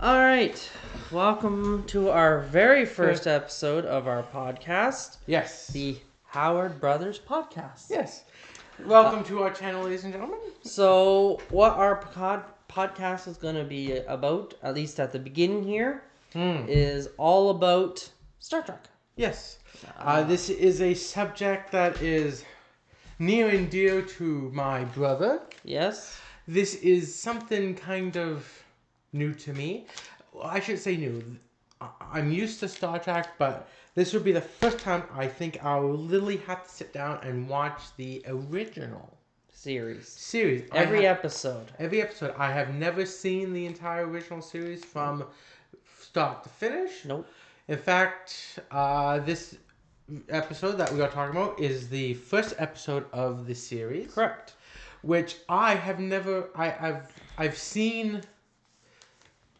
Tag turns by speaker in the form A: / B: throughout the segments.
A: All right. Welcome to our very first episode of our podcast,
B: Yes.
A: the Howard Brothers Podcast.
B: Yes. Welcome to our channel, ladies and gentlemen.
A: So, what our podcast is going to be about, at least at the beginning here, is all about Star Trek.
B: Yes. This is a subject that is near and dear to my brother.
A: Yes.
B: This is something kind of new to me. Well, I should say new. I'm used to Star Trek, but this would be the first time I think I'll literally have to sit down and watch the original series.
A: Every episode.
B: Every episode. I have never seen the entire original series from start to finish.
A: Nope.
B: In fact, this episode that we are talking about is the first episode of the series.
A: Correct.
B: Which I have never. I've seen.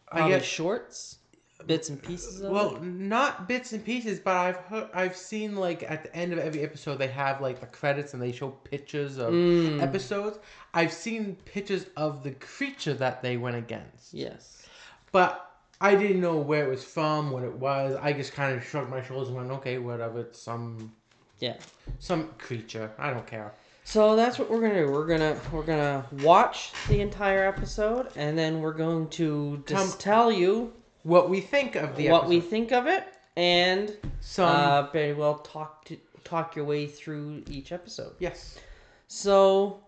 A: I get shorts, bits and pieces of
B: Well,
A: it.
B: not bits and pieces, but I've seen like at the end of every episode they have like the credits and they show pictures of episodes. I've seen pictures of the creature that they went against.
A: Yes.
B: But I didn't know where it was from, what it was. I just kind of shrugged my shoulders and went, okay, whatever. It's some creature. I don't care.
A: So that's what we're gonna do. We're gonna watch the entire episode, and then we're going to just tell you
B: what we think of the
A: what
B: episode.
A: we think of it, and very well talk your way through each episode.
B: Yes.
A: So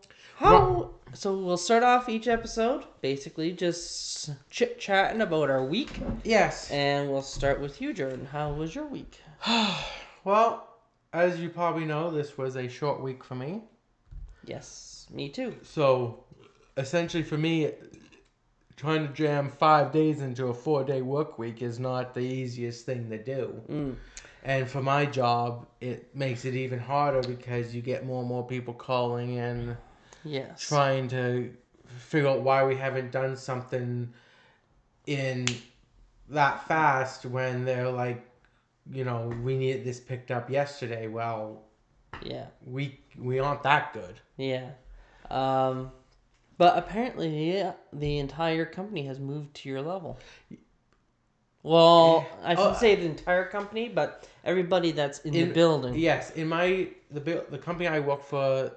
A: So we'll start off each episode basically just chit chatting about our week.
B: Yes.
A: And we'll start with you, Jordan. How was your week?
B: Well, as you probably know, this was a short week for me.
A: Yes, me too.
B: So, essentially for me, trying to jam 5 days into a 4-day work week is not the easiest thing to do. And for my job, it makes it even harder because you get more and more people calling in, trying to figure out why we haven't done something in that fast when they're like, you know, we need this picked up yesterday. Well,
A: yeah,
B: we aren't that good.
A: Yeah. But apparently, the entire company has moved to your level. Well, I shouldn't say the entire company, but everybody that's in the building.
B: Yes, in the company I work for,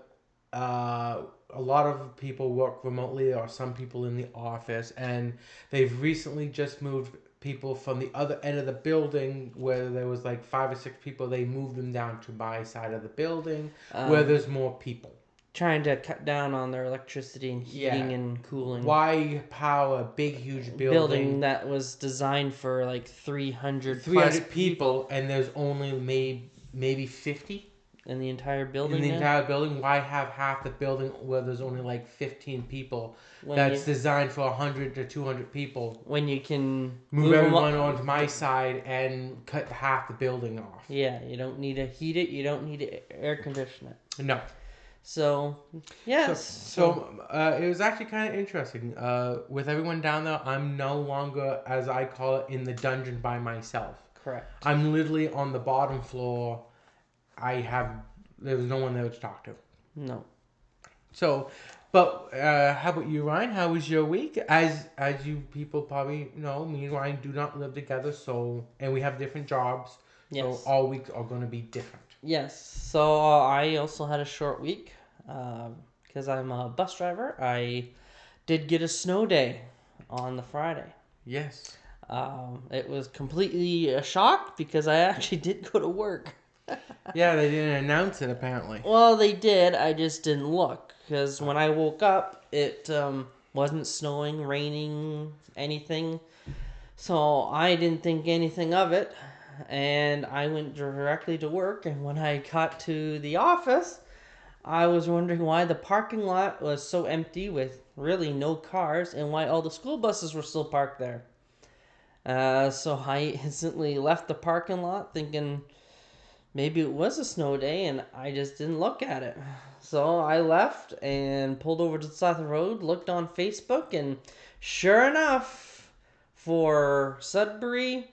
B: a lot of people work remotely. There are some people in the office, and they've recently just moved people from the other end of the building where there was like 5 or 6 people. They moved them down to my side of the building where there's more people.
A: Trying to cut down on their electricity and heating and cooling.
B: Why power a big, huge building
A: that was designed for like 300
B: people, and there's only maybe 50
A: in the entire building?
B: In the entire building, why have half the building where there's only like 15 people that's designed for 100 to 200 people?
A: When you can
B: move everyone onto my side and cut half the building off.
A: Yeah, you don't need to heat it. You don't need to air condition it.
B: No.
A: So, yes.
B: So it was actually kind of interesting. With everyone down there, I'm no longer, as I call it, in the dungeon by myself.
A: Correct.
B: I'm literally on the bottom floor. There was no one there to talk to.
A: No.
B: So, but how about you, Ryan? How was your week? As you people probably know, me and Ryan do not live together, and we have different jobs. Yes. So all weeks are going to be different.
A: Yes. So I also had a short week because I'm a bus driver. I did get a snow day on the Friday.
B: Yes.
A: It was completely a shock because I actually did go to work.
B: Yeah, they didn't announce it apparently.
A: Well, they did. I just didn't look because when I woke up, it wasn't snowing, raining, anything. So I didn't think anything of it. And I went directly to work, and when I got to the office, I was wondering why the parking lot was so empty with really no cars, and why all the school buses were still parked there. So I instantly left the parking lot thinking maybe it was a snow day, and I just didn't look at it. So I left and pulled over to the side of the road, looked on Facebook, and sure enough, for Sudbury,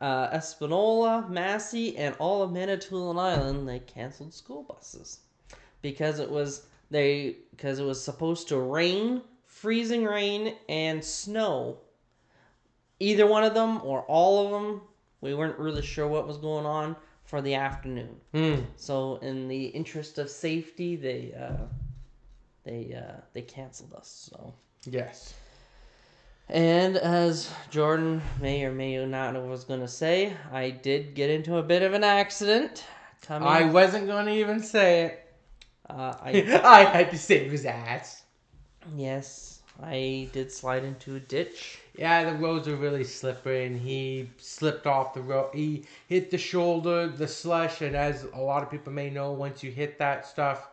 A: Espanola, Massey, and all of Manitoulin Island, they canceled school buses because it was supposed to rain, freezing rain, and snow either one of them or all of them. We weren't really sure what was going on for the afternoon. So in the interest of safety, they canceled us. So
B: Yes.
A: and as Jordan may or may not know what I was going to say, I did get into a bit of an accident.
B: I wasn't going to even say it.
A: I
B: I had to save his ass.
A: Yes, I did slide into a ditch.
B: Yeah, the roads were really slippery, and he slipped off the road. He hit the shoulder, the slush, and as a lot of people may know, once you hit that stuff,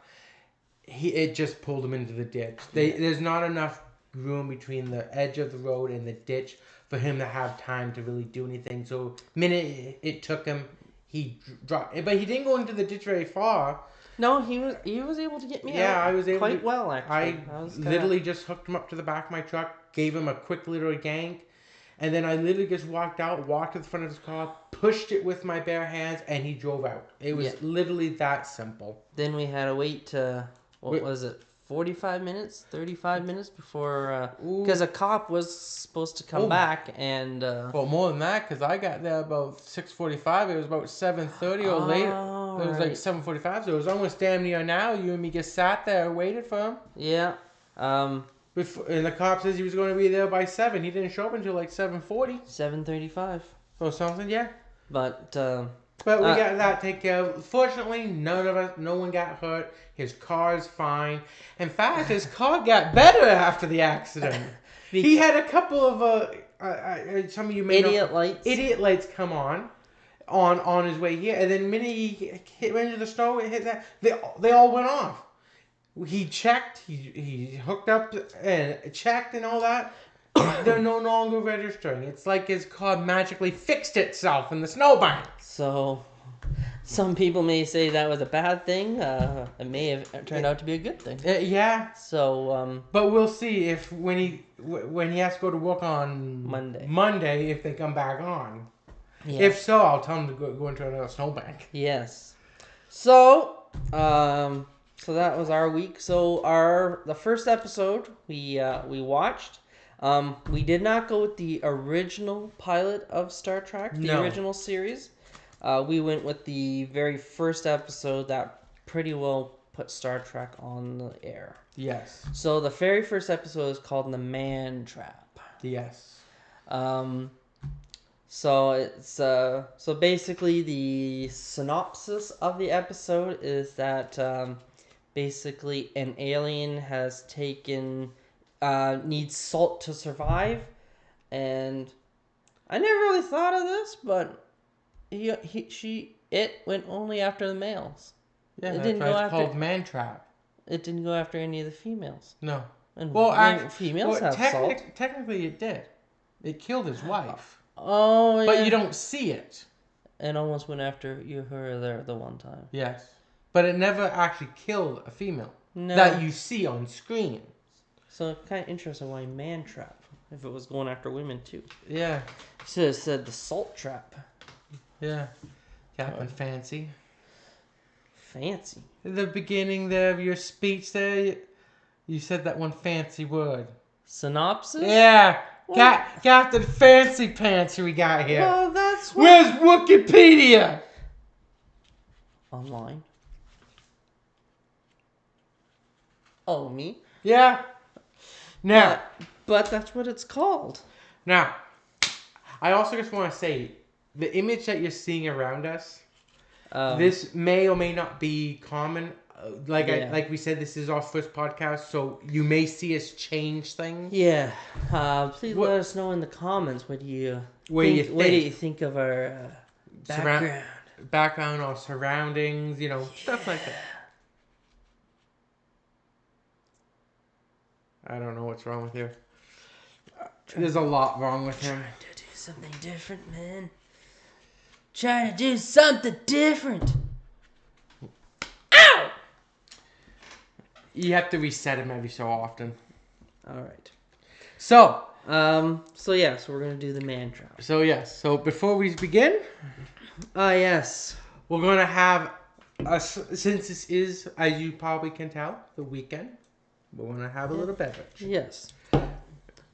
B: it just pulled him into the ditch. There's not enough room between the edge of the road and the ditch for him to have time to really do anything. So, minute it took him, he dropped. But he didn't go into the ditch very far.
A: No, he was able to get me
B: Yeah,
A: out
B: I was able
A: quite
B: to,
A: well, actually.
B: I literally just hooked him up to the back of my truck, gave him a quick little yank, and then I literally just walked to the front of his car, pushed it with my bare hands, and he drove out. It was literally that simple.
A: Then we had to wait to, was it, 45 minutes, 35 minutes before, because a cop was supposed to come back and...
B: Well, more than that, because I got there about 6:45. It was about 7:30 or later. It was like 7:45, so it was almost damn near now. You and me just sat there and waited for him.
A: Yeah.
B: And the cop says he was going to be there by 7. He didn't show up until like 7:40.
A: 7:35.
B: Or something, yeah.
A: But
B: we got that taken care of. Fortunately, no one got hurt. His car's fine. In fact, his car got better after the accident. He had a couple of some of you may know, idiot lights come on his way here, and then the minute he went into the snow, it hit that. They all went off. He checked. He hooked up and checked and all that. They're no longer registering. It's like his car magically fixed itself in the snowbank.
A: So, some people may say that was a bad thing. It may have turned out to be a good thing.
B: Yeah.
A: So,
B: but we'll see if when he has to go to work on Monday if they come back on. Yes. If so, I'll tell him to go into another snowbank.
A: Yes. So, so that was our week. So the first episode we watched. We did not go with the original pilot of Star Trek, the original series. We went with the very first episode that pretty well put Star Trek on the air.
B: Yes.
A: So the very first episode is called The Man Trap.
B: Yes.
A: So it's so basically the synopsis of the episode is that basically an alien has taken needs salt to survive, and I never really thought of this, but it went only after the males.
B: Yeah, it's called Man Trap.
A: It didn't go after any of the females.
B: No.
A: And females have salt.
B: Technically, it did. It killed his wife.
A: Oh, yeah.
B: But you don't see it.
A: It almost went after her there the one time.
B: Yes. But it never actually killed a female.
A: No.
B: That you see on screen.
A: So it's kind of interesting why Man Trap, if it was going after women too.
B: Yeah.
A: Should have said the Salt Trap.
B: Yeah. Captain Fancy.
A: Fancy.
B: At the beginning there of your speech there, you said that one fancy word.
A: Synopsis?
B: Yeah. Captain Fancy Pants we got here.
A: Well, that's what...
B: Where's Wikipedia?
A: Online. Oh, me?
B: Yeah. Now.
A: But that's what it's called.
B: Now, I also just want to say, the image that you're seeing around us, this may or may not be common. Like we said, this is our first podcast, so you may see us change things.
A: Yeah. Please let us know in the comments what do you think of our
B: background, our surroundings, stuff like that. I don't know what's wrong with you. There's a lot wrong with him.
A: Trying to do something different, man. Trying to do something different. Ow!
B: You have to reset him every so often.
A: All right.
B: So
A: we're gonna do the Man Trap.
B: So before we begin,
A: yes,
B: we're gonna have since this is, as you probably can tell, the weekend. We're gonna have a little beverage.
A: Yes.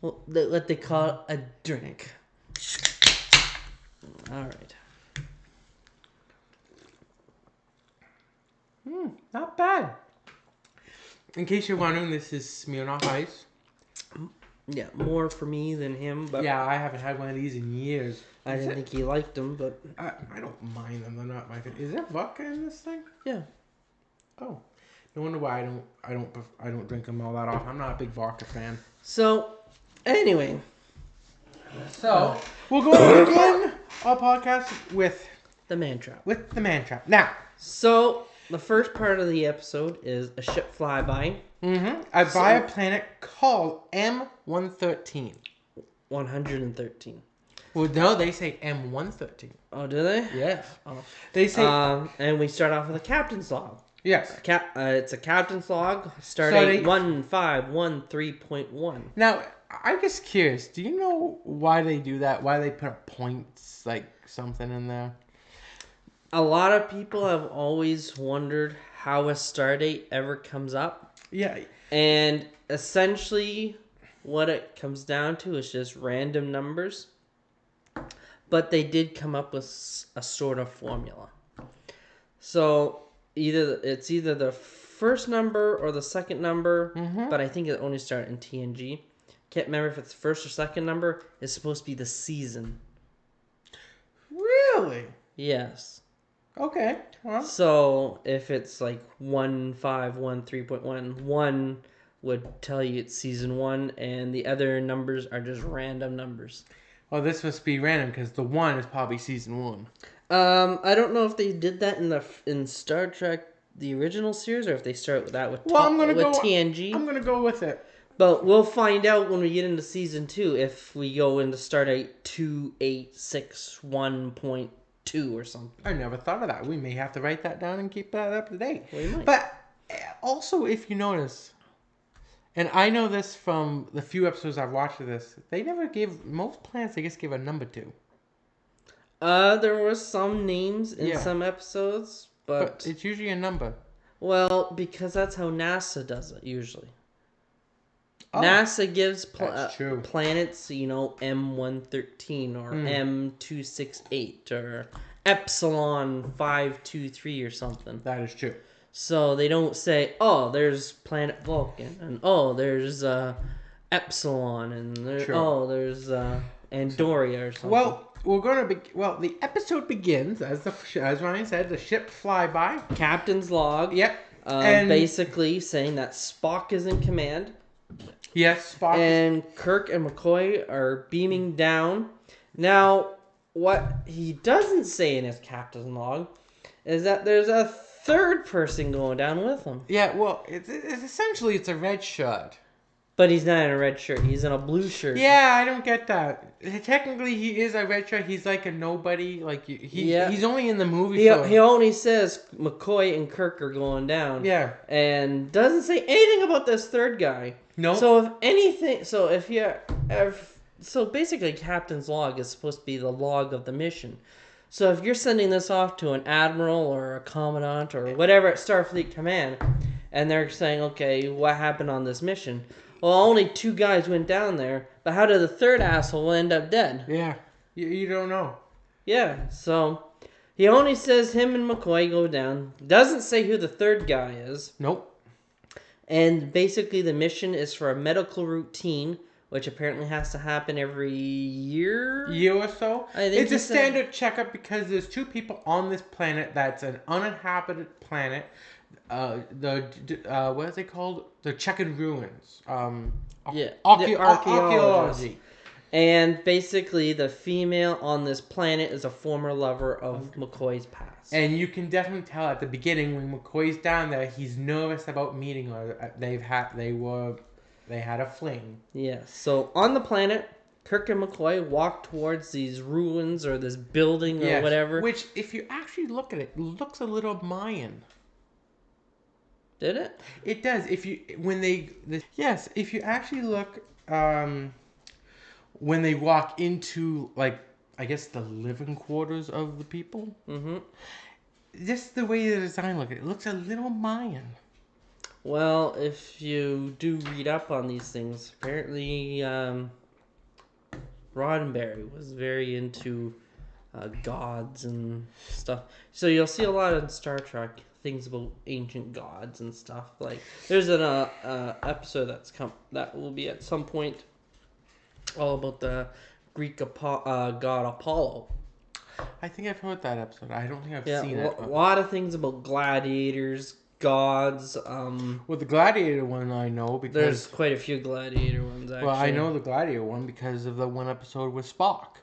A: Well, what they call a drink. All right.
B: Not bad. In case you're wondering, this is Smirnoff Ice.
A: Yeah, more for me than him, but
B: Yeah, I haven't had one of these in years.
A: I didn't think he liked them, but
B: I don't mind them. They're not my favorite. Is there vodka in this thing?
A: yeah.
B: Oh, no wonder why I don't drink them all that often. I'm not a big vodka fan.
A: So, anyway,
B: So we're going to begin our podcast with
A: the man trap.
B: the man trap. Now,
A: So the first part of the episode is a ship flyby.
B: I buy a planet called M113.
A: 113.
B: Well, no, they say M113.
A: Oh, do they?
B: Yes.
A: Oh.
B: They say
A: And we start off with a captain's log.
B: yes.
A: It's a captain's log
B: Starting-
A: starting 1513.1.
B: Now, I'm just curious. Do you know why they do that? Why they put points, like something in there?
A: A lot of people have always wondered how a stardate ever comes up.
B: Yeah.
A: And essentially, what it comes down to is just random numbers. But they did come up with a sort of formula. So it's either the first number or the second number, but I think it only started in TNG. Can't remember if it's first or second number. It's supposed to be the season.
B: Really?
A: Yes.
B: Okay. Well,
A: So if it's like 1513.1, 1 would tell you it's season 1, and the other numbers are just random numbers.
B: well, this must be random because the 1 is probably season 1.
A: I don't know if they did that in Star Trek the original series or if they start with that with TNG.
B: I'm gonna go with it.
A: But we'll find out when we get into season 2 if we go into Stardate 2861.2 or something.
B: I never thought of that. We may have to write that down and keep that up to date.
A: We might.
B: But also, if you notice, and I know this from the few episodes I've watched of this, they never give most planets. They just give a number to.
A: There were some names in
B: Yeah.
A: some episodes,
B: But
A: but
B: it's usually a number.
A: well, because that's how NASA does it usually.
B: Oh,
A: NASA gives
B: that's true.
A: planets, M113 or M268 or Epsilon 523 or something.
B: That is true.
A: So they don't say, oh, there's planet Vulcan, and oh, there's Epsilon, and
B: Sure.
A: there's Andoria or something.
B: Well, we're going to be. Well, the episode begins as Ryan said, the ship flyby.
A: Captain's log.
B: Yep. And-
A: basically saying that Spock is in command.
B: Yes, Spock.
A: And Kirk and McCoy are beaming down. Now, what he doesn't say in his captain's log is that there's a third person going down with him.
B: Yeah. Well, it's essentially it's a red shirt.
A: But he's not in a red shirt. He's in a blue shirt.
B: Yeah, I don't get that. Technically, he is a red shirt. He's like a nobody. Like he's only in the movie.
A: He only says McCoy and Kirk are going down.
B: Yeah.
A: And doesn't say anything about this third guy.
B: No.
A: So so basically Captain's log is supposed to be the log of the mission. So if you're sending this off to an admiral or a commandant or whatever at Starfleet Command, and they're saying, okay, what happened on this mission? Well, only 2 guys went down there, but how did the third asshole end up dead?
B: Yeah. You don't know.
A: Yeah, so he only says him and McCoy go down. Doesn't say who the third guy is.
B: Nope.
A: And basically the mission is for a medical routine, which apparently has to happen every year.
B: Year or so.
A: I think
B: It's
A: he
B: a
A: said-
B: standard checkup because there's 2 people on this planet that's an uninhabited planet. What is it called? The checkered ruins.
A: Yeah, the
B: Archaeology.
A: archaeologists. And basically the female on this planet is a former lover of McCoy's past.
B: And you can definitely tell at the beginning when McCoy's down there, he's nervous about meeting her. They had a fling.
A: Yeah, so on the planet, Kirk and McCoy walk towards these ruins or this building or
B: Yes,
A: whatever.
B: Which, if you actually look at it, looks a little Mayan.
A: Did it?
B: It does. If you actually look, when they walk into I guess the living quarters of the people.
A: Mm-hmm.
B: Just the way the design it looks a little Mayan.
A: Well, if you do read up on these things, apparently Roddenberry was very into gods and stuff. So you'll see a lot in Star Trek things about ancient gods and stuff. Like there's an episode that will be at some point all about the Greek god Apollo.
B: I think I've heard that episode. I don't think I've seen
A: it. A lot of things about gladiators, gods.
B: Well, the gladiator one I know because
A: there's quite a few gladiator ones. Actually.
B: Well, I know the gladiator one because of the one episode with Spock,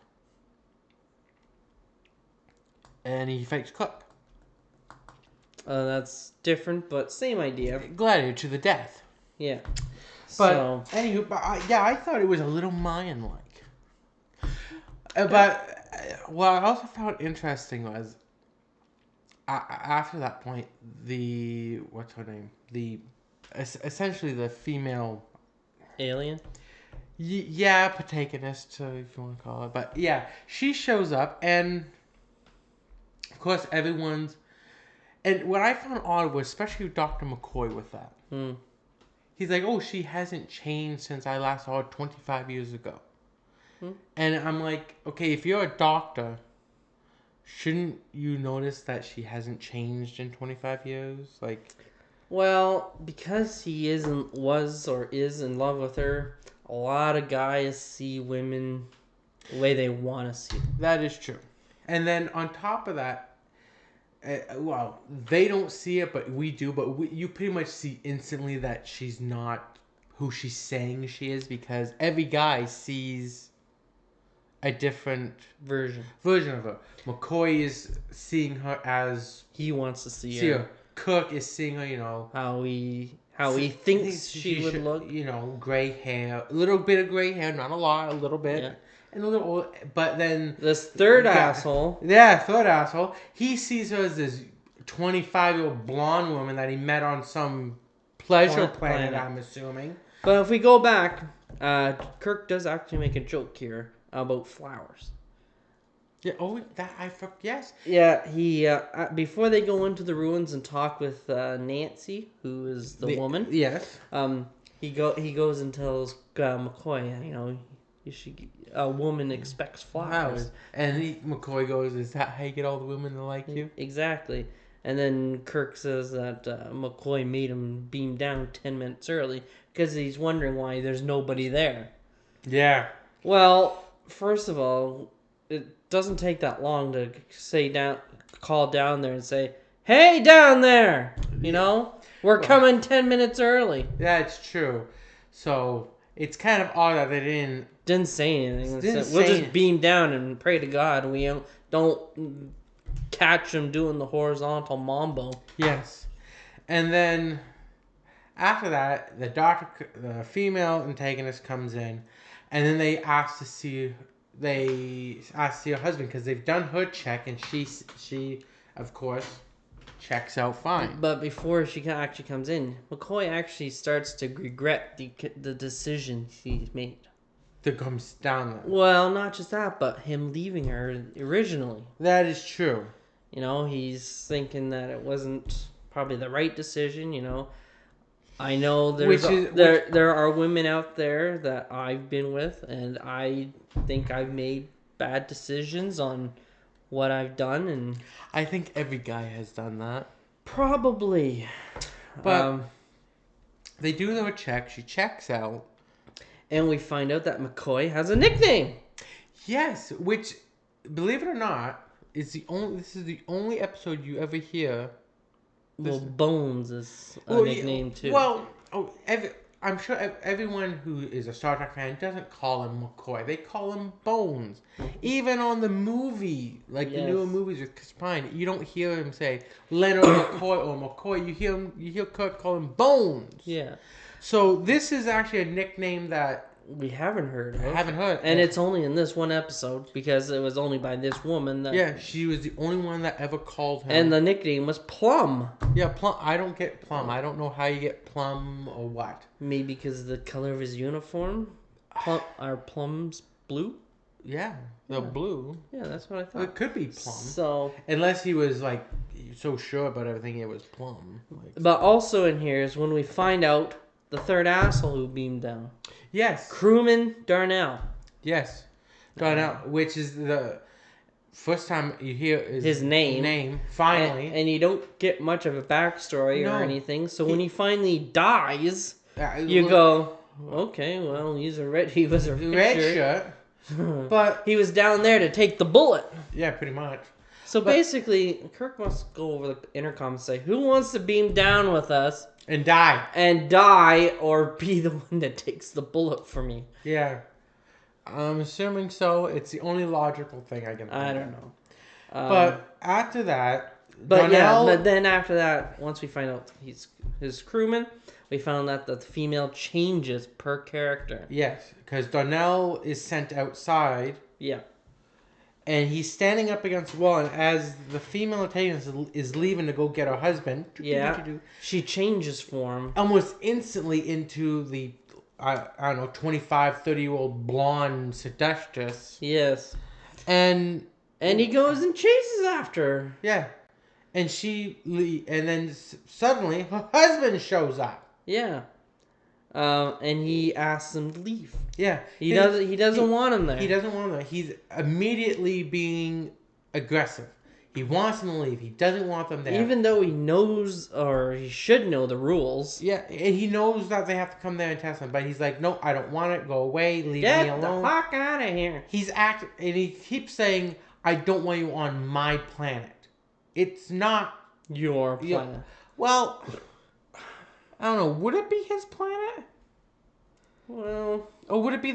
B: and he fights Cook.
A: That's different, but same idea.
B: Gladiator to the death.
A: Yeah.
B: But anywho, I thought it was a little Mayan-like. But what I also found interesting was after that point, what's her name? Essentially the female
A: alien.
B: Yeah, protagonist, if you want to call it. But yeah, she shows up, and of course everyone's. And what I found odd was, especially Dr. McCoy with that. He's like, oh, she hasn't changed since I last saw her 25 years ago. And I'm like, okay, if you're a doctor, shouldn't you notice that she hasn't changed in 25 years? Like,
A: well, because he was in love with her, a lot of guys see women the way they want to see them.
B: That is true. And then on top of that, well, they don't see it, but we do. But you pretty much see instantly that she's not who she's saying she is, because every guy sees a different
A: version
B: of her. McCoy is seeing her as
A: he wants to see
B: her. Cook is seeing her,
A: how he thinks she would look.
B: Gray hair, a little bit of gray hair, not a lot, a little bit. Yeah. And a little, but then
A: this third asshole.
B: Yeah, third asshole. He sees her as this 25-year-old blonde woman that he met on some pleasure planet, I'm assuming.
A: But if we go back, Kirk does actually make a joke here about flowers.
B: Yeah. Oh, that I forgot. Yes.
A: Yeah. He before they go into the ruins and talk with Nancy, who is the woman.
B: Yes.
A: He goes and tells McCoy, a woman expects flowers.
B: And McCoy goes, is that how you get all the women to like you?
A: Exactly. And then Kirk says that McCoy made him beam down 10 minutes early because he's wondering why there's nobody there.
B: Yeah.
A: Well, first of all, it doesn't take that long to call down there and say, hey, down there! We're coming 10 minutes early.
B: That's true. So it's kind of odd that they didn't
A: say anything. We'll just beam down and pray to God we don't catch him doing the horizontal mambo.
B: Yes. And then after that, the female antagonist comes in, and then they ask to see her husband because they've done her check, and she of course checks out fine.
A: But before she actually comes in, McCoy actually starts to regret the decision he made.
B: To come down there.
A: Well, not just that, but him leaving her originally.
B: That is true.
A: He's thinking that it wasn't probably the right decision. I know there are women out there that I've been with, and I think I've made bad decisions on what I've done, and
B: I think every guy has done that.
A: Probably.
B: But they do their check. She checks out.
A: And we find out that McCoy has a nickname.
B: Yes, which, believe it or not, this is the only episode you ever hear.
A: Well, Bones is a nickname too.
B: Well, I'm sure everyone who is a Star Trek fan doesn't call him McCoy. They call him Bones. Even on the movie, the newer movies with Chris Pine, you don't hear him say Leonard McCoy or McCoy. You hear Kirk call him Bones.
A: Yeah.
B: So this is actually a nickname that
A: we haven't heard of.
B: And
A: it's only in this one episode because it was only by this woman.
B: She was the only one that ever called him.
A: And the nickname was Plum.
B: Yeah, Plum. I don't get Plum. I don't know how you get Plum or what.
A: Maybe because of the color of his uniform. Are Plums blue?
B: Yeah, they're blue.
A: Yeah, that's what I thought.
B: It could be Plum.
A: So
B: unless he was so sure about everything, it was Plum.
A: But also in here is when we find out the third asshole who beamed down.
B: Yes.
A: Crewman Darnell.
B: Yes. Darnell, which is first time you hear
A: his name.
B: finally.
A: And you don't get much of a backstory or
B: No.
A: anything. So when he finally dies, you
B: look,
A: go, okay, well, he was a red
B: shirt. But
A: he was down there to take the bullet.
B: yeah, pretty much.
A: So basically, Kirk must go over the intercom and say, who wants to beam down with us
B: And die.
A: and die or be the one that takes the bullet for me?
B: Yeah. I'm assuming so. It's the only logical thing I can think
A: I
B: of.
A: don't know.
B: But after that,
A: But
B: Darnell,
A: but then after that, once we find out he's his crewman, we found out that the female changes per character.
B: yes, because Darnell is sent outside.
A: Yeah.
B: And he's standing up against the wall, and as the female antagonist is leaving to go get her husband,
A: she changes form.
B: Almost instantly into the, I don't know, 25, 30-year-old blonde seductress.
A: Yes.
B: And
A: he goes and chases after her.
B: Yeah. And and then suddenly her husband shows up.
A: Yeah. And he asks him to leave.
B: Yeah.
A: He doesn't want him there.
B: He doesn't want him there. He's immediately being aggressive. He wants them to leave. He doesn't want them there.
A: Even though he knows, or he should know, the rules.
B: Yeah, and he knows that they have to come there and test him. But he's like, no, I don't want it. Go away. Leave me alone.
A: Get the fuck out of here.
B: And he keeps saying, I don't want you on my planet. It's not
A: your planet.
B: Well, I don't know. Would it be his planet?
A: Well,
B: or would it be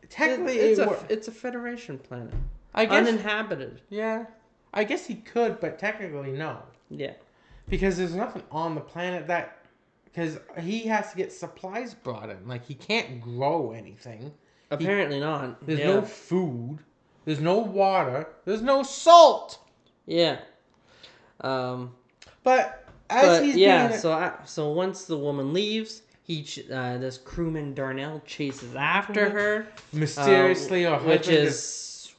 B: technically
A: it's a Federation planet.
B: I guess
A: uninhabited.
B: Yeah, I guess he could, but technically no.
A: Yeah,
B: because there's nothing on the planet because he has to get supplies brought in. Like he can't grow anything.
A: Apparently not.
B: There's no food. There's no water. There's no salt.
A: Yeah. So once the woman leaves, this crewman Darnell chases after her
B: mysteriously. Her husband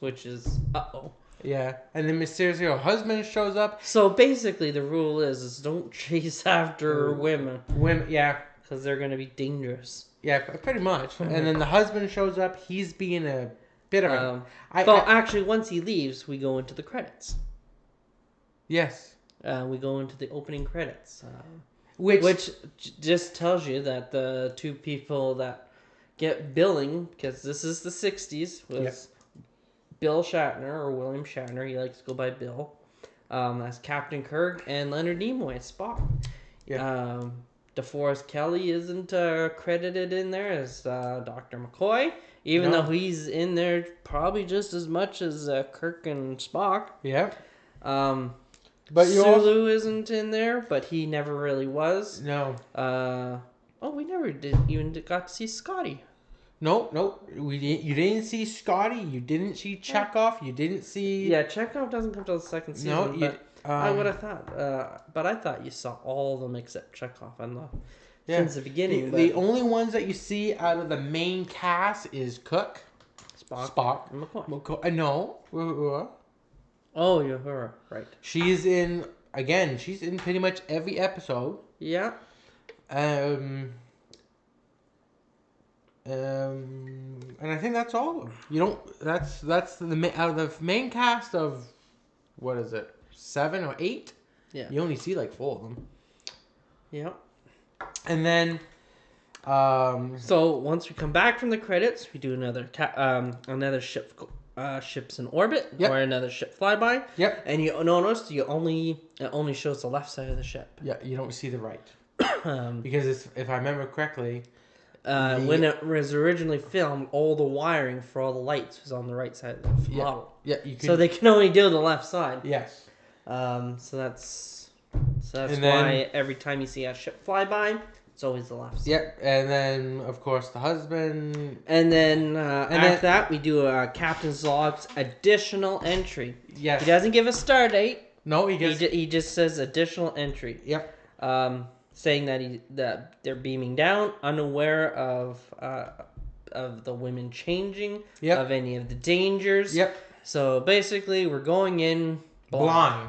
A: which is uh-oh.
B: Yeah, and then mysteriously her husband shows up.
A: So basically, the rule is don't chase after women.
B: Yeah,
A: because they're gonna be dangerous.
B: Yeah, pretty much. And then the husband shows up. He's being a bit of a.
A: Actually, once he leaves, we go into the credits.
B: Yes.
A: We go into the opening credits, which just tells you that the two people that get billing, because this is the 60s, was Bill Shatner, or William Shatner, he likes to go by Bill, as Captain Kirk, and Leonard Nimoy as Spock. Yeah. DeForest Kelley isn't credited in there as Dr. McCoy, even though he's in there probably just as much as Kirk and Spock.
B: Yeah.
A: But Sulu isn't in there, but he never really was.
B: No.
A: We never even got to see Scotty.
B: No. You didn't see Scotty. You didn't see Chekhov. You didn't see.
A: Yeah, Chekhov doesn't come till the second season. No, I would have thought. But I thought you saw all of them except Chekhov since the beginning.
B: The only ones that you see out of the main cast is Cook, Spock,
A: and McCoy.
B: No.
A: Oh, you're her, right.
B: She's in pretty much every episode.
A: Yeah.
B: And I think that's all of them. You don't. That's out of the main cast of, what is it, 7 or 8?
A: Yeah.
B: You only see 4 of them.
A: Yeah.
B: And then,
A: so once we come back from the credits, we do another ships in orbit, or another ship flyby.
B: Yep.
A: And you notice it only shows the left side of the ship.
B: Yeah, you don't see the right. Because if I remember correctly,
A: when it was originally filmed, all the wiring for all the lights was on the right side of the model.
B: Yeah,
A: so they can only do the left side.
B: Yes.
A: So that's why every time you see a ship fly by, it's always the left side.
B: Yep, and then of course the husband.
A: And then after that, we do a captain's log's additional entry.
B: Yes.
A: He doesn't give a star date.
B: No, he
A: just says additional entry.
B: Yep.
A: Saying that they're beaming down, unaware of the women changing, of any of the dangers.
B: Yep.
A: So basically, we're going in blind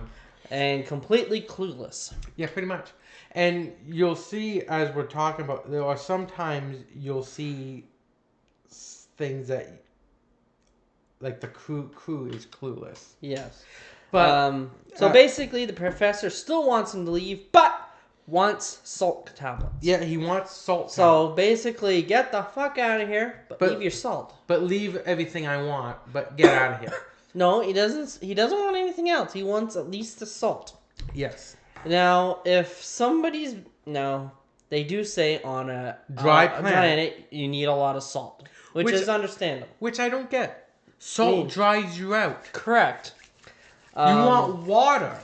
A: and completely clueless.
B: Yeah, pretty much. And you'll see, as we're talking about, there are sometimes you'll see things that like the crew is clueless.
A: Yes.
B: But
A: So basically, the professor still wants him to leave, but wants salt tablets.
B: yeah, he wants salt.
A: So basically, get the fuck out of here, but leave your salt.
B: But leave everything I want, but get out of here.
A: No, he doesn't. He doesn't want anything else. He wants at least the salt.
B: Yes.
A: Now, if somebody's they do say on a
B: dry
A: planet you need a lot of salt, which is understandable.
B: Which I don't get. Salt dries you out.
A: Correct.
B: You want water.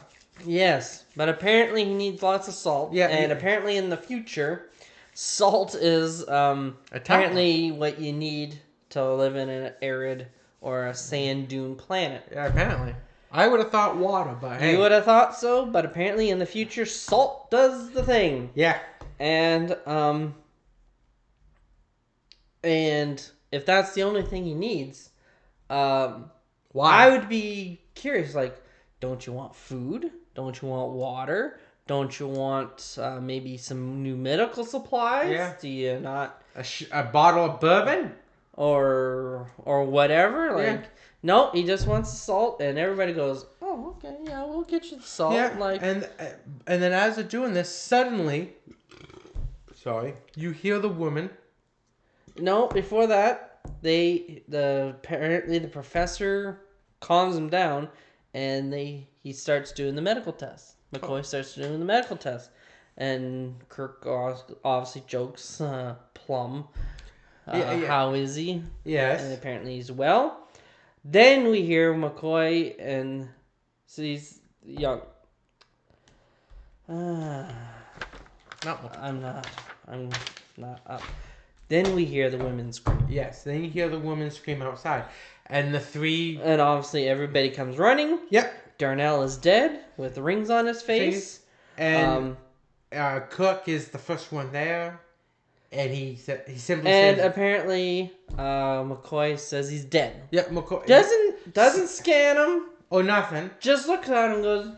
A: Yes, but apparently he needs lots of salt.
B: Yeah,
A: and apparently in the future, salt is apparently what you need to live in an arid or a sand dune planet.
B: Yeah, apparently. I would have thought water, but hey.
A: You would have thought so, but apparently in the future, salt does the thing.
B: Yeah.
A: And if that's the only thing he needs,
B: why?
A: I would be curious. Like, don't you want food? Don't you want water? Don't you want maybe some new medical supplies?
B: Yeah.
A: Do you not
B: a bottle of bourbon
A: or whatever? Like,
B: yeah.
A: No, he just wants the salt, and everybody goes, "Oh, okay, yeah, we'll get you the salt."
B: Yeah.
A: Like,
B: and then as they're doing this, suddenly, you hear the woman.
A: No, before that, apparently the professor calms him down, and he starts doing the medical test. McCoy starts doing the medical test, and Kirk obviously jokes, Plum, how is he?
B: Yes.
A: And apparently he's well. Then we hear McCoy, and so he's young.
B: No.
A: I'm not up. Then we hear the women scream.
B: Yes, then you hear the woman scream outside. And the three...
A: And obviously everybody comes running.
B: Yep.
A: Darnell is dead with rings on his face.
B: And Cook is the first one there. And he simply says...
A: And apparently McCoy says he's dead.
B: Yep, McCoy...
A: Doesn't scan him.
B: Or nothing.
A: Just looks at him and goes...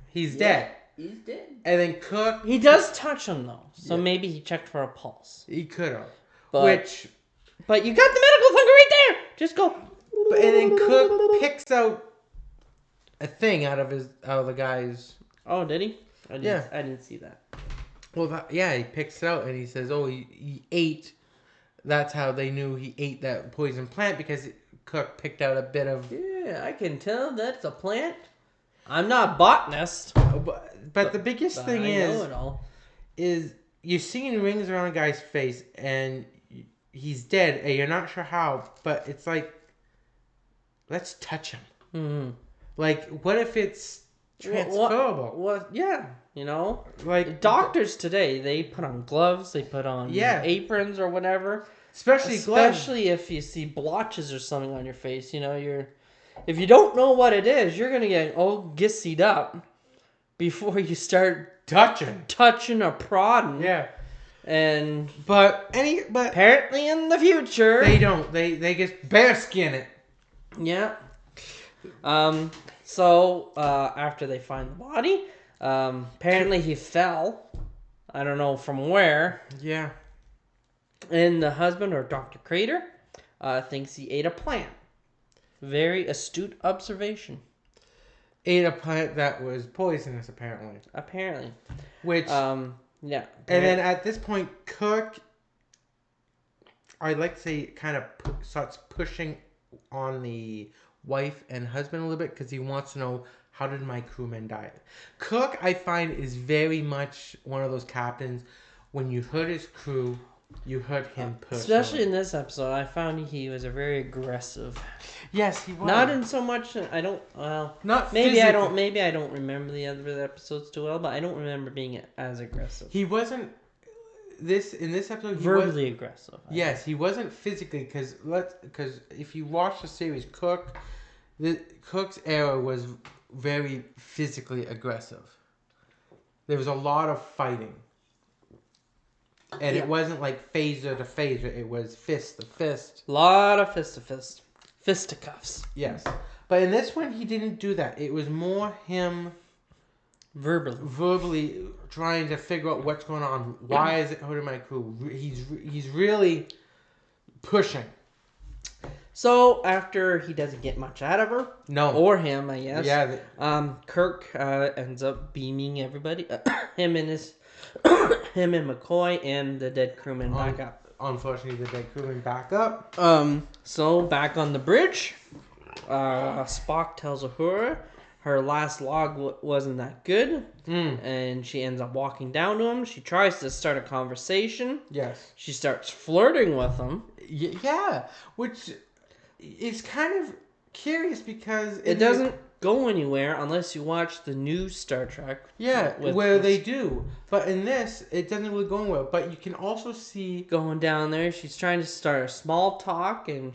B: He's dead.
A: He's dead.
B: And then Cook...
A: He does touch him, though. So maybe he checked for a pulse.
B: He could have.
A: But you got the medical thing right there. Just go.
B: And then Cook picks out a thing out of the guy's...
A: Oh, did he? I didn't see that.
B: Well, he picks it out and he says, oh, he ate. That's how they knew he ate that poison plant, because Cook picked out a bit of...
A: Yeah, I can tell that's a plant. I'm not a botanist.
B: But the biggest thing
A: is
B: you're seeing rings around a guy's face and he's dead and you're not sure how, but it's like, let's touch him.
A: Mm-hmm.
B: Like, what if it's transferable?
A: What? Yeah,
B: like
A: doctors today, they put on gloves, they put on aprons or whatever.
B: Especially gloves.
A: If you see blotches or something on your face, if you don't know what it is, you're gonna get all gissied up before you start touching or prodding.
B: Yeah.
A: But
B: but
A: apparently in the future
B: they don't. They just bare skin it.
A: Yeah. So after they find the body, apparently he fell. I don't know from where.
B: Yeah.
A: And the husband, or Dr. Crater, thinks he ate a plant. Very astute observation.
B: Ate a plant that was poisonous, apparently. Which...
A: yeah.
B: And then at this point, Cook, I'd like to say, kind of starts pushing on the wife and husband a little bit, because he wants to know, how did my crewmen die? Cook, I find, is very much one of those captains, when you hurt his crew, you hurt him personally.
A: Especially in this episode, I found he was a very aggressive.
B: Yes, he was.
A: Not in so much. I don't. Well,
B: not
A: maybe
B: physical.
A: Maybe I don't remember the other episodes too well, but I don't remember being as aggressive.
B: He wasn't. In this episode, he
A: verbally aggressive.
B: Yes, he wasn't physically, because if you watch the series, Cook's era was very physically aggressive. There was a lot of fighting. And it wasn't like phaser to phaser. It was fist to fist.
A: A lot of fist to fist. Fisticuffs.
B: Yes. But in this one, he didn't do that. It was more him... Verbally trying to figure out what's going on. Why is it hurting my crew? He's really pushing.
A: So after he doesn't get much out of her,
B: No.
A: or him, I guess.
B: Yeah.
A: Kirk ends up beaming everybody, him and McCoy and the dead crewman back up.
B: Unfortunately, the dead crewman back up.
A: So back on the bridge, Spock tells Uhura her last log wasn't that good, and she ends up walking down to him. She tries to start a conversation.
B: Yes.
A: She starts flirting with him.
B: Yeah, which is kind of curious because
A: It doesn't go anywhere unless you watch the new Star Trek.
B: Yeah, where they do. But in this, it doesn't really go anywhere. But you can also see
A: going down there. She's trying to start a small talk, and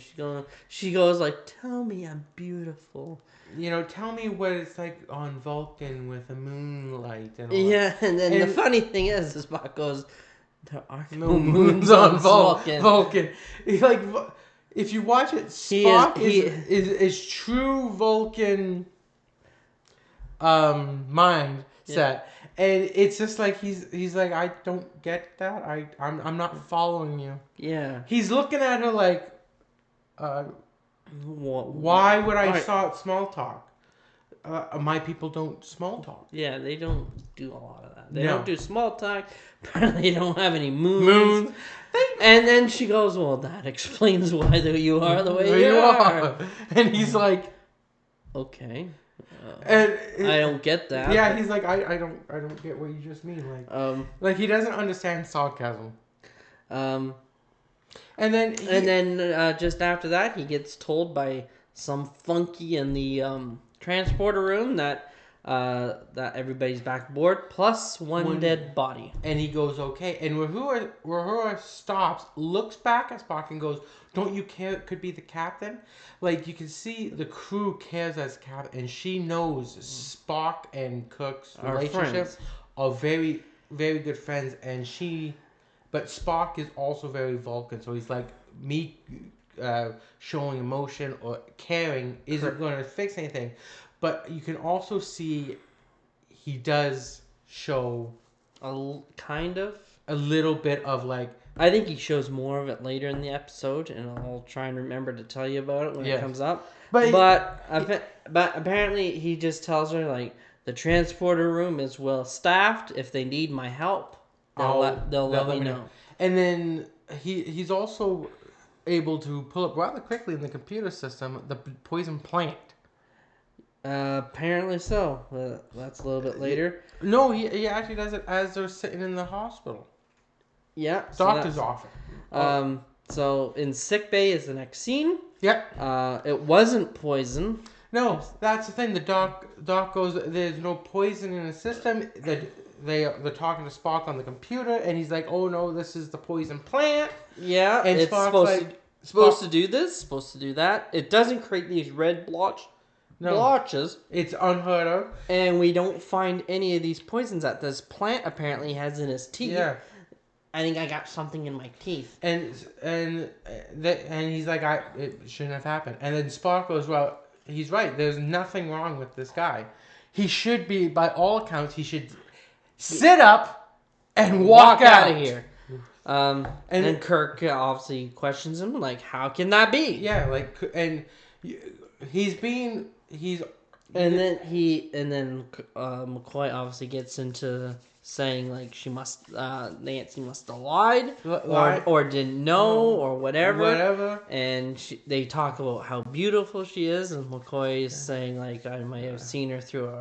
A: she goes like, "Tell me I'm beautiful."
B: Tell me what it's like on Vulcan with the moonlight and all
A: Yeah, and then the funny thing is, Spock goes, "There are
B: no moons on Vulcan." Like, if you watch it, Spock is true Vulcan mindset, and it's just like he's like, I don't get that. I'm not following you.
A: Yeah,
B: he's looking at her like, why would I start small talk? My people don't small talk.
A: Yeah, they don't do a lot of that. They don't do small talk. Apparently, they don't have any moons. And then she goes, "Well, that explains why you are the way you are."
B: And he's like,
A: "Okay."
B: And
A: I don't get that.
B: Yeah, he's like, I don't get what you just mean. Like he doesn't understand sarcasm. And then
A: just after that, he gets told by some flunky in the transporter room that everybody's back aboard, plus one dead body.
B: And he goes, okay. And Uhura stops, looks back at Spock and goes, don't you care it could be the captain? Like, you can see the crew cares as captain, and she knows Spock and Kirk's relationship are very, very good friends, but Spock is also very Vulcan, so he's like, me showing emotion or caring isn't going to fix anything. But you can also see he does show
A: a
B: little bit of like.
A: I think he shows more of it later in the episode, and I'll try and remember to tell you about it when it comes up. But apparently he just tells her like the transporter room is well staffed. If they need my help, they'll let me know.
B: And then he's also able to pull up rather quickly in the computer system the poison plant.
A: Apparently so. That's a little bit later.
B: No, he actually does it as they're sitting in the hospital.
A: Yeah.
B: Doctor's office.
A: So in sickbay is the next scene.
B: Yep.
A: It wasn't poison.
B: No, that's the thing. The doc goes, there's no poison in the system. They're talking to Spock on the computer, and he's like, "Oh no, this is the poison plant."
A: Yeah, and it's
B: Spock's
A: supposed to do this, supposed to do that. It doesn't create these red blotches.
B: It's unheard of.
A: And we don't find any of these poisons that this plant apparently has in his teeth.
B: Yeah.
A: I think I got something in my teeth.
B: And he's like, it shouldn't have happened. And then Spock goes, well, he's right. There's nothing wrong with this guy. He should be, by all accounts, he should sit up and walk out
A: of here. And then Kirk obviously questions him, like, how can that be?
B: Yeah, like, and then
A: McCoy obviously gets into saying like Nancy must have lied or didn't know or whatever. And they talk about how beautiful she is, and McCoy is saying like, I might have seen her through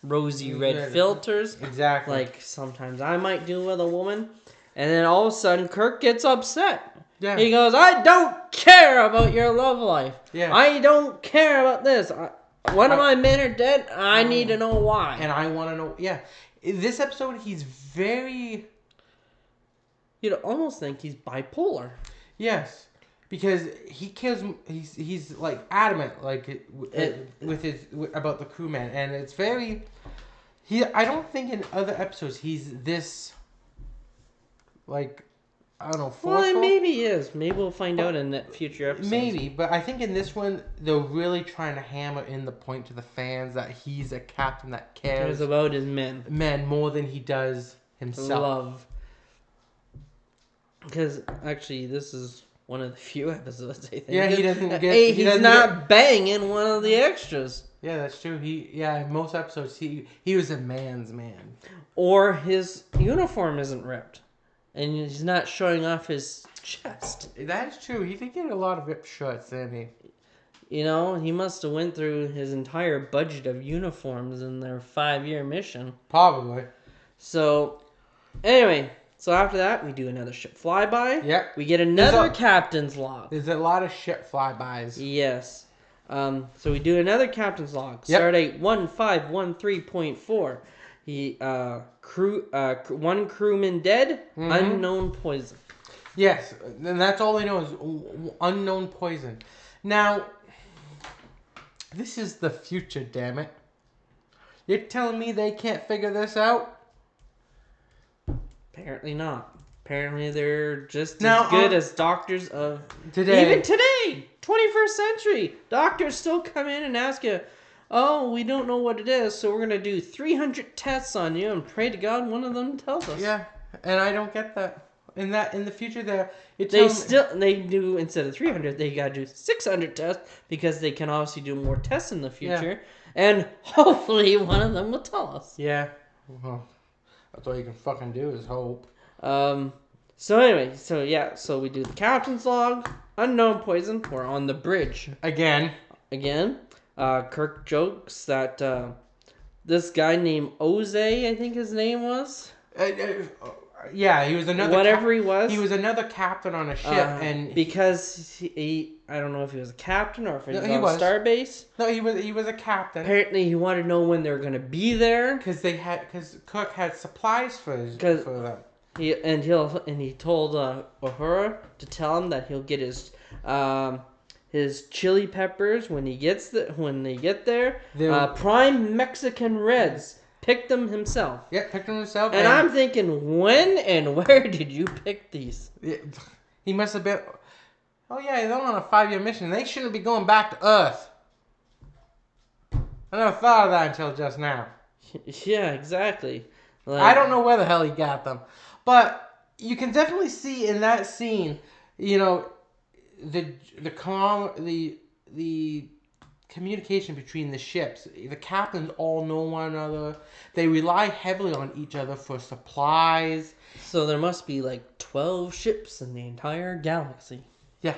A: rosy red filters.
B: Exactly.
A: Like sometimes I might do with a woman. And then all of a sudden Kirk gets upset.
B: Yeah.
A: He goes, I don't care about your love life.
B: Yeah.
A: I don't care about this. One of my men are dead. I need to know why.
B: And I want to know. Yeah. In this episode, he's very.
A: You'd almost think he's bipolar.
B: Yes. Because he cares. He's like adamant, like about the crewman, and it's very. I don't think in other episodes he's this. Like, I don't know. Forceful.
A: Well, maybe he is. Maybe we'll find out in future episodes.
B: Maybe, but I think in this one they're really trying to hammer in the point to the fans that he's a captain that cares
A: about his men
B: more than he does himself.
A: Love. Because actually, this is one of the few episodes, I think.
B: Yeah, he doesn't get.
A: Hey,
B: he
A: he's
B: doesn't
A: not banging one of the extras.
B: Yeah, that's true. In most episodes he was a man's man.
A: Or his uniform isn't ripped. And he's not showing off his chest.
B: That's true. He did get a lot of ripped shirts, didn't he?
A: You know, he must have went through his entire budget of uniforms in their 5-year mission.
B: Probably.
A: So, anyway, so after that, we do another ship flyby.
B: Yep.
A: We get another captain's log.
B: There's a lot of ship flybys.
A: Yes. So we do another captain's log.
B: Yep.
A: Stardate 1513.4. One crewman dead, unknown poison.
B: Yes, and that's all they know is unknown poison. Now, this is the future, damn it. You're telling me they can't figure this out?
A: Apparently not. Apparently they're just
B: Now,
A: as good as doctors of
B: today.
A: Even today, 21st century, doctors still come in and ask you, "Oh, we don't know what it is, so we're gonna do 300 tests on you and pray to God one of them tells us."
B: Yeah, and I don't get that. In the future,
A: They do, instead of 300, they gotta do 600 tests because they can obviously do more tests in the future, and hopefully one of them will tell us.
B: Yeah, well, that's all you can fucking do is hope.
A: So anyway, so we do the captain's log, unknown poison. We're on the bridge
B: Again.
A: Kirk jokes that this guy named Oze, I think his name was.
B: Yeah, he was another.
A: Whatever he was.
B: He was another captain on a ship, and
A: because he I don't know if he was a captain or if he was on
B: was.
A: Starbase.
B: No, he was a captain.
A: Apparently, he wanted to know when they were going to be there
B: Because Kirk had supplies for them.
A: He told Uhura to tell him that he'll get his chili peppers when they get there. Prime Mexican Reds. Picked them himself.
B: Yeah, picked them himself.
A: And I'm thinking, when and where did you pick these?
B: He must have been. Oh yeah, they're on a 5-year mission. They shouldn't be going back to Earth. I never thought of that until just now.
A: Yeah, exactly.
B: I don't know where the hell he got them, but you can definitely see in that scene, you know, the communication between the ships. The captains all know one another. They rely heavily on each other for supplies.
A: So there must be like 12 ships in the entire galaxy.
B: Yeah.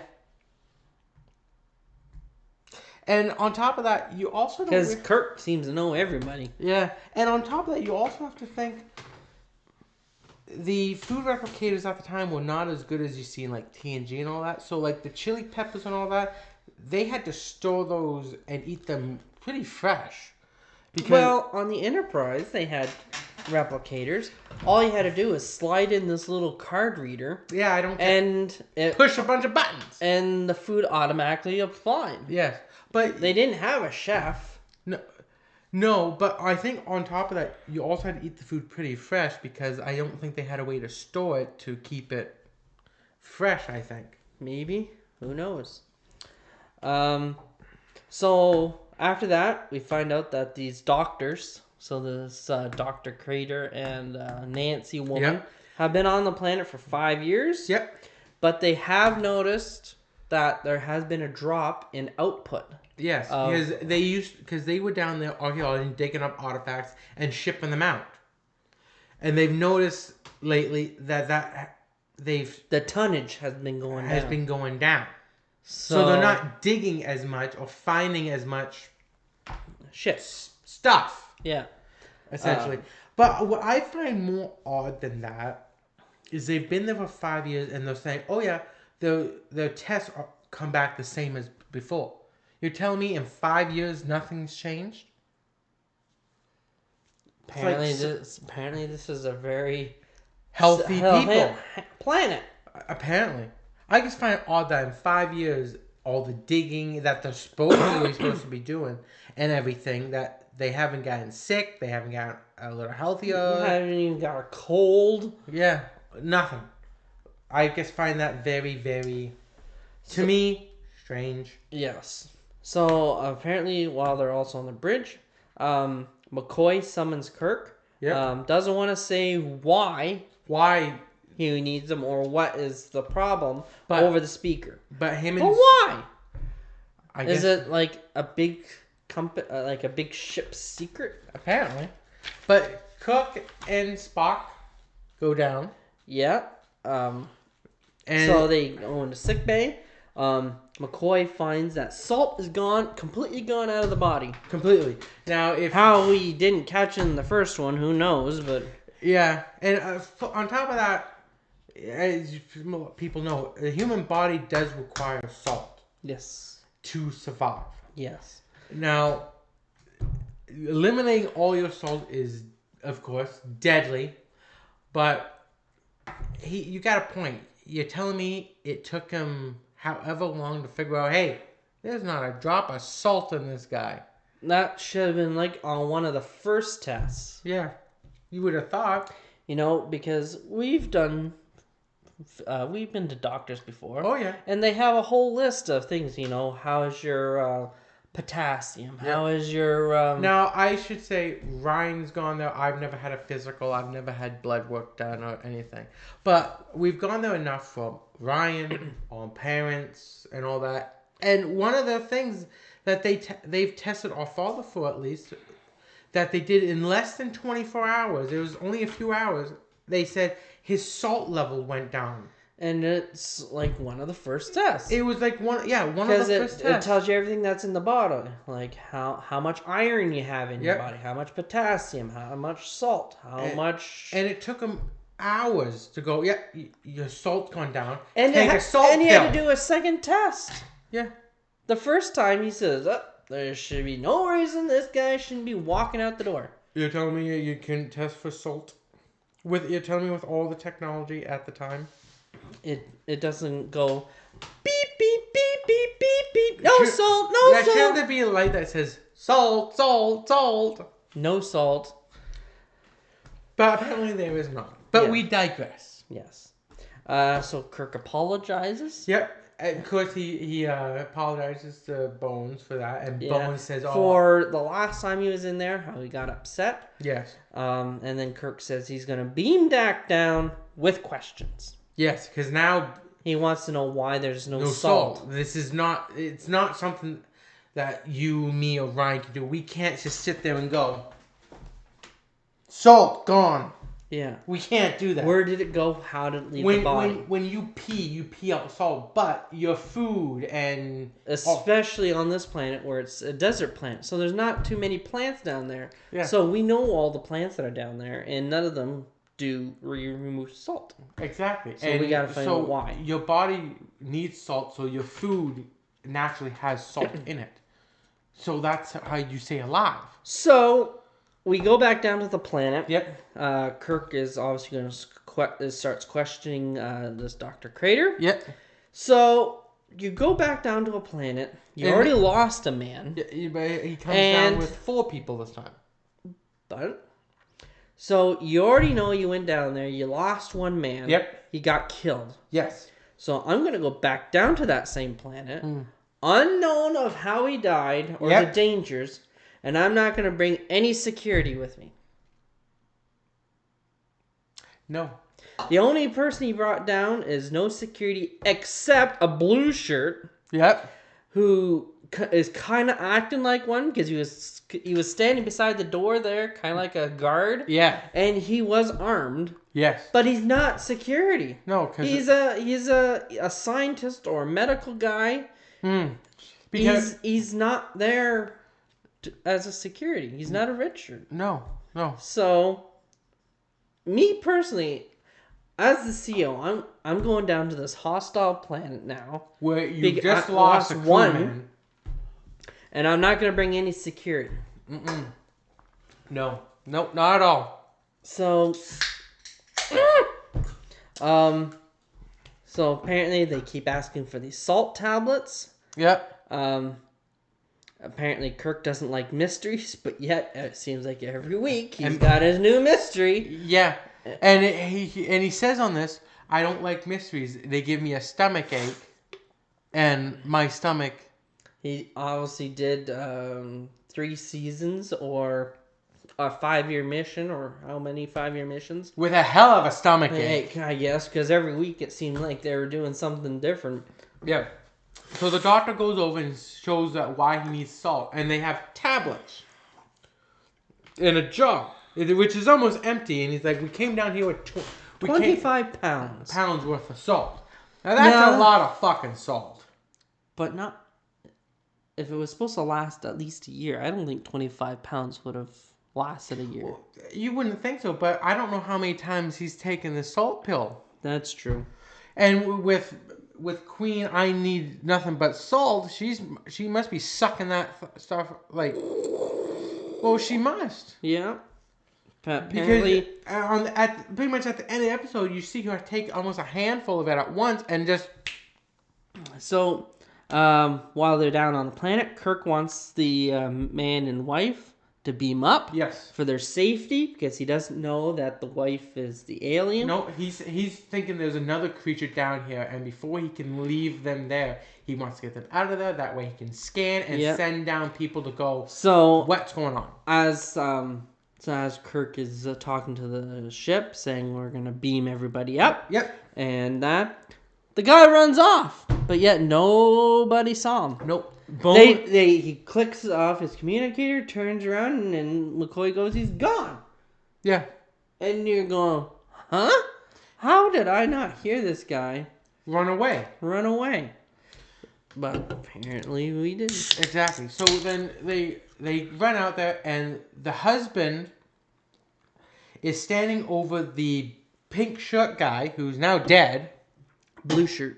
B: And on top of that, you also don't...
A: Because Kirk seems to know everybody.
B: Yeah. And on top of that, you also have to think the food replicators at the time were not as good as you see in like TNG and all that. So like the chili peppers and all that, they had to store those and eat them pretty fresh.
A: Well, on the Enterprise, they had replicators. All you had to do was slide in this little card reader.
B: Yeah, I don't get...
A: And
B: push a bunch of buttons.
A: And the food automatically applied.
B: Yes. But
A: they didn't have a chef.
B: No, but I think on top of that, you also had to eat the food pretty fresh because I don't think they had a way to store it to keep it fresh, I think.
A: Maybe. Who knows? So after that, we find out that these doctors, so this Dr. Crater and Nancy woman, have been on the planet for 5 years.
B: Yep.
A: But they have noticed that there has been a drop in output.
B: Yes, because they were down there archaeology digging up artifacts and shipping them out, and they've noticed lately that
A: the tonnage has been going down.
B: So they're not digging as much or finding as much stuff.
A: Yeah,
B: essentially. But what I find more odd than that is they've been there for 5 years and they're saying, "Oh yeah, their tests come back the same as before." You're telling me in 5 years nothing's changed?
A: Apparently this is a very
B: healthy
A: planet.
B: Apparently. I just find it odd that in 5 years, all the digging that they're supposed to be doing and everything, that they haven't gotten sick, they haven't gotten a little healthier.
A: They haven't even got a cold.
B: Yeah, nothing. I just find that very, very, to me, strange.
A: Yes. So apparently, while they're also on the bridge, McCoy summons Kirk.
B: Yep.
A: Doesn't want to say why.
B: Why
A: he needs them, or what is the problem
B: But-
A: over the speaker.
B: But him and
A: But why?
B: I
A: Is
B: guess
A: it like a big like a big ship secret?
B: apparently. But Cook and Spock go down,
A: Yeah.
B: and
A: So they go into sick bay. McCoy finds that Salt is gone, completely gone out of the body.
B: completely. Now, if
A: How he didn't catch it in the first one, who knows? But
B: yeah, and on top of that, as people know, the human body does require salt
A: yes,
B: to survive.
A: yes.
B: Now, eliminating all your salt is, of course, deadly. But you got a point. You're telling me it took him however long to figure out, hey, there's not a drop of salt in this guy.
A: That should have been like on one of the first tests.
B: Yeah, you would have thought.
A: You know, because we've been to doctors before.
B: Oh, yeah.
A: And they have a whole list of things, you know, how is your potassium? How is your...
B: Now, I should say, Ryan's gone there. I've never had a physical. I've never had blood work done or anything. But we've gone there enough for Ryan, on parents, and all that. And one of the things that they've tested our father for, at least, that they did in less than 24 hours, it was only a few hours, they said his salt level went down.
A: And it's like one of the first tests.
B: It was like one of the
A: Because
B: first
A: it
B: tests.
A: tells you everything that's in the bottle. Like how much iron you have in your
B: Yep.
A: body, how much potassium, how much salt,
B: And it took him hours to go, yeah, your salt's gone down.
A: And
B: Take a salt
A: he
B: pill.
A: had to do a second test.
B: Yeah.
A: The first time he says, there should be no reason this guy shouldn't be walking out the door.
B: You're telling me you can test for salt? You're telling me with all the technology at the time?
A: It doesn't go beep beep beep beep beep beep. No salt, no
B: Yeah, shouldn't
A: salt.
B: there be a light that says salt, salt, salt?
A: No salt.
B: But apparently there is not. But
A: Yeah.
B: we digress.
A: Yes. So Kirk apologizes.
B: Yep. And of course he apologizes to Bones for that, and
A: Yeah.
B: Bones says, "Oh,
A: For the last time he was in there, how he got upset.
B: yes,
A: And then Kirk says he's gonna beam Dak down with questions.
B: yes," because now
A: He wants to know why there's no
B: no
A: salt.
B: salt. This is not. It's not something that you, me, or Ryan can do. We can't just sit there and go, salt gone.
A: Yeah.
B: We can't do that.
A: Where did it go? How did it leave the body?
B: When you pee out salt, but your food and
A: Especially on this planet where it's a desert planet. So there's not too many plants down there.
B: Yeah.
A: So we know all the plants that are down there, and none of them do remove salt.
B: exactly.
A: So we gotta find out why.
B: Your body needs salt, so your food naturally has salt in it. So that's how you stay alive.
A: So we go back down to the planet.
B: Yep.
A: Kirk is obviously going to starts questioning this Dr. Crater.
B: Yep.
A: So you go back down to a planet. You
B: And-
A: already lost a man.
B: But he comes
A: And-
B: down with 4 people this time.
A: But so you already know you went down there. You lost one man.
B: Yep.
A: He got killed.
B: Yes.
A: So I'm going to go back down to that same planet, unknown of how he died or
B: Yep.
A: the dangers, and I'm not going to bring any security with me.
B: No.
A: The only person he brought down is no security except a blue shirt
B: Yep.
A: who is kind of acting like one because he was standing beside the door there, kind of like a guard,
B: Yeah.
A: and he was armed,
B: Yes.
A: but he's not security.
B: No, because
A: He's a scientist or a medical guy.
B: because
A: He's not there as a security. He's not a Richard.
B: no.
A: So, me personally, as the CEO, I'm going down to this hostile planet now,
B: Where you
A: Big-
B: just
A: I
B: lost a
A: lost one.
B: crewman.
A: and I'm not going to bring any security.
B: No. Nope, not at all.
A: So, so apparently they keep asking for these salt tablets.
B: Yep.
A: Apparently Kirk doesn't like mysteries, but yet it seems like every week he's got his new mystery.
B: Yeah. And he says on this, I don't like mysteries. They give me a stomach ache. And my stomach...
A: He obviously did 3 seasons or a 5-year mission, or how many 5-year missions?
B: With a hell of a stomach ache.
A: I guess, because every week it seemed like they were doing something different.
B: Yeah. So the doctor goes over and shows that why he needs salt, and they have tablets in a jar, which is almost empty. And he's like, "We came down here with
A: 25 pounds.
B: pounds worth of salt. Now that's a lot of fucking salt."
A: But not... If it was supposed to last at least a year, I don't think 25 pounds would have lasted a year.
B: Well, you wouldn't think so, but I don't know how many times he's taken the salt pill.
A: That's true.
B: And with Queen, I need nothing but salt. She must be sucking that stuff like. Well, she must.
A: Yeah. But apparently,
B: because pretty much at the end of the episode, you see her take almost a handful of it at once and just.
A: So, while they're down on the planet, Kirk wants the man and wife to beam up.
B: Yes.
A: For their safety, because he doesn't know that the wife is the alien.
B: No, he's thinking there's another creature down here, and before he can leave them there, he wants to get them out of there. That way, he can scan and send down people to go.
A: So
B: what's going on?
A: As Kirk is talking to the ship, saying we're gonna beam everybody up.
B: Yep.
A: And the guy runs off, but yet nobody saw him.
B: Nope.
A: He clicks off his communicator, turns around, and McCoy goes, "He's gone."
B: Yeah.
A: And you're going, huh? How did I not hear this guy
B: run away?
A: But apparently we didn't.
B: Exactly. So then they run out there, and the husband is standing over the pink shirt guy who's now dead.
A: Blue shirt,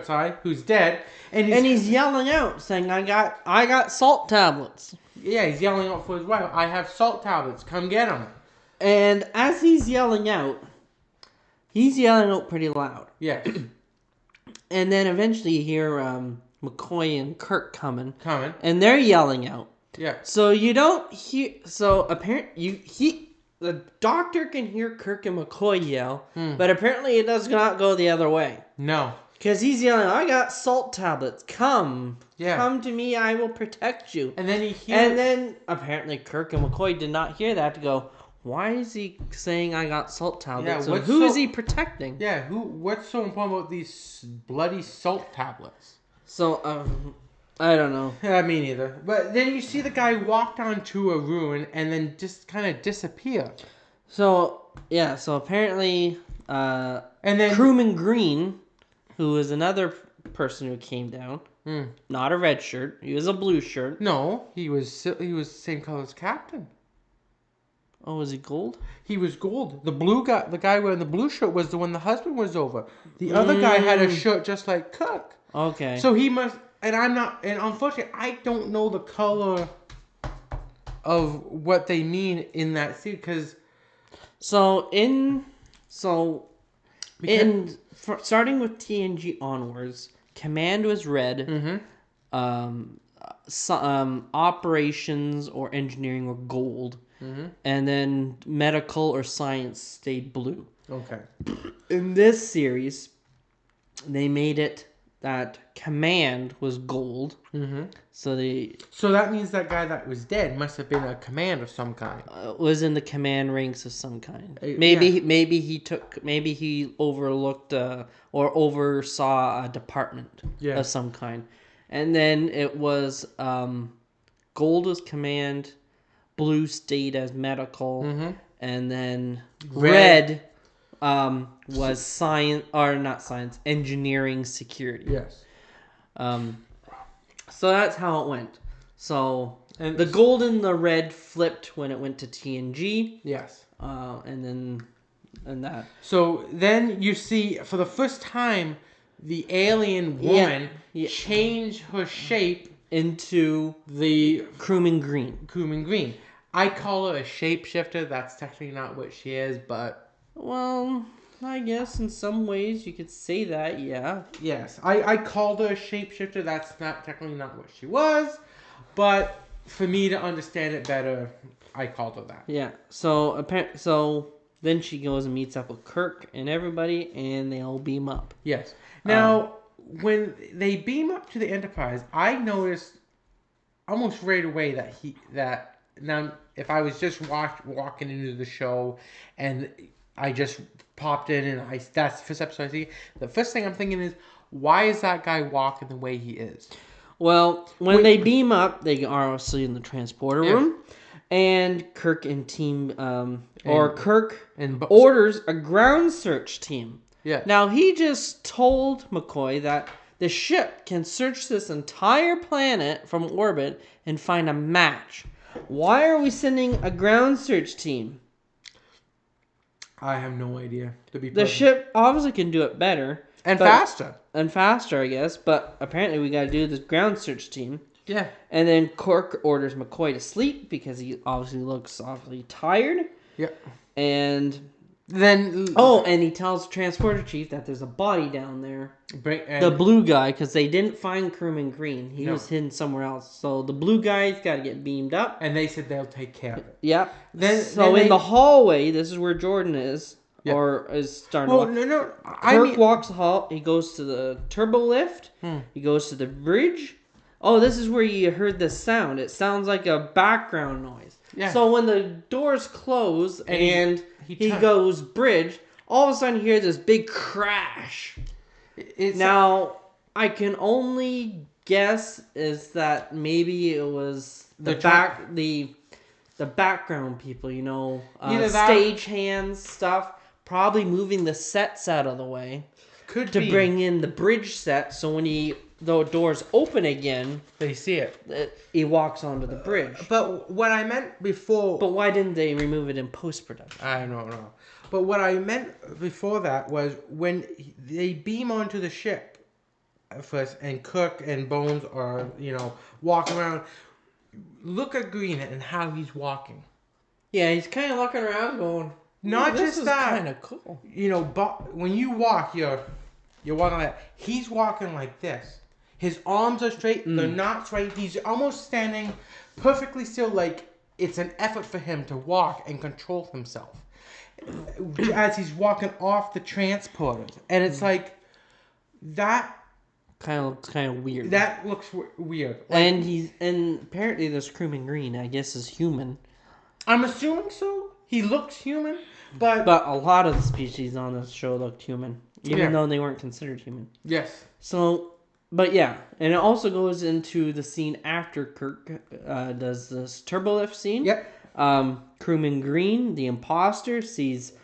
B: sorry, who's dead, and
A: he's yelling out, saying, "I got salt tablets."
B: Yeah, he's yelling out for his wife. "I have salt tablets. Come get them."
A: And as he's yelling out pretty loud.
B: Yeah.
A: And then eventually you hear McCoy and Kirk coming, and they're yelling out.
B: Yeah.
A: So you don't hear. So apparently the doctor can hear Kirk and McCoy yell, but apparently it does not go the other way.
B: No.
A: Because he's yelling, "I got salt tablets. Come.
B: Yeah.
A: Come to me. I will protect you."
B: And then
A: And then apparently Kirk and McCoy did not hear that to go, "Why is he saying I got salt tablets?
B: Yeah,
A: so who is he protecting?"
B: Yeah, what's so important about these bloody salt tablets?
A: So, I don't know.
B: Me neither. But then you see the guy walk down to a ruin and then just kind of disappear.
A: So apparently,
B: and then
A: Crewman Green, who is another person who came down, not a red shirt, he was a blue shirt.
B: No, he was the same color as Captain.
A: Oh, was he gold?
B: He was gold. The guy wearing the blue shirt was the one the husband was over. The other guy had a shirt just like Kirk.
A: Okay.
B: So he must, and unfortunately, I don't know the color of what they mean in that scene, because...
A: starting with TNG onwards, Command was red. Operations or engineering were gold. And then medical or science stayed blue.
B: Okay.
A: In this series, they made it that Command was gold. So
B: that means that guy that was dead must have been a command of some kind.
A: Was in the command ranks of some kind. Maybe he overlooked or oversaw a department of some kind. And then it was gold was command, blue stayed as medical, and then red was engineering security.
B: Yes.
A: So that's how it went. So the gold and the red flipped when it went to TNG.
B: Yes.
A: And that.
B: So then you see for the first time the alien woman change her shape
A: into
B: the
A: Crewman Green.
B: I call her a shapeshifter. That's technically not what she is, but...
A: Well, I guess in some ways you could say that, yeah.
B: Yes, I called her a shapeshifter. That's technically not what she was, but for me to understand it better, I called her that.
A: Yeah, so then she goes and meets up with Kirk and everybody, and they all beam up.
B: Yes. Now, when they beam up to the Enterprise, I noticed almost right away that now if I was just walking into the show, and I just popped in and that's the first episode I see, the first thing I'm thinking is, why is that guy walking the way he is?
A: Well, when they beam up, they are obviously in the transporter room, and Kirk and team, Kirk orders a ground search team.
B: Yeah.
A: Now, he just told McCoy that the ship can search this entire planet from orbit and find a match. Why are we sending a ground search team?
B: I have no idea.
A: The ship obviously can do it better.
B: And faster.
A: And faster, I guess. But apparently we got to do this ground search team.
B: Yeah.
A: And then Kirk orders McCoy to sleep because he obviously looks awfully tired.
B: Yeah.
A: And
B: then...
A: and he tells Transporter Chief that there's a body down there. The blue guy, because they didn't find Crewman Green. He was hidden somewhere else. So the blue guy's got to get beamed up.
B: And they said they'll take care of it.
A: Yep. In the hallway, this is where Jordan is. Yep. Or is starting to walk.
B: No.
A: Kirk walks the hall. He goes to the turbo lift. He goes to the bridge. Oh, this is where you heard the sound. It sounds like a background noise. Yeah. So when the doors close and he goes bridge, all of a sudden you hear this big crash. Now, I can only guess is that maybe it was the background people, stage hands stuff, probably moving the sets out of the way to bring in the bridge set. So when the doors open again,
B: they see it.
A: He walks onto the bridge.
B: But what I meant before...
A: But why didn't they remove it in post-production?
B: I don't know. But what I meant before that was when they beam onto the ship first, and Kirk and Bones are, walking around. Look at Green and how he's walking.
A: Yeah, he's kind of looking around going...
B: Not just that.
A: Kind of cool.
B: But when you walk, you're walking like that. He's walking like this. His arms are straight. They're not straight. He's almost standing perfectly still, like it's an effort for him to walk and control himself as he's walking off the transporters. And it's like that.
A: Kind of weird.
B: That looks weird.
A: And apparently this Crewman Green, I guess, is human.
B: I'm assuming so. He looks human, but
A: a lot of the species on this show looked human, even though they weren't considered human.
B: Yes.
A: So, but yeah, and it also goes into the scene after Kirk does this turbolift scene.
B: Yep.
A: Crewman Green, the imposter, sees.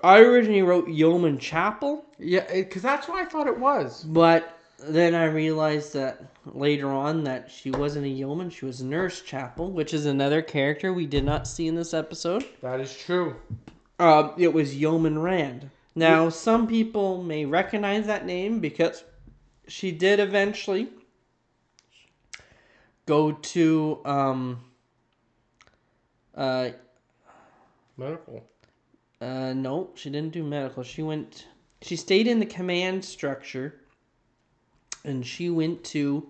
A: I originally wrote Yeoman Chapel.
B: Yeah, because that's what I thought it was.
A: But then I realized that later on that she wasn't a yeoman, she was Nurse Chapel, which is another character we did not see in this episode.
B: That is true.
A: It was Yeoman Rand. Now, some people may recognize that name because she did eventually go to
B: medical.
A: No, she didn't do medical. She stayed in the command structure. And she went to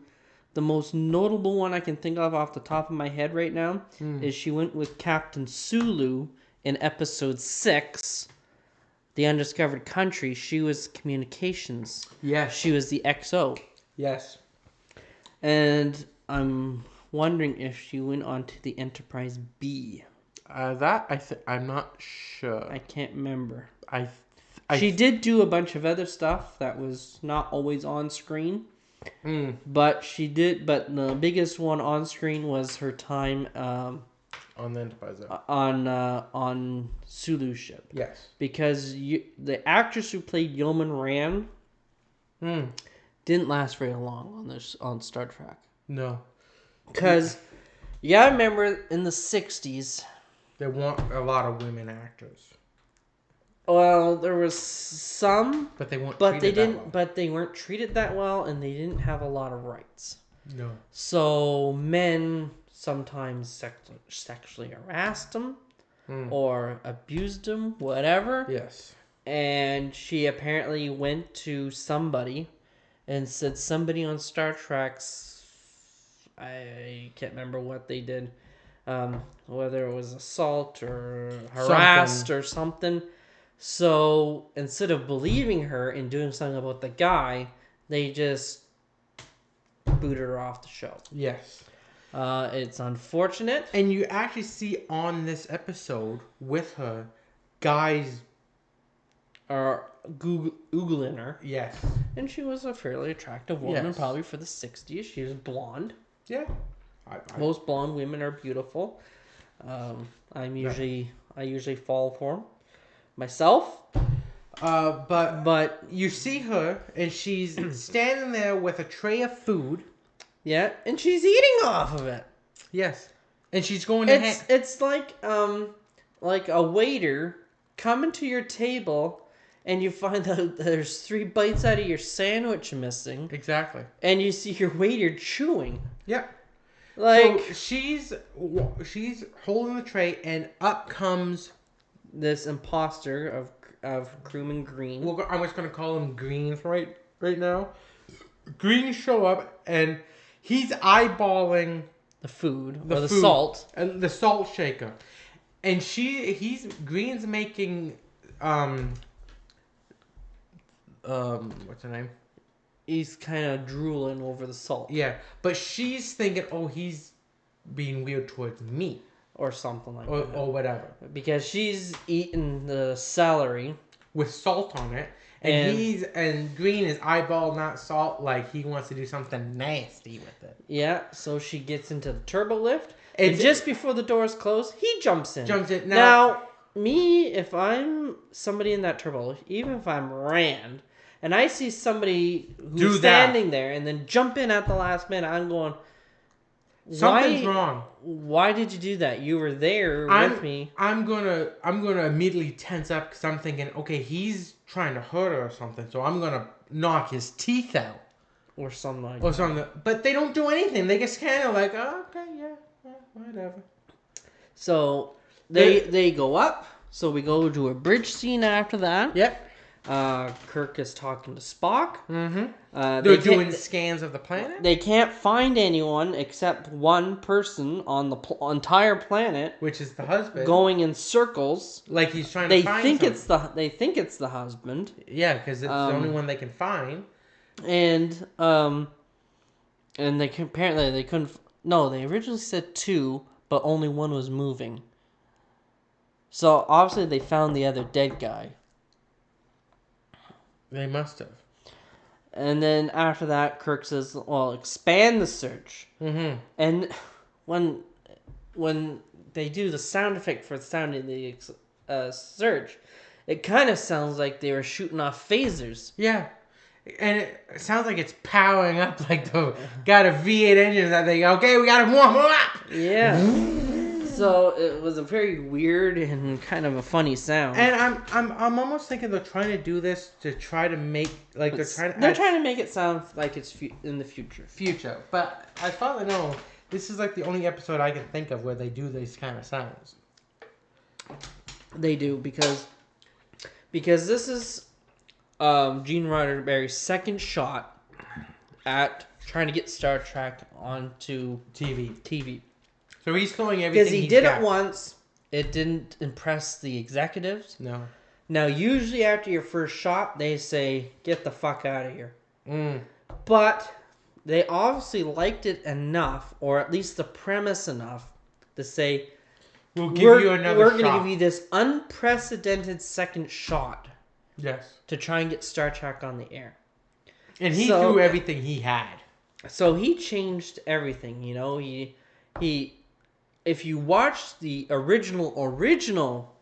A: the most notable one I can think of off the top of my head right now is she went with Captain Sulu in episode 6, The Undiscovered Country. She was communications.
B: Yes.
A: She was the XO.
B: Yes.
A: And I'm wondering if she went on to the Enterprise B.
B: I'm not sure.
A: I can't remember. She did do a bunch of other stuff that was not always on screen. But she did. But the biggest one on screen was her time
B: on the Enterprise
A: on Sulu's ship.
B: Yes,
A: because the actress who played Yeoman Rand didn't last very long on Star Trek.
B: No,
A: because I remember in the 60s
B: there weren't a lot of women actors.
A: Well, there was some,
B: but they weren't.
A: But they weren't treated that well, and they didn't have a lot of rights.
B: No.
A: So men sometimes sexually harassed them, or abused them, whatever.
B: Yes.
A: And she apparently went to somebody, and said somebody on Star Trek's. I can't remember what they did, whether it was assault or harassed or something. So instead of believing her and doing something about the guy, they just booted her off the show.
B: Yes.
A: It's unfortunate.
B: And you actually see on this episode with her, guys.
A: Or Googling her.
B: Yes.
A: And she was a fairly attractive woman,
B: Yes.
A: probably for the 60s. She was blonde.
B: Yeah.
A: Most blonde women are beautiful. I usually fall for them myself.
B: But you see her, and she's standing there with a tray of food.
A: Yeah, and she's eating off of it.
B: Yes. And she's going to
A: It's like a waiter coming to your table, and you find that there's 3 bites out of your sandwich missing.
B: Exactly.
A: And you see your waiter chewing.
B: Yeah.
A: Like,
B: so she's holding the tray, and up comes
A: this imposter of Crewman Green.
B: Well, I'm just gonna call him Greens right now. Greens show up, and he's eyeballing
A: The food, or the salt.
B: And the salt shaker. And Green's making, what's her name?
A: He's kind of drooling over the salt.
B: Yeah, but she's thinking, oh, he's being weird towards me.
A: Or something like that.
B: Or whatever.
A: Because she's eating the celery.
B: With salt on it. And Green is eyeballing that salt like he wants to do something nasty with it.
A: Yeah, so she gets into the turbo lift. And just before the doors close, he jumps in. Now, me, if I'm somebody in that turbo lift, even if I'm Rand, and I see somebody who's standing there and then jump in at the last minute, I'm going,
B: something's wrong.
A: Why did you do that? You were there with me.
B: I'm gonna immediately tense up because I'm thinking, okay, he's trying to hurt her or something, so I'm gonna knock his teeth out
A: or something like
B: or something. But they don't do anything. They just kind of like, oh, okay, yeah, whatever.
A: So they go up. So we go to a bridge scene after that.
B: Yep.
A: Kirk is talking to Spock.
B: Mm-hmm. They're doing scans of the planet.
A: They can't find anyone except one person on the entire planet,
B: which is the husband,
A: going in circles.
B: Like he's trying to find.
A: They think it's the husband.
B: Yeah, because it's the only one they can find.
A: And they apparently they couldn't. No, they originally said 2, but only one was moving. So obviously they found the other dead guy.
B: They must have.
A: And then after that, Kirk says, well, expand the search.
B: Mm-hmm.
A: And when they do the sound effect for sounding the search, it kind of sounds like they were shooting off phasers.
B: Yeah. And it sounds like it's powering up, like got a V8 engine that they go, okay, we got to warm up.
A: Yeah. So it was a very weird and kind of a funny sound.
B: And I'm almost thinking they're trying to do this to try to make like they're
A: trying to make it sound like it's in the future.
B: But as far as I know, this is like the only episode I can think of where they do these kind of sounds.
A: They do because this is Gene Roddenberry's second shot at trying to get Star Trek onto TV.
B: So he's throwing everything.
A: Because he did it once, it didn't impress the executives.
B: No.
A: Now, usually after your first shot, they say, "Get the fuck out of here."
B: Mm.
A: But they obviously liked it enough, or at least the premise enough, to say,
B: We're going
A: to give you this unprecedented second shot.
B: Yes.
A: To try and get Star Trek on the air.
B: And he threw everything he had.
A: So he changed everything, you know. He if you watch the original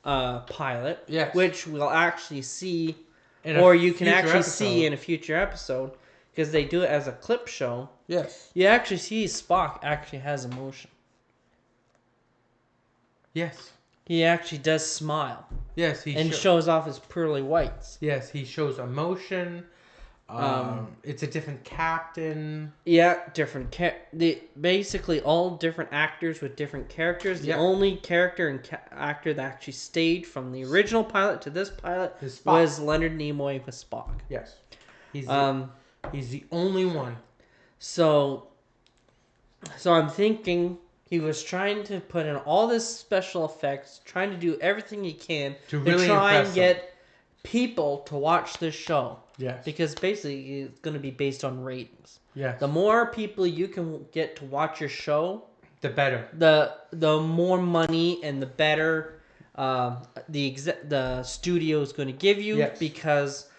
A: pilot,
B: yes,
A: which we'll actually see, or you can actually see in a future episode, because they do it as a clip show.
B: Yes.
A: You actually see Spock actually has emotion.
B: Yes.
A: He actually does smile.
B: Yes,
A: shows off his pearly whites.
B: Yes, he shows emotion. It's a different captain.
A: Yeah, different basically all different actors with different characters. The only character and actor that actually stayed from the original pilot to this pilot was Leonard Nimoy with Spock.
B: Yes, he's the only one.
A: So I'm thinking he was trying to put in all this special effects, trying to do everything he can
B: to really
A: try and get people to watch this show.
B: Yes.
A: Because basically it's going to be based on ratings.
B: Yes.
A: The more people you can get to watch your show,
B: The better.
A: the more money and the better the studio is going to give you.
B: Yes.
A: Because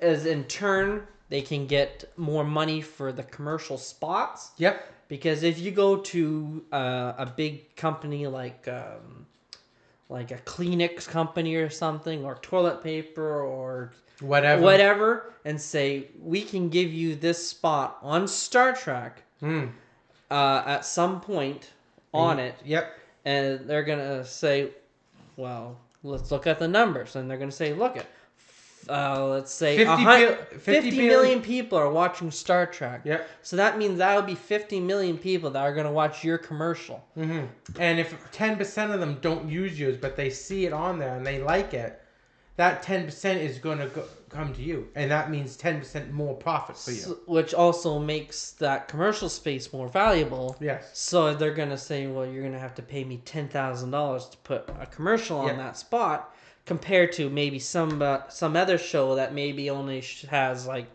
A: as in turn they can get more money for the commercial spots.
B: Yep.
A: Because if you go to a big company like a Kleenex company or something, or toilet paper or whatever, and say, we can give you this spot on Star Trek at some point on it.
B: Yep.
A: And they're going to say, well, let's look at the numbers. And they're going to say, look at, let's say 50 million people are watching Star Trek.
B: Yep.
A: So that means that'll be 50 million people that are going to watch your commercial.
B: Mm-hmm. And if 10% of them don't use yours, but they see it on there and they like it, that 10% is going to come to you. And that means 10% more profit for you.
A: Which also makes that commercial space more valuable.
B: Yes.
A: So they're going to say, well, you're going to have to pay me $10,000 to put a commercial on that spot, compared to maybe some other show that maybe only has like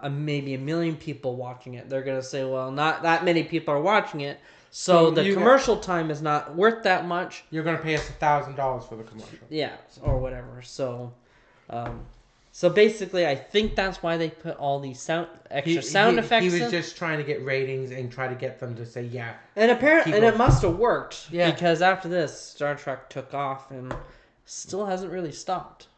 A: maybe 1 million people watching it. They're going to say, well, not that many people are watching it, so the commercial time is not worth that much.
B: You're going to pay us $1,000 for the commercial.
A: Yeah, or whatever. So basically, I think that's why they put all these extra sound effects.
B: He was just trying to get ratings and try to get them to say, yeah.
A: And apparently, it must have worked.
B: Yeah.
A: Because after this, Star Trek took off and still hasn't really stopped.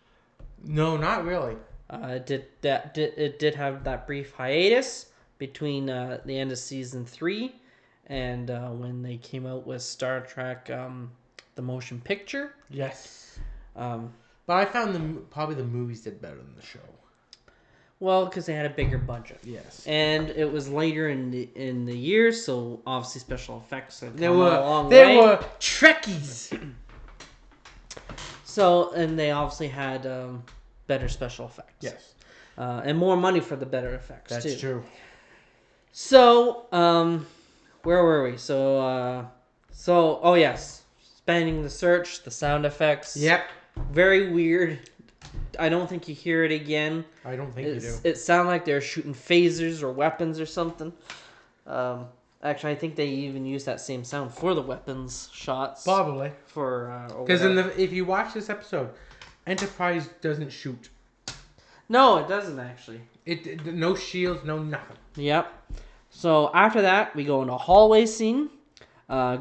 B: No, not really.
A: It did have that brief hiatus between the end of season 3 and when they came out with Star Trek, the motion picture.
B: Yes.
A: But
B: I found probably the movies did better than the show.
A: Well, because they had a bigger budget.
B: Yes.
A: And it was later in the year, so obviously special effects have come a long way.
B: They were Trekkies.
A: So, and they obviously had better special effects.
B: Yes.
A: And more money for the better effects,
B: That's
A: too.
B: true.
A: So, where were we? Oh yes. Spanning the Search, the sound effects.
B: Yep.
A: Very weird. I don't think you hear it again.
B: I don't think you do.
A: It sounded like they were shooting phasers or weapons or something. Actually, I think they even used that same sound for the weapons shots.
B: Probably.
A: Because
B: if you watch this episode, Enterprise doesn't shoot.
A: No, it doesn't actually.
B: No shields, no nothing.
A: Yep. So after that, we go into a hallway scene.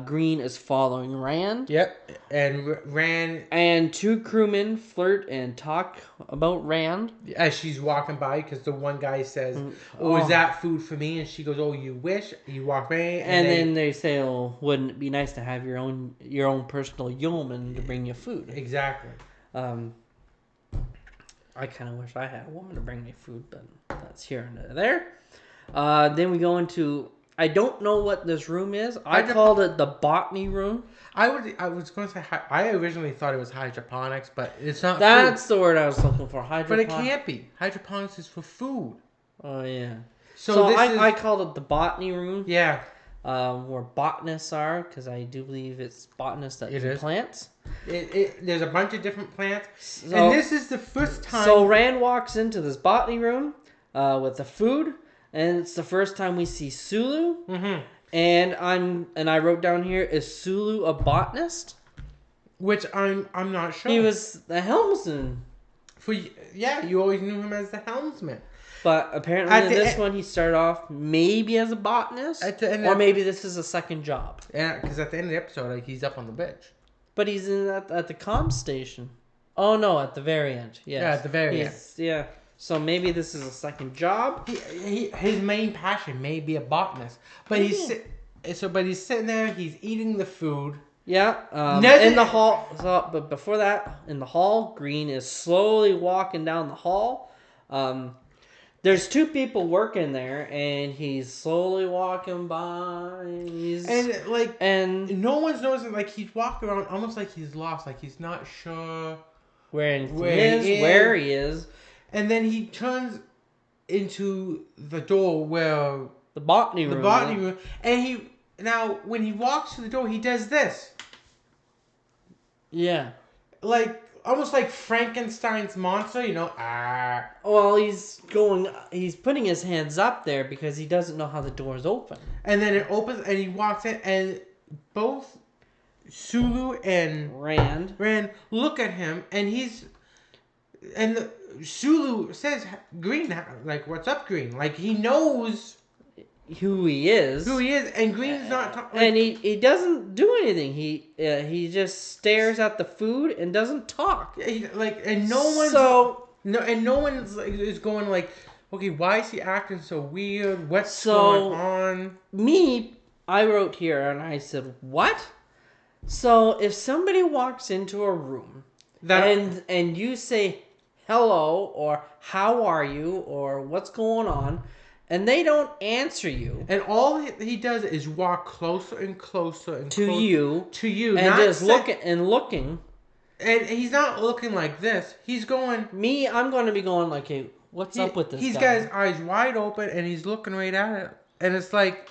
A: Green is following Rand.
B: Yep. And Rand...
A: And 2 crewmen flirt and talk about Rand.
B: As she's walking by, because the one guy says, is that food for me? And she goes, oh, you wish? You walk by.
A: And then they say, oh, wouldn't it be nice to have your own personal yeoman to bring you food?
B: Exactly.
A: I kind of wish I had a woman to bring me food, but that's here and there. Then we go into... I don't know what this room is. I called it the botany room.
B: I was going to say... I originally thought it was hydroponics, but it's not
A: That's
B: food.
A: the word I was looking for.
B: But it can't be. Hydroponics is for food.
A: Oh, yeah.
B: So
A: I called it the botany room.
B: Yeah.
A: Where botanists are, because I do believe it's botanists that do plants.
B: There's a bunch of different plants. And this is the first time...
A: So Rand walks into this botany room with the food, and it's the first time we see Sulu.
B: Mm-hmm.
A: And I wrote down here, is Sulu a botanist?
B: Which I'm not sure.
A: He was the helmsman.
B: You always knew him as the helmsman.
A: But apparently in this one he started off maybe as a botanist, or maybe this is a second job.
B: Yeah, because at the end of the episode, he's up on the bench.
A: But he's at the comm station. Oh no, at the very end. Yes.
B: Yeah, at the very end.
A: Yeah. So maybe this is a second job.
B: His main passion may be a botanist, but he's sitting there. He's eating the food.
A: Yeah. In the hall. But before that, in the hall, Green is slowly walking down the hall. There's 2 people working there, and he's slowly walking by. And
B: no one's noticing. Like, he's walking around almost like he's lost. Like he's not sure
A: where he is.
B: And then he turns into the door where
A: the botany room.
B: And when he walks to the door, he does this.
A: Yeah.
B: Like almost like Frankenstein's monster, you know. Ah.
A: Well, he's putting his hands up there because he doesn't know how the door's open.
B: And then it opens, and he walks in, and both Sulu and Rand look at him, and Sulu says, "Green, like, what's up, Green?" Like, he knows
A: who he is.
B: And Green's not talking.
A: And he doesn't do anything. He just stares at the food and doesn't talk.
B: And no one's like, is going like, okay, why is he acting so weird? What's going on?
A: I wrote here and I said, what? So if somebody walks into a room and you say hello or how are you or what's going on, and they don't answer you,
B: and all he does is walk closer and closer and
A: to you,
B: and
A: just looking,
B: and he's not looking like this. He's going.
A: I'm going to be going like, hey, what's up with this guy?
B: He's got his eyes wide open and he's looking right at it, and it's like,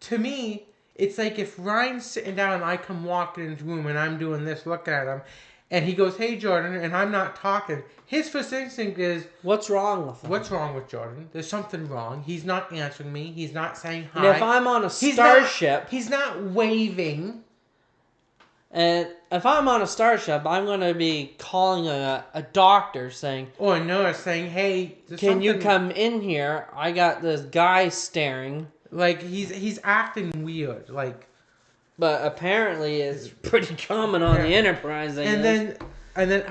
B: to me, it's like if Ryan's sitting down and I come walking into the room and I'm doing this, looking at him, and he goes, "Hey, Jordan," and I'm not talking. His first instinct is,
A: what's wrong with him?
B: What's wrong with Jordan? There's something wrong. He's not answering me. He's not saying hi.
A: And if I'm on a starship...
B: He's not waving.
A: And if I'm on a starship, I'm going to be calling a doctor saying...
B: Or a nurse saying, "Hey,
A: can you come in here? I got this guy staring."
B: Like, he's acting weird. Like...
A: But apparently it's pretty common on the Enterprise, I guess.
B: And then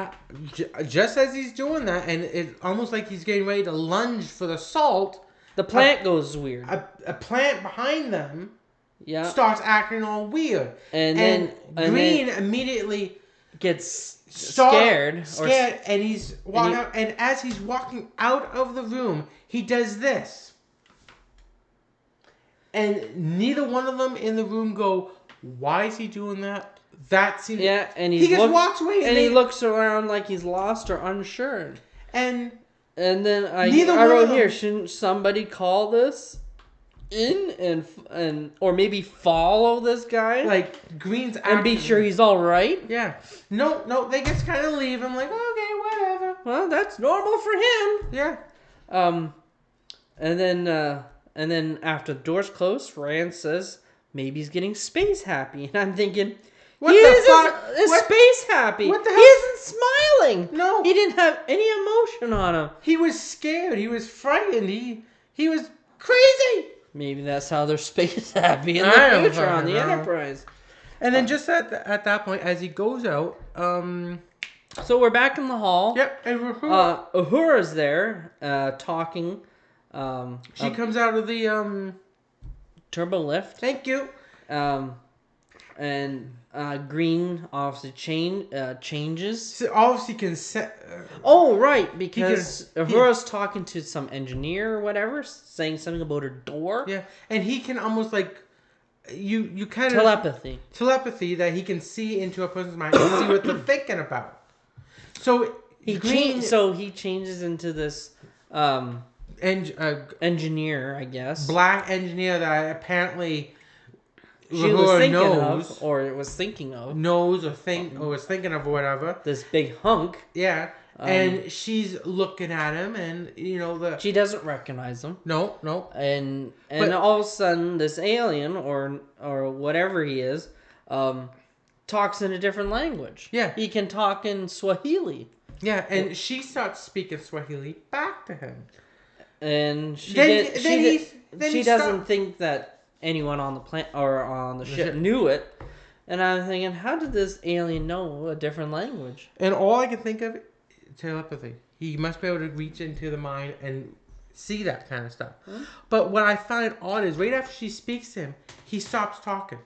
B: just as he's doing that, and it's almost like he's getting ready to lunge for the salt,
A: the plant goes weird.
B: A plant behind them
A: starts
B: acting all weird.
A: And
B: Green immediately
A: gets scared,
B: and he's walking out. And as he's walking out of the room, he does this. And neither one of them in the room go, "Why is he doing that?" That seems...
A: Yeah, and
B: he just walks away.
A: And he looks around like he's lost or unsure.
B: And
A: then I wrote here, shouldn't somebody call this in and or maybe follow this guy?
B: Like, Green's acting.
A: And be sure he's all right?
B: Yeah. No, they just kind of leave him like, okay, whatever.
A: Well, that's normal for him.
B: Yeah.
A: And then after the door's closed, Rand says maybe he's getting space happy. And I'm thinking...
B: What the fuck?
A: Is space happy.
B: What the hell?
A: He isn't smiling.
B: No.
A: He didn't have any emotion on him.
B: He was scared. He was frightened. He was crazy.
A: Maybe that's how they're space happy in the future on the Enterprise.
B: And then just at that point, as he goes out,
A: so we're back in the hall.
B: Yep, and
A: Uhura's there, talking.
B: She comes out of the
A: turbo lift.
B: Thank you.
A: And Green obviously changes.
B: So obviously can set.
A: Oh right, because Uhura's talking to some engineer or whatever, saying something about her door.
B: Yeah, and he can almost like you kind
A: of
B: telepathy that he can see into a person's mind and see what they're thinking about. So
A: he changes into this engineer, I guess.
B: Black engineer that apparently
A: she was thinking of, or was thinking of.
B: Knows or was thinking of, or whatever.
A: This big hunk.
B: Yeah. And she's looking at him, and she
A: doesn't recognize him.
B: No.
A: And all of a sudden, this alien or whatever he is, talks in a different language.
B: Yeah.
A: He can talk in Swahili.
B: Yeah, and she starts speaking Swahili back to him.
A: And she doesn't think that anyone on the planet or on the ship knew it. And I'm thinking, how did this alien know a different language?
B: And all I can think of, telepathy. He must be able to reach into the mind and see that kind of stuff. Hmm? But what I find odd is right after she speaks to him, he stops talking.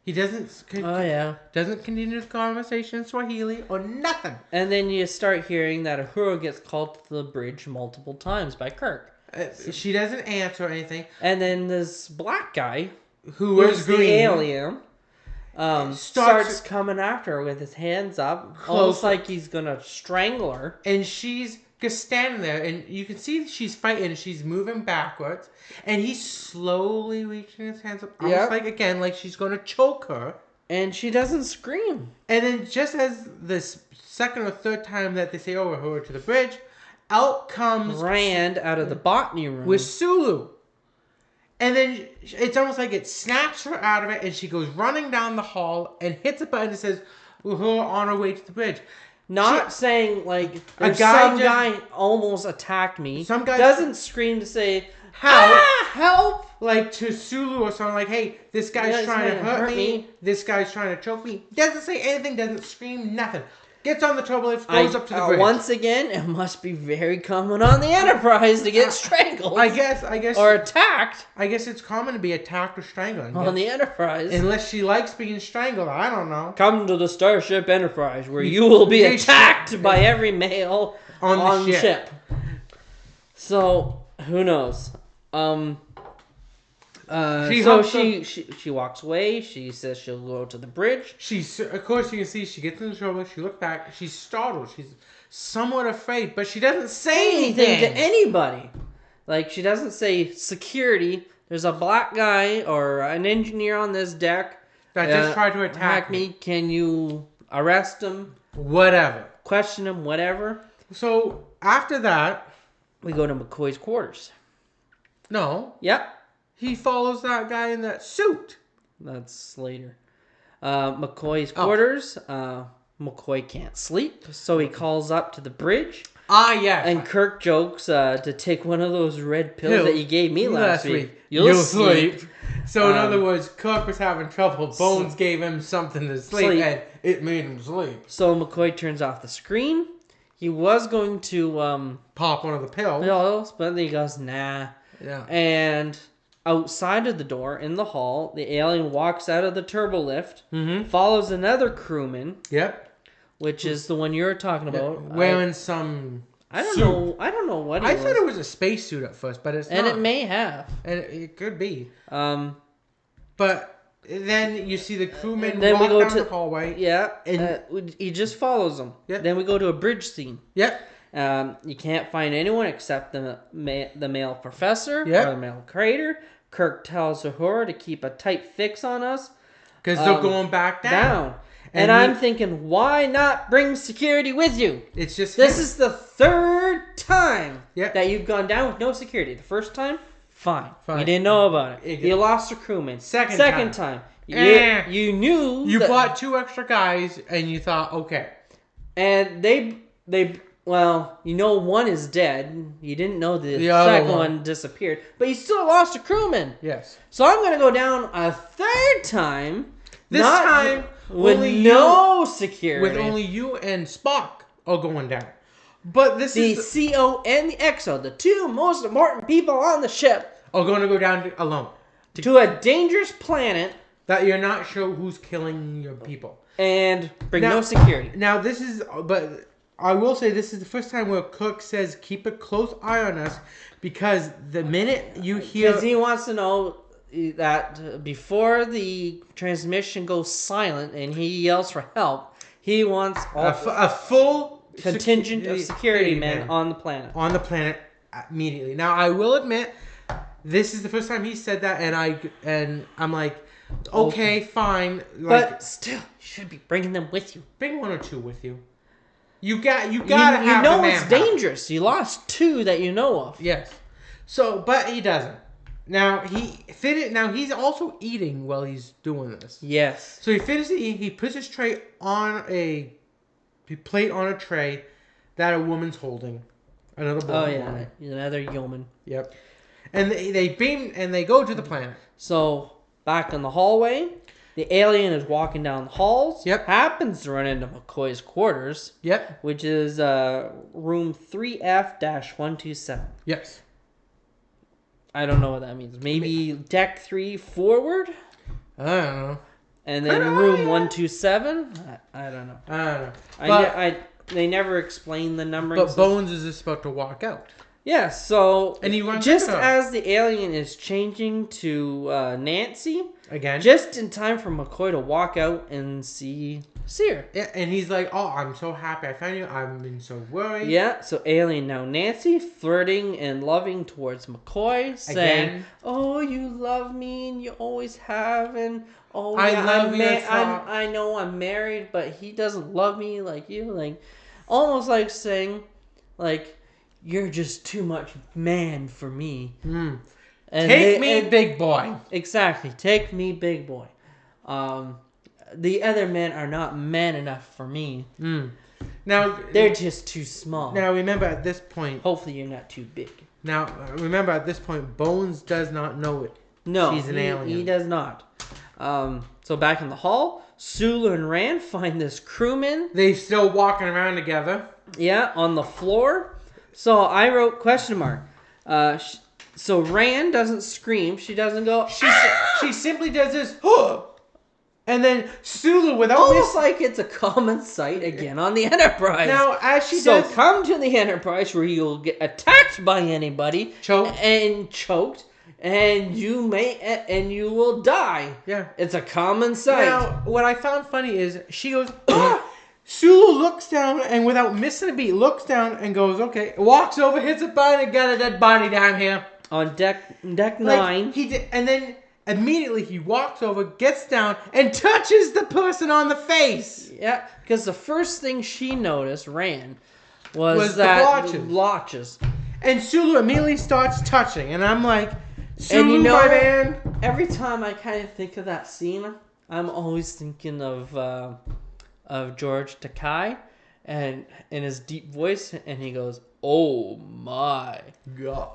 B: He doesn't continue the conversation in Swahili or nothing.
A: And then you start hearing that Uhura gets called to the bridge multiple times by Kirk.
B: She doesn't answer anything.
A: And then this black guy,
B: who's
A: the alien, starts coming after her with his hands up, almost like he's gonna strangle her.
B: And she's just standing there, and you can see she's fighting, and she's moving backwards, and he's slowly reaching his hands up, almost like she's gonna choke her.
A: And she doesn't scream.
B: And then just as this second or third time that they say, oh, we're headed to the bridge, out comes
A: Rand out of the botany room.
B: with Sulu. And then it's almost like it snaps her out of it, and she goes running down the hall and hits a button that says, we're on our way to the bridge.
A: Not saying, like,
B: A
A: some
B: guy
A: guy almost attacked me.
B: Some guy
A: doesn't scream to say,
B: help.
A: Help!
B: Like to Sulu or something, like, hey, this guy's
A: Yeah, he's
B: trying to
A: gonna
B: hurt
A: hurt
B: me.
A: me.
B: This guy's trying to choke me. Doesn't say anything, doesn't scream, nothing. Gets on the turbo lift, goes up to the bridge.
A: Once again, it must be very common on the Enterprise to get strangled.
B: I guess.
A: Or attacked
B: I guess it's common to be attacked or strangled.
A: on the Enterprise.
B: Unless she likes being strangled, I don't know.
A: Come to the Starship Enterprise, where you will be attacked by every male
B: On the
A: ship. So, who knows? She walks away. She says she'll go to the bridge.
B: Of course, you can see she gets in the trouble. She looks back. She's startled. She's somewhat afraid, but she doesn't say anything
A: to anybody. Like, she doesn't say security. There's a black guy or an engineer on this deck
B: that just tried to attack
A: me. Can you arrest him?
B: Whatever.
A: Question him, whatever.
B: So, after that...
A: we go to McCoy's quarters.
B: No.
A: Yep.
B: He follows that guy in that suit.
A: That's later. McCoy's quarters. McCoy can't sleep, so he calls up to the bridge.
B: Yes.
A: And Kirk jokes to take one of those red pills that you gave me last week.
B: You'll sleep. So in other words, Kirk was having trouble. Bones gave him something to sleep, and it made him sleep.
A: So McCoy turns off the screen. He was going to
B: pop one of the pills,
A: but then he goes, nah.
B: Yeah.
A: And outside of the door in the hall, the alien walks out of the turbo lift, follows another crewman.
B: Yep.
A: Which is the one you're talking about.
B: Wearing some
A: I don't
B: suit.
A: know. I don't know what it was.
B: I thought it was a spacesuit at first, but it's not.
A: And it may have.
B: And it could be. But then you see the crewman
A: then
B: walk
A: we go
B: down
A: to
B: the hallway.
A: Yeah. And he just follows them.
B: Yep.
A: Then we go to a bridge scene.
B: Yep.
A: You can't find anyone except the male professor or
B: Yep.
A: the male creator. Kirk tells Uhura to keep a tight fix on us.
B: Because they're going back down.
A: And I'm thinking, why not bring security with you?
B: It's just
A: this is the third time
B: Yep.
A: that you've gone down with no security. The first time, fine. You didn't know about it. You lost a crewman. Second time. You knew.
B: You brought 2 extra guys, and you thought, okay.
A: And one is dead. You didn't know the second one disappeared. But you still lost a crewman.
B: Yes.
A: So I'm going to go down a third time.
B: This time,
A: with no security.
B: With only you and Spock are going down. But this
A: the
B: is...
A: CO and the XO, the 2 most important people on the ship,
B: are going to go down alone.
A: To a dangerous planet.
B: That you're not sure who's killing your people.
A: And bring no security.
B: Now, this is... But I will say this is the first time where Cook says, keep a close eye on us. Because the minute you hear...
A: Because he wants to know that before the transmission goes silent and he yells for help, he wants
B: a full
A: contingent of security men on the planet.
B: On the planet immediately. Now, I will admit, this is the first time he said that, and I'm like, okay, fine. Like,
A: but still, you should be bringing them with you.
B: Bring 1 or 2 with you. You gotta have
A: you know it's dangerous. You lost 2 that you know of.
B: Yes. So, but he doesn't. Now he's also eating while he's doing this.
A: Yes.
B: So he finishes eating. He puts his tray on a plate on a tray that a woman's holding. Another woman.
A: Another yeoman.
B: Yep. And they beam and they go to the planet.
A: So back in the hallway, the alien is walking down the halls.
B: Yep.
A: Happens to run into McCoy's quarters.
B: Yep.
A: Which is room 3F-127.
B: Yes.
A: I don't know what that means. Maybe deck 3 forward?
B: I don't know.
A: And then room 127? I don't know.
B: I don't know.
A: They never explain the numbering.
B: But Bones is just about to walk out.
A: Yeah, so
B: and he
A: just as the alien is changing to Nancy,
B: again,
A: just in time for McCoy to walk out and see see her.
B: Yeah, and he's like, "Oh, I'm so happy I found you. I've been so worried."
A: Yeah, so Alien now Nancy flirting and loving towards McCoy, saying,
B: Again.
A: "Oh, you love me and you always have, and oh
B: I
A: yeah,
B: love your thought."
A: I know I'm married, but he doesn't love me like you, like almost like saying, like you're just too much man for me."
B: Mm.
A: And
B: Take me, big boy.
A: Exactly, take me, big boy. The other men are not man enough for me.
B: Mm. Now
A: They're just too small.
B: Now remember at this point.
A: Hopefully, you're not too big.
B: Now remember at this point, Bones does not know it.
A: No,
B: she's an alien.
A: He does not. So back in the hall, Sulu and Rand find this crewman.
B: They're still walking around together.
A: Yeah, on the floor. So I wrote question mark. So Rand doesn't scream. She doesn't go.
B: She simply does this. And then Sulu, without
A: almost like it's a common sight again on the Enterprise.
B: Now, as she does,
A: come to the Enterprise where you'll get attacked by anybody, choked, and you will die.
B: Yeah,
A: it's a common sight.
B: Now, what I found funny is she goes. Sulu looks down and, without missing a beat, looks down and goes, "Okay." Walks over, hits a button, and got a dead body down here
A: on deck 9.
B: He did, and then. Immediately he walks over, gets down, and touches the person on the face.
A: Yeah, because the first thing she noticed, Rand, was that the blotches.
B: And Sulu immediately starts touching, and I'm like, Sulu, my man.
A: Every time I kind of think of that scene, I'm always thinking of George Takei, and in his deep voice, and he goes, "Oh my God."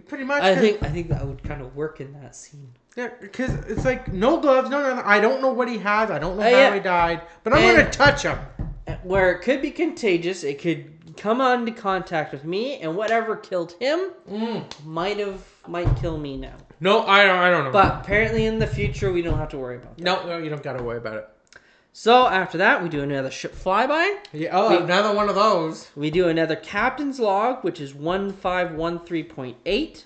B: Pretty much.
A: I think that would kind of work in that scene.
B: Yeah, because it's like no gloves, no nothing. I don't know what he has. I don't know how he died, but I'm gonna touch him.
A: Where it could be contagious, it could come into contact with me, and whatever killed him might kill me now.
B: No, I don't know.
A: But apparently, in the future, we don't have to worry about that.
B: No, you don't gotta worry about it.
A: So after that, we do another ship flyby.
B: Yeah, another one of those.
A: We do another captain's log, which is 1513.8.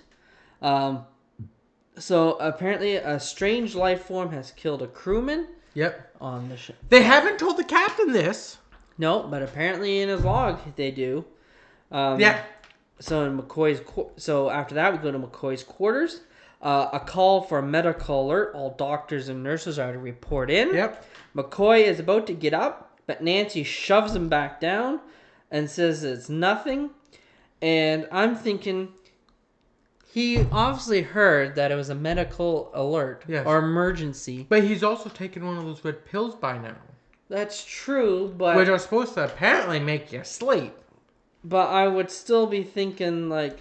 A: So apparently, a strange life form has killed a crewman.
B: Yep.
A: On the ship.
B: They haven't told the captain this.
A: No, but apparently in his log they do.
B: Yeah.
A: So in so after that, we go to McCoy's quarters. A call for a medical alert. All doctors and nurses are to report in.
B: Yep.
A: McCoy is about to get up, but Nancy shoves him back down and says it's nothing. And I'm thinking, he obviously heard that it was a medical alert or emergency.
B: But he's also taken one of those red pills by now.
A: That's true, but...
B: which are supposed to apparently make you sleep.
A: But I would still be thinking, like...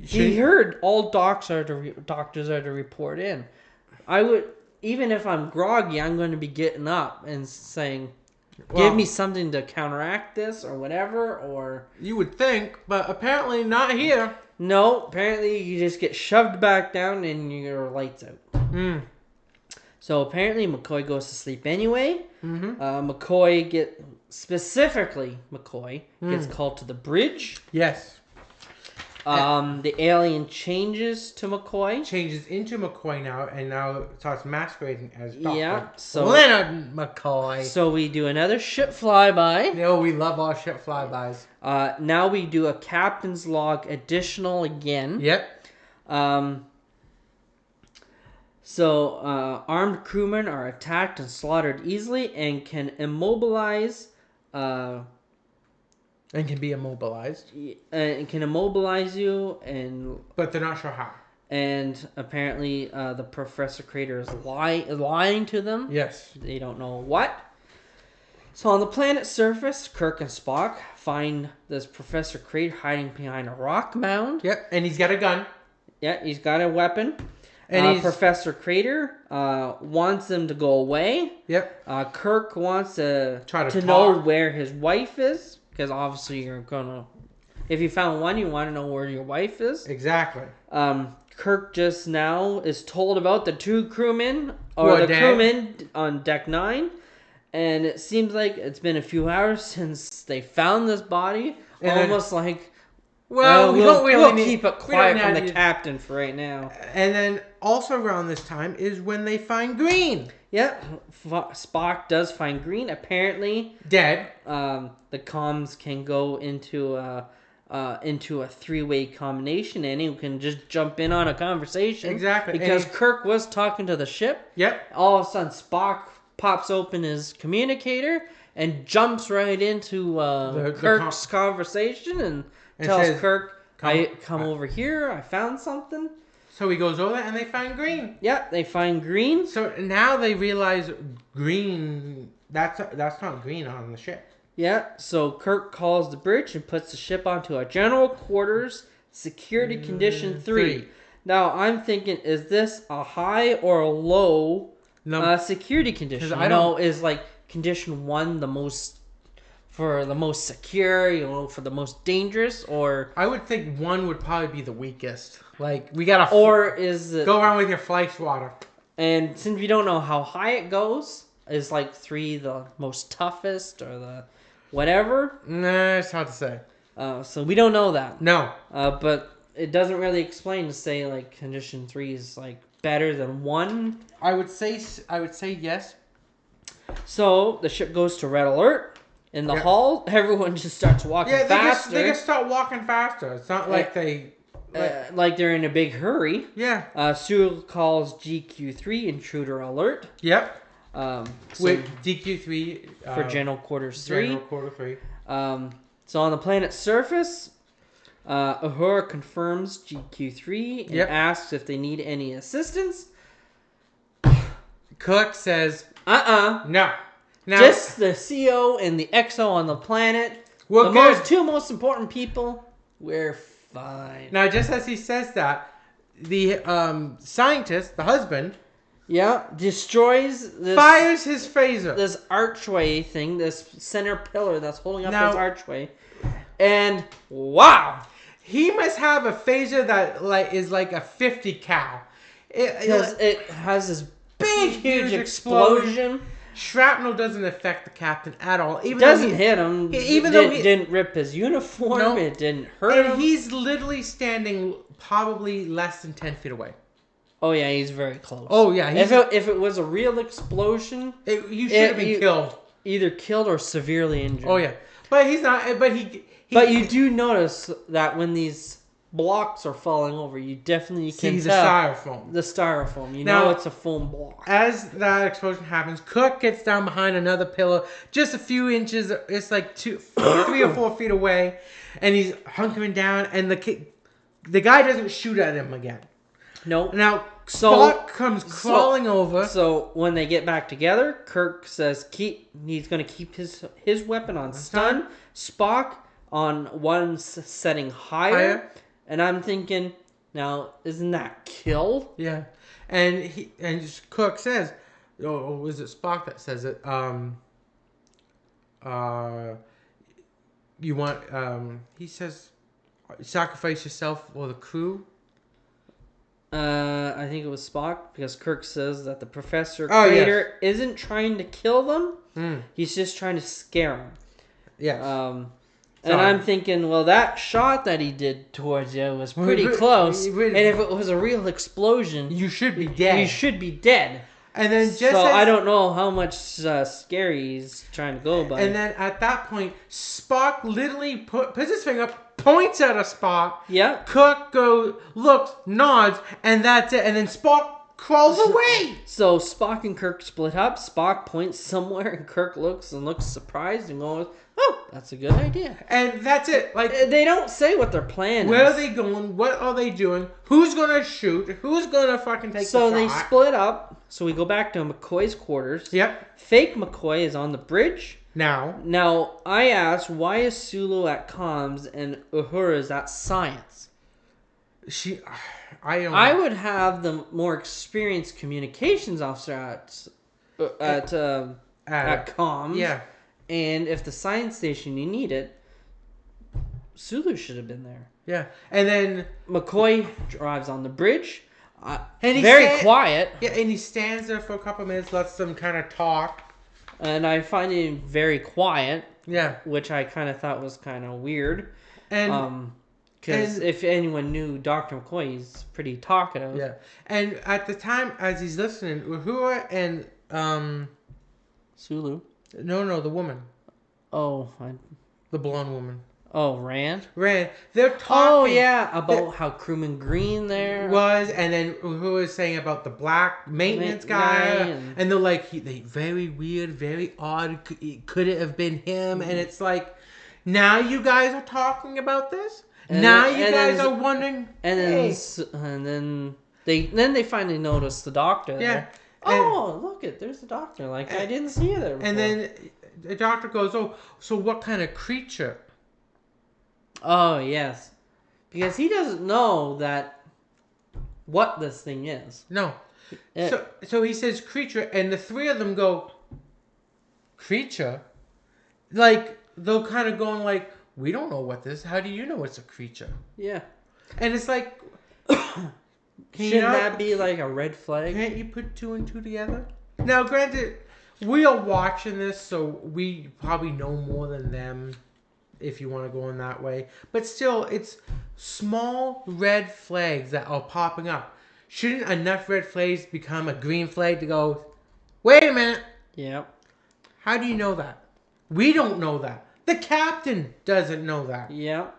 A: He heard all doctors are to report in. I would... Even if I'm groggy, I'm going to be getting up and saying, give me something to counteract this or whatever, or...
B: You would think, but apparently not here.
A: No, apparently you just get shoved back down and your light's out. So apparently McCoy goes to sleep anyway. McCoy gets called to the bridge.
B: Yes.
A: The alien changes to McCoy.
B: Changes into McCoy now, and now starts masquerading as Dr.
A: So
B: Leonard McCoy.
A: So we do another ship flyby.
B: No, we love our ship flybys.
A: Now we do a captain's log additional again.
B: Yep.
A: So armed crewmen are attacked and slaughtered easily and can immobilize...
B: and can be immobilized.
A: And can immobilize you,
B: but they're not sure how.
A: And apparently, the Professor Crater is lying to them.
B: Yes.
A: They don't know what. So on the planet's surface, Kirk and Spock find this Professor Crater hiding behind a rock mound.
B: Yep, and he's got a gun.
A: Yeah, he's got a weapon. And Professor Crater wants them to go away.
B: Yep.
A: Kirk wants to
B: try to
A: know where his wife is. Because obviously you're gonna... If you found one, you want to know where your wife is.
B: Exactly.
A: Kirk just now is told about the two crewmen... Or the crewmen on Deck 9. And it seems like it's been a few hours since they found this body. Almost like
B: Well, we don't really
A: we'll
B: need,
A: keep it
B: we don't
A: quiet from the
B: need-
A: captain for right now.
B: And then also around this time is when they find Green
A: Yep, Spock does find Green. Apparently,
B: dead.
A: the comms can go into a three-way combination, and you can just jump in on a conversation.
B: Exactly.
A: Because
B: And
A: Kirk was talking to the ship.
B: Yep.
A: All of a sudden, Spock pops open his communicator and jumps right into Kirk's conversation and tells
B: says,
A: Kirk, come over here. I found something.
B: So he goes over and they find Green.
A: Yeah, they find Green.
B: So now they realize Green. That's not Green on the ship.
A: Yeah, so Kirk calls the bridge and puts the ship onto a general quarters security condition 3. Now I'm thinking, is this a high or a low security condition? Is like condition 1 the most secure, for the most dangerous, or
B: I would think 1 would probably be the weakest. Like we gotta
A: or is it
B: go around with your flight swatter.
A: And since we don't know how high it goes, is like 3 the most toughest or the whatever?
B: Nah, it's hard to say.
A: So we don't know that.
B: No.
A: But it doesn't really explain to say like condition 3 is like better than 1.
B: I would say yes.
A: So the ship goes to red alert. In the hull, everyone just starts walking faster.
B: They just start walking faster. It's not like they...
A: like they're in a big hurry.
B: Yeah.
A: Sewell calls GQ3 intruder alert.
B: Yep.
A: With
B: DQ3
A: for general quarters 3.
B: General quarter 3.
A: So on the planet's surface, Uhura confirms GQ3 and asks if they need any assistance.
B: Cook says,
A: No.
B: Now,
A: just the CO and the XO on the planet.
B: We're good.
A: Two most important people. We're fine.
B: Now, just as he says that, the scientist, the husband,
A: destroys this,
B: fires his phaser.
A: This archway thing, this center pillar that's holding up this archway, and wow,
B: he must have a phaser that is like a 50 cal.
A: It has this big, huge explosion.
B: Shrapnel doesn't affect the captain at all.
A: It doesn't hit him. Even though it didn't rip his uniform,
B: no,
A: it didn't hurt him.
B: And he's literally standing probably less than 10 feet away.
A: Oh yeah, he's very close.
B: Oh yeah,
A: if it was a real explosion,
B: you should have been killed.
A: Either killed or severely injured.
B: Oh yeah, but he's not. But
A: But you do notice that when these blocks are falling over, you definitely can
B: see
A: tell
B: the styrofoam.
A: You know it's a foam block.
B: As that explosion happens, Cook gets down behind another pillar, just a few inches. It's like 3 or 4 feet away, and he's hunkering down. And the guy doesn't shoot at him again.
A: No.
B: Now Spock comes crawling over.
A: So when they get back together, Kirk says he's going to keep his weapon on stun. Spock on one setting higher. And I'm thinking, now isn't that kill?
B: Yeah, and Cook says, "Oh, is it Spock that says it? You want?" He says, "Sacrifice yourself for the crew."
A: I think it was Spock, because Kirk says that the Professor Crater isn't trying to kill them. He's just trying to scare them.
B: Yes.
A: And I'm thinking, well, that shot that he did towards you was pretty close. And if it was a real explosion,
B: you should be dead.
A: You should be dead.
B: And then
A: I don't know how much scary he's trying to go by.
B: And then at that point, Spock literally puts his finger up, points at a spot.
A: Yeah.
B: Cook looks, nods, and that's it. And then Spock crawls away.
A: So Spock and Kirk split up. Spock points somewhere, and Kirk looks surprised and goes, "Oh, that's a good idea."
B: And that's it. Like,
A: they don't say what their plan is.
B: Where are they going? What are they doing? Who's gonna shoot? Who's gonna fucking take the shot?
A: So they split up. So we go back to McCoy's quarters.
B: Yep.
A: Fake McCoy is on the bridge.
B: Now
A: I asked, why is Sulu at comms and Uhura is at science? I would have the more experienced communications officer at comms.
B: Yeah.
A: And if the science station you need it, Sulu should have been there.
B: Yeah. And then
A: McCoy drives on the bridge. And he's quiet.
B: Yeah, and he stands there for a couple of minutes, lets them kind of talk.
A: And I find him very quiet.
B: Yeah.
A: Which I kind of thought was kind of weird.
B: And
A: Because if anyone knew Dr. McCoy, he's pretty talkative.
B: Yeah. And at the time, as he's listening, Uhura and
A: Sulu.
B: No, the woman,
A: Oh,
B: the blonde woman,
A: Rand.
B: Rand. They're talking.
A: Oh yeah, about how Crewman Green there
B: was, and then Uhura was saying about the black maintenance guy, and they're like, they very weird, very odd. Could it have been him? And it's like, now you guys are talking about this. And now you guys are wondering.
A: And then they finally noticed the doctor.
B: Yeah.
A: There. Oh, look it! There's the doctor. Like I didn't see you there before.
B: And then the doctor goes, "Oh, so what kind of creature?"
A: Oh yes, because he doesn't know what this thing is.
B: No. So he says creature, and the three of them go, creature? Like, they're kind of going like, we don't know what this is. How do you know it's a creature?
A: Yeah.
B: And it's like,
A: shouldn't that be like a red flag?
B: Can't you put two and two together? Now, granted, we are watching this, so we probably know more than them, if you want to go in that way. But still, it's small red flags that are popping up. Shouldn't enough red flags become a green flag to go, wait a minute.
A: Yep.
B: How do you know that? We don't know that. The captain doesn't know that.
A: Yep.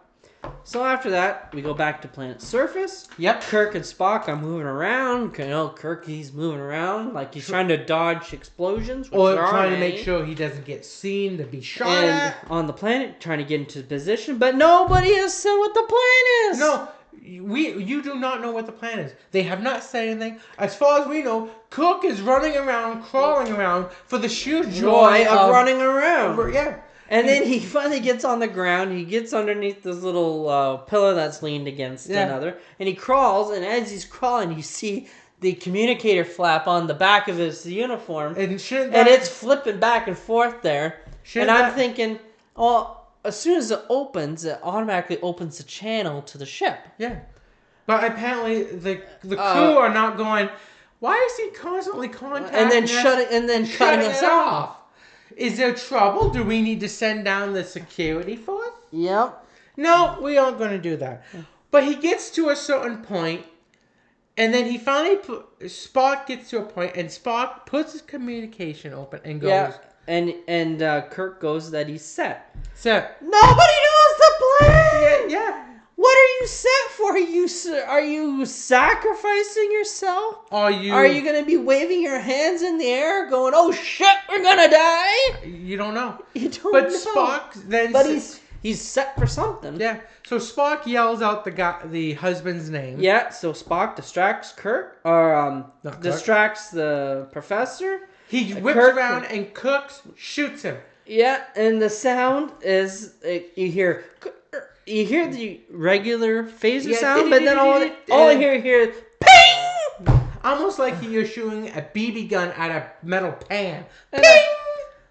A: So after that, we go back to planet surface.
B: Yep.
A: Kirk and Spock are moving around. You know, Kirk, he's moving around like he's trying to dodge explosions.
B: Or trying to make sure he doesn't get seen to be shot at.
A: On the planet, trying to get into position. But nobody has said what the plan is.
B: No, you do not know what the plan is. They have not said anything. As far as we know, Cook is running around, crawling around for the sheer joy
A: of running around.
B: Yeah.
A: And then he finally gets on the ground. He gets underneath this little pillar that's leaned against another. And he crawls. And as he's crawling, you see the communicator flap on the back of his uniform.
B: And
A: it's flipping back and forth there. And I'm thinking, well, as soon as it opens, it automatically opens the channel to the ship.
B: Yeah. But apparently the crew are not going, why is he constantly contacting us?
A: And then cutting us off.
B: Is there trouble? Do we need to send down the security force?
A: Yep.
B: No, we aren't going to do that. But he gets to a certain point, and then he finally Spock gets to a point, and Spock puts his communication open and goes.
A: Yeah. And Kirk goes that he's set.
B: Set.
A: Nobody knows the plan.
B: Yeah.
A: What are you set for? Are you sacrificing yourself? Are you going to be waving your hands in the air going, oh shit, we're going to die?
B: You don't know.
A: You don't
B: know. But
A: Spock
B: then...
A: But he's set for something.
B: Yeah. So Spock yells out the husband's name.
A: Yeah, so Spock distracts Kirk, or distracts the professor.
B: He whips around and Cook shoots him.
A: Yeah, and the sound is, you hear the regular phaser sound, but then all I hear is ping!
B: Almost like you're shooting a BB gun at a metal pan.
A: Ping!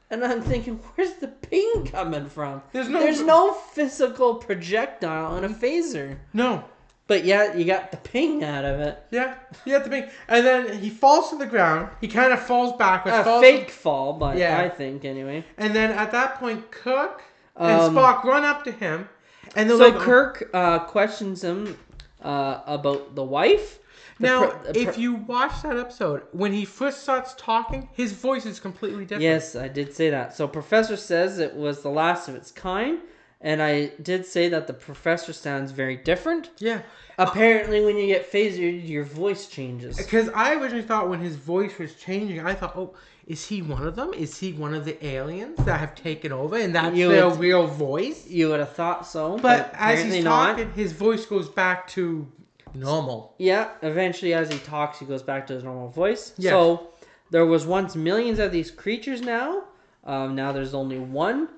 A: And I'm thinking, where's the ping coming from? There's no physical projectile in a phaser.
B: No.
A: But yeah, you got the ping out of it.
B: Yeah, you got the ping. And then he falls to the ground. He kind of falls backwards.
A: Fake fall, but I think anyway.
B: And then at that point, Cook and Spock run up to him. And
A: Kirk questions him about the wife.
B: Now, if you watch that episode, when he first starts talking, his voice is completely different.
A: Yes, I did say that. So Professor says it was the last of its kind. And I did say that the professor sounds very different.
B: Yeah.
A: Apparently, when you get phasered, your voice changes.
B: Because I originally thought when his voice was changing, I thought, oh, is he one of them? Is he one of the aliens that have taken over and that's their real voice?
A: You would have thought so.
B: But as he's talking, his voice goes back to normal.
A: Yeah. Eventually, as he talks, he goes back to his normal voice. Yes. So, there was once millions of these creatures now. Now there's only one.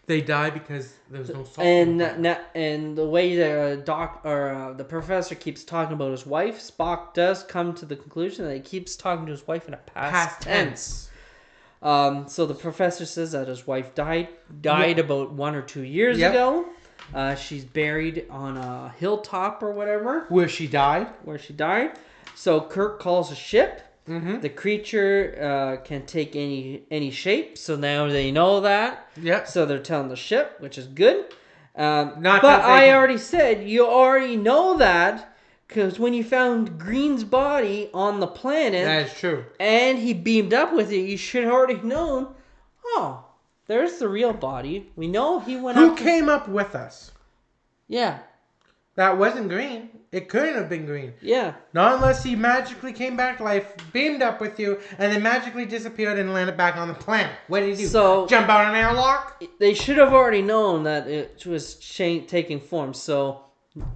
B: They die because there's no salt.
A: And the way the professor keeps talking about his wife, Spock does come to the conclusion that he keeps talking to his wife in a past tense. So the professor says that his wife died about 1 or 2 years ago. She's buried on a hilltop or whatever.
B: Where she died.
A: So Kirk calls a ship.
B: Mm-hmm.
A: The creature can take any shape, so now they know that.
B: Yep.
A: So they're telling the ship, which is good.
B: Not
A: but
B: that they
A: I
B: can-
A: already said you already know that because when you found Green's body on the planet
B: That is true.
A: and he beamed up with it, you should have already known. Oh, there's the real body. We know he went
B: Who
A: up.
B: came up with us?
A: Yeah,
B: That wasn't Green. It couldn't have been Green.
A: yeah.
B: Not unless he magically came back to life, beamed up with you, and then magically disappeared and landed back on the planet. What did he do?
A: So-
B: Jump out an airlock?
A: They should have already known that it was taking form. So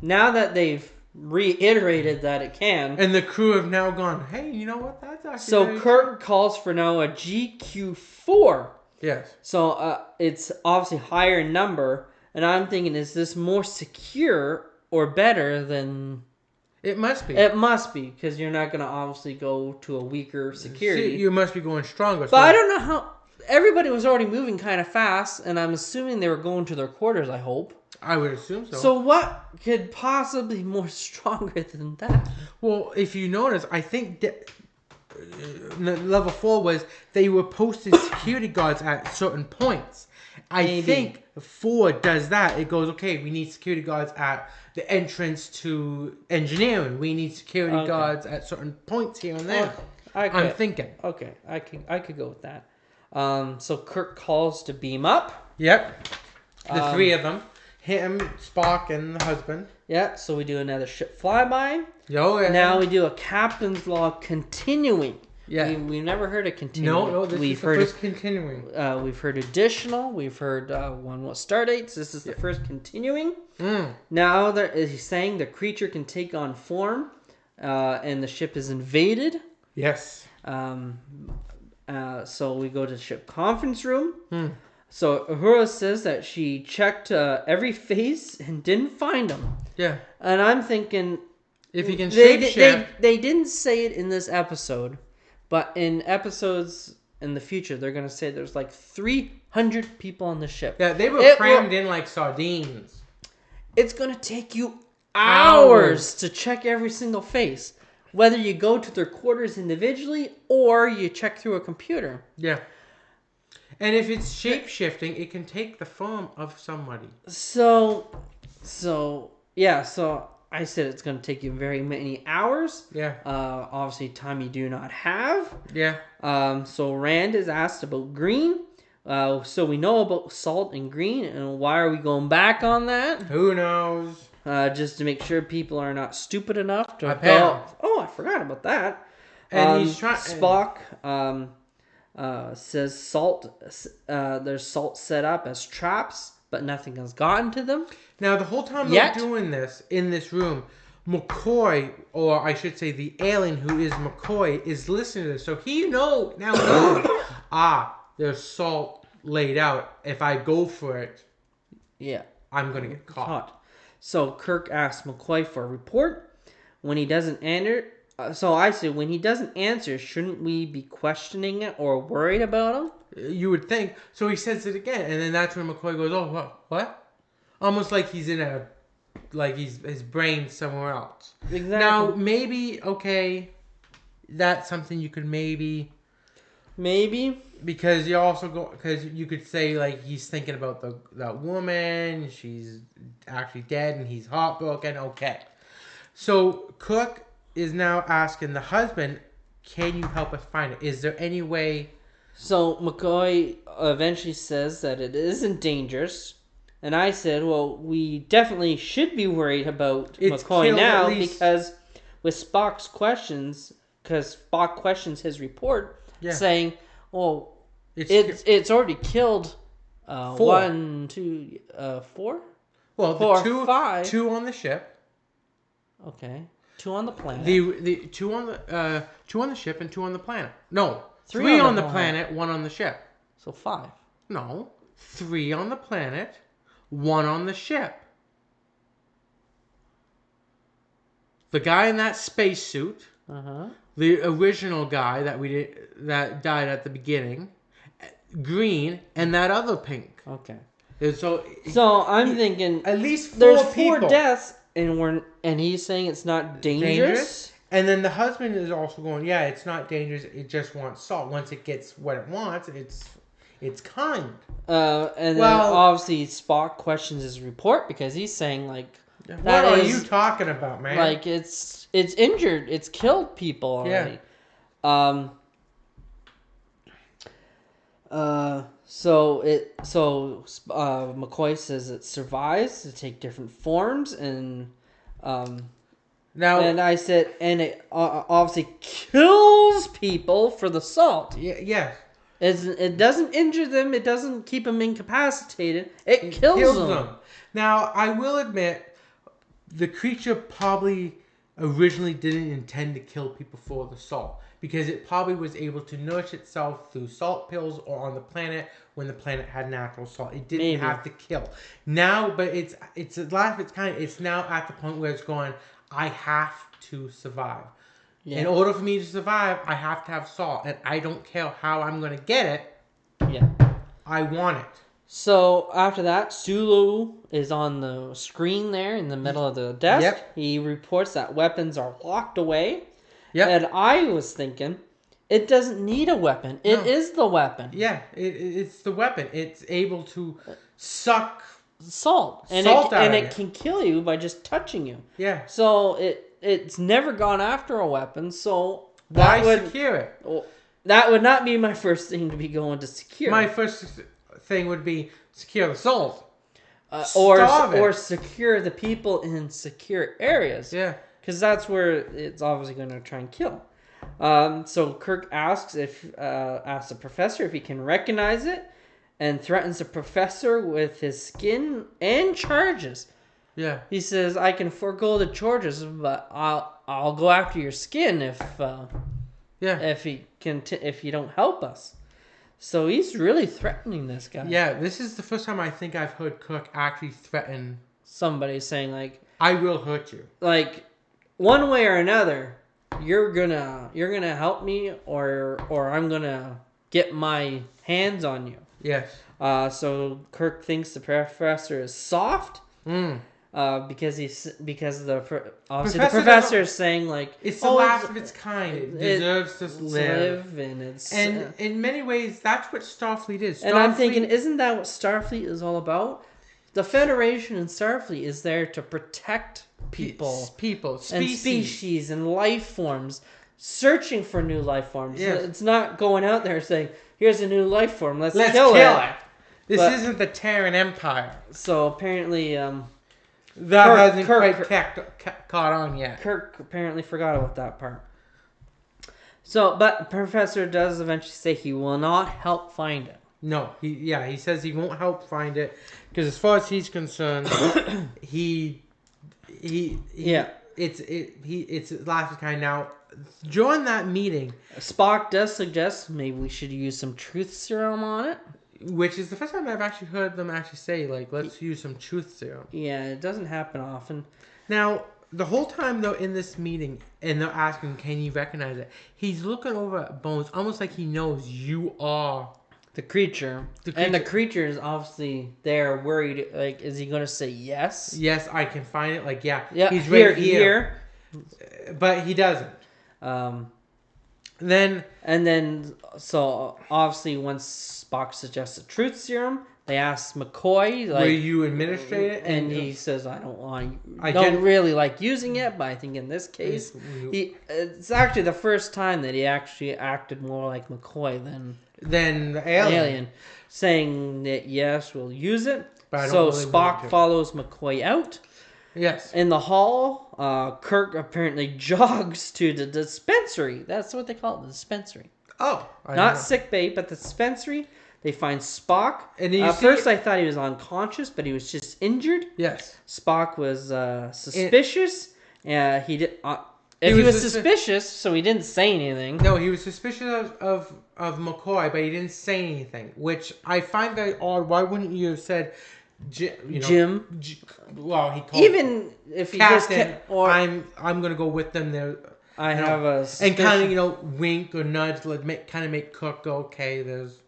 A: now that they've reiterated that it can,
B: And the crew have now gone, hey, you know what? That's actually
A: so
B: very
A: Kirk calls for now a GQ4.
B: true. Yes.
A: So it's obviously higher in number, and I'm thinking, is this more secure or better than?
B: It must be.
A: It must be, because you're not gonna obviously go to a weaker security.
B: You must be going stronger.
A: But I don't know how. Everybody was already moving kind of fast, and I'm assuming they were going to their quarters. I hope.
B: I would assume so.
A: So what could possibly be more stronger than that?
B: Well, if you notice, I think that level 4 was they were posted security guards at certain points. I
A: Maybe.
B: think 4 does that. It goes, okay, we need security guards at the entrance to engineering. We need security
A: Okay.
B: guards at certain points here and there.
A: Okay.
B: I'm thinking.
A: Okay, I could go with that. So Kirk calls to beam up.
B: Yep. The 3
A: Um,
B: of them. Him, Spock, and the husband.
A: Yeah, so we do another ship flyby.
B: Oh, yeah.
A: Now we do a captain's log continuing.
B: Yeah.
A: We've never heard of continuing.
B: No, this
A: we've
B: is the
A: heard
B: first continuing.
A: we've heard additional. We've heard one with star dates. This is the first continuing.
B: Mm.
A: Now he's saying the creature can take on form, and the ship is invaded.
B: Yes.
A: So we go to the ship conference room.
B: Hmm.
A: So Uhura says that she checked every face and didn't find them.
B: Yeah.
A: And I'm thinking,
B: If you can
A: they
B: shapeshift.
A: they didn't say it in this episode, but in episodes in the future, they're gonna say there's like 300 people on the ship.
B: Yeah, they were
A: It
B: crammed in like sardines.
A: It's gonna take you hours to check every single face, whether you go to their quarters individually or you check through a computer.
B: Yeah. And if it's shape-shifting, it can take the form of somebody.
A: So I said it's gonna take you very many hours.
B: Yeah.
A: Obviously, time you do not have.
B: Yeah.
A: So Rand is asked about Green. So we know about Salt and Green, and why are we going back on that?
B: Who knows?
A: Just to make sure people are not stupid enough to
B: Apparently.
A: go. Oh, I forgot about that.
B: And he's trying.
A: Spock says there's Salt set up as traps, but nothing has gotten to them.
B: Now, the whole time
A: Yet.
B: they're doing this in this room, McCoy, or I should say the alien who is McCoy, is listening to this. So he knows. There's Salt laid out. If I go for it,
A: Yeah.
B: I'm going to get caught.
A: So Kirk asks McCoy for a report. When he doesn't answer, when he doesn't answer, shouldn't we be questioning it or worried about him?
B: You would think. So he says it again, and then that's when McCoy goes, "Oh, what?" Almost like he's his brain's somewhere else.
A: Exactly.
B: Now maybe that's something you could maybe because you could say like he's thinking about that woman, she's actually dead, and he's heartbroken. Okay, so Cook is now asking the husband, "Can you help us find it? Is there any way?"
A: So McCoy eventually says that it isn't dangerous. And I said, well, we definitely should be worried about
B: It's
A: McCoy
B: killed
A: now
B: at least-
A: because with Spock's questions, because Spock questions his report
B: Yeah.
A: saying, well,
B: It's
A: it's already killed
B: 4.
A: 1, 2, 4?
B: Well,
A: 4,
B: the
A: 5.
B: 2 on the ship.
A: Okay. 2 on the planet.
B: The 2 on the ship and 2 on the planet. No,
A: 3
B: 3
A: on
B: on
A: the
B: the planet, 1 on the ship.
A: So 5.
B: No, 3 on the planet, 1 on the ship. The guy in that spacesuit,
A: Uh-huh.
B: the original guy that died at the beginning, Green, and that other pink.
A: Okay.
B: And so
A: So I'm thinking
B: at least 4
A: there's 4
B: people.
A: deaths and he's saying it's not dangerous.
B: And then the husband is also going, yeah, it's not dangerous. It just wants Salt. Once it gets what it wants, It's kind.
A: And then obviously Spock questions his report because he's saying like,
B: what are you talking about, man?
A: Like it's injured, it's killed people already. Yeah. So McCoy says it survives to take different forms, and and I said, and it obviously kills people for the salt.
B: Yeah.
A: It doesn't injure them. It doesn't keep them incapacitated. It kills them.
B: Now, I will admit, the creature probably originally didn't intend to kill people for the salt, because it probably was able to nourish itself through salt pills or on the planet when the planet had natural salt. It didn't have to kill. Now, but it's a life. It's kind of, it's now at the point where it's going, I have to survive. Yeah. In order for me to survive, I have to have salt, and I don't care how I'm going to get it.
A: Yeah.
B: I want it.
A: So after that, Sulu is on the screen there in the middle of the desk.
B: Yep.
A: He reports that weapons are locked away.
B: Yep.
A: And I was thinking, it doesn't need a weapon. It is the weapon.
B: Yeah, it's the weapon. It's able to suck
A: salt and it can kill you by just touching you.
B: Yeah.
A: So it's never gone after a weapon. So
B: why secure it?
A: Well, that would not be my first thing to be going to secure.
B: My first thing would be secure the salt.
A: Or secure the people in secure areas.
B: Yeah.
A: Because that's where it's obviously going to try and kill. So Kirk asks the professor if he can recognize it, and threatens the professor with his skin and charges.
B: Yeah.
A: He says, "I can forego the charges, but I'll go after your skin if you don't help us." So he's really threatening this guy.
B: Yeah, this is the first time I think I've heard Kirk actually threaten
A: somebody, saying like,
B: "I will hurt you."
A: Like, one way or another, you're gonna help me, or I'm gonna get my hands on you.
B: Yes.
A: So Kirk thinks the professor is soft. Because the professor is saying like,
B: it's the last of its kind. It deserves to live,
A: and
B: in many ways that's what Starfleet is.
A: And I'm thinking, isn't that what Starfleet is all about? The Federation and Starfleet is there to protect people, species, and life forms, searching for new life forms. Yes. It's not going out there saying, "Here's a new life form. Let's kill it."
B: This isn't the Terran Empire.
A: So apparently,
B: that hasn't quite caught on yet.
A: Kirk apparently forgot about that part. So, but the professor does eventually say he will not help find it.
B: No, he says he won't help find it because, as far as he's concerned, it's last of kind. Now, during that meeting,
A: Spock does suggest maybe we should use some truth serum on it.
B: Which is the first time I've actually heard them actually say, like, let's use some truth serum.
A: Yeah, it doesn't happen often.
B: Now, the whole time, though, in this meeting, and they're asking, can you recognize it? He's looking over at Bones, almost like he knows you are
A: the creature. And the creature is obviously there, worried. Like, is he going to say yes?
B: Yes, I can find it. Like, yeah, he's
A: right here.
B: But he doesn't.
A: So obviously once Spock suggests a truth serum, they ask McCoy, like,
B: will you administrate it?
A: And he says, I don't really like using it, but I think in this case, it's actually the first time that he actually acted more like McCoy than
B: the alien.
A: Saying that yes, we'll use it. So really Spock follows McCoy out.
B: Yes.
A: In the hall, Kirk apparently jogs to the dispensary. That's what they call it, the dispensary.
B: Oh.
A: Not sick bay, but the dispensary. They find Spock. And at first I thought he was unconscious, but he was just injured.
B: Yes.
A: Spock was suspicious. He was suspicious, so he didn't say anything.
B: No, he was suspicious of McCoy, but he didn't say anything, which I find very odd. Why wouldn't you have said...
A: Jim.
B: Well, he called
A: even if he
B: Captain, or I'm gonna go with them there.
A: I have a
B: suspicion. And kind of wink or nudge, kind of make Kirk go, okay. There's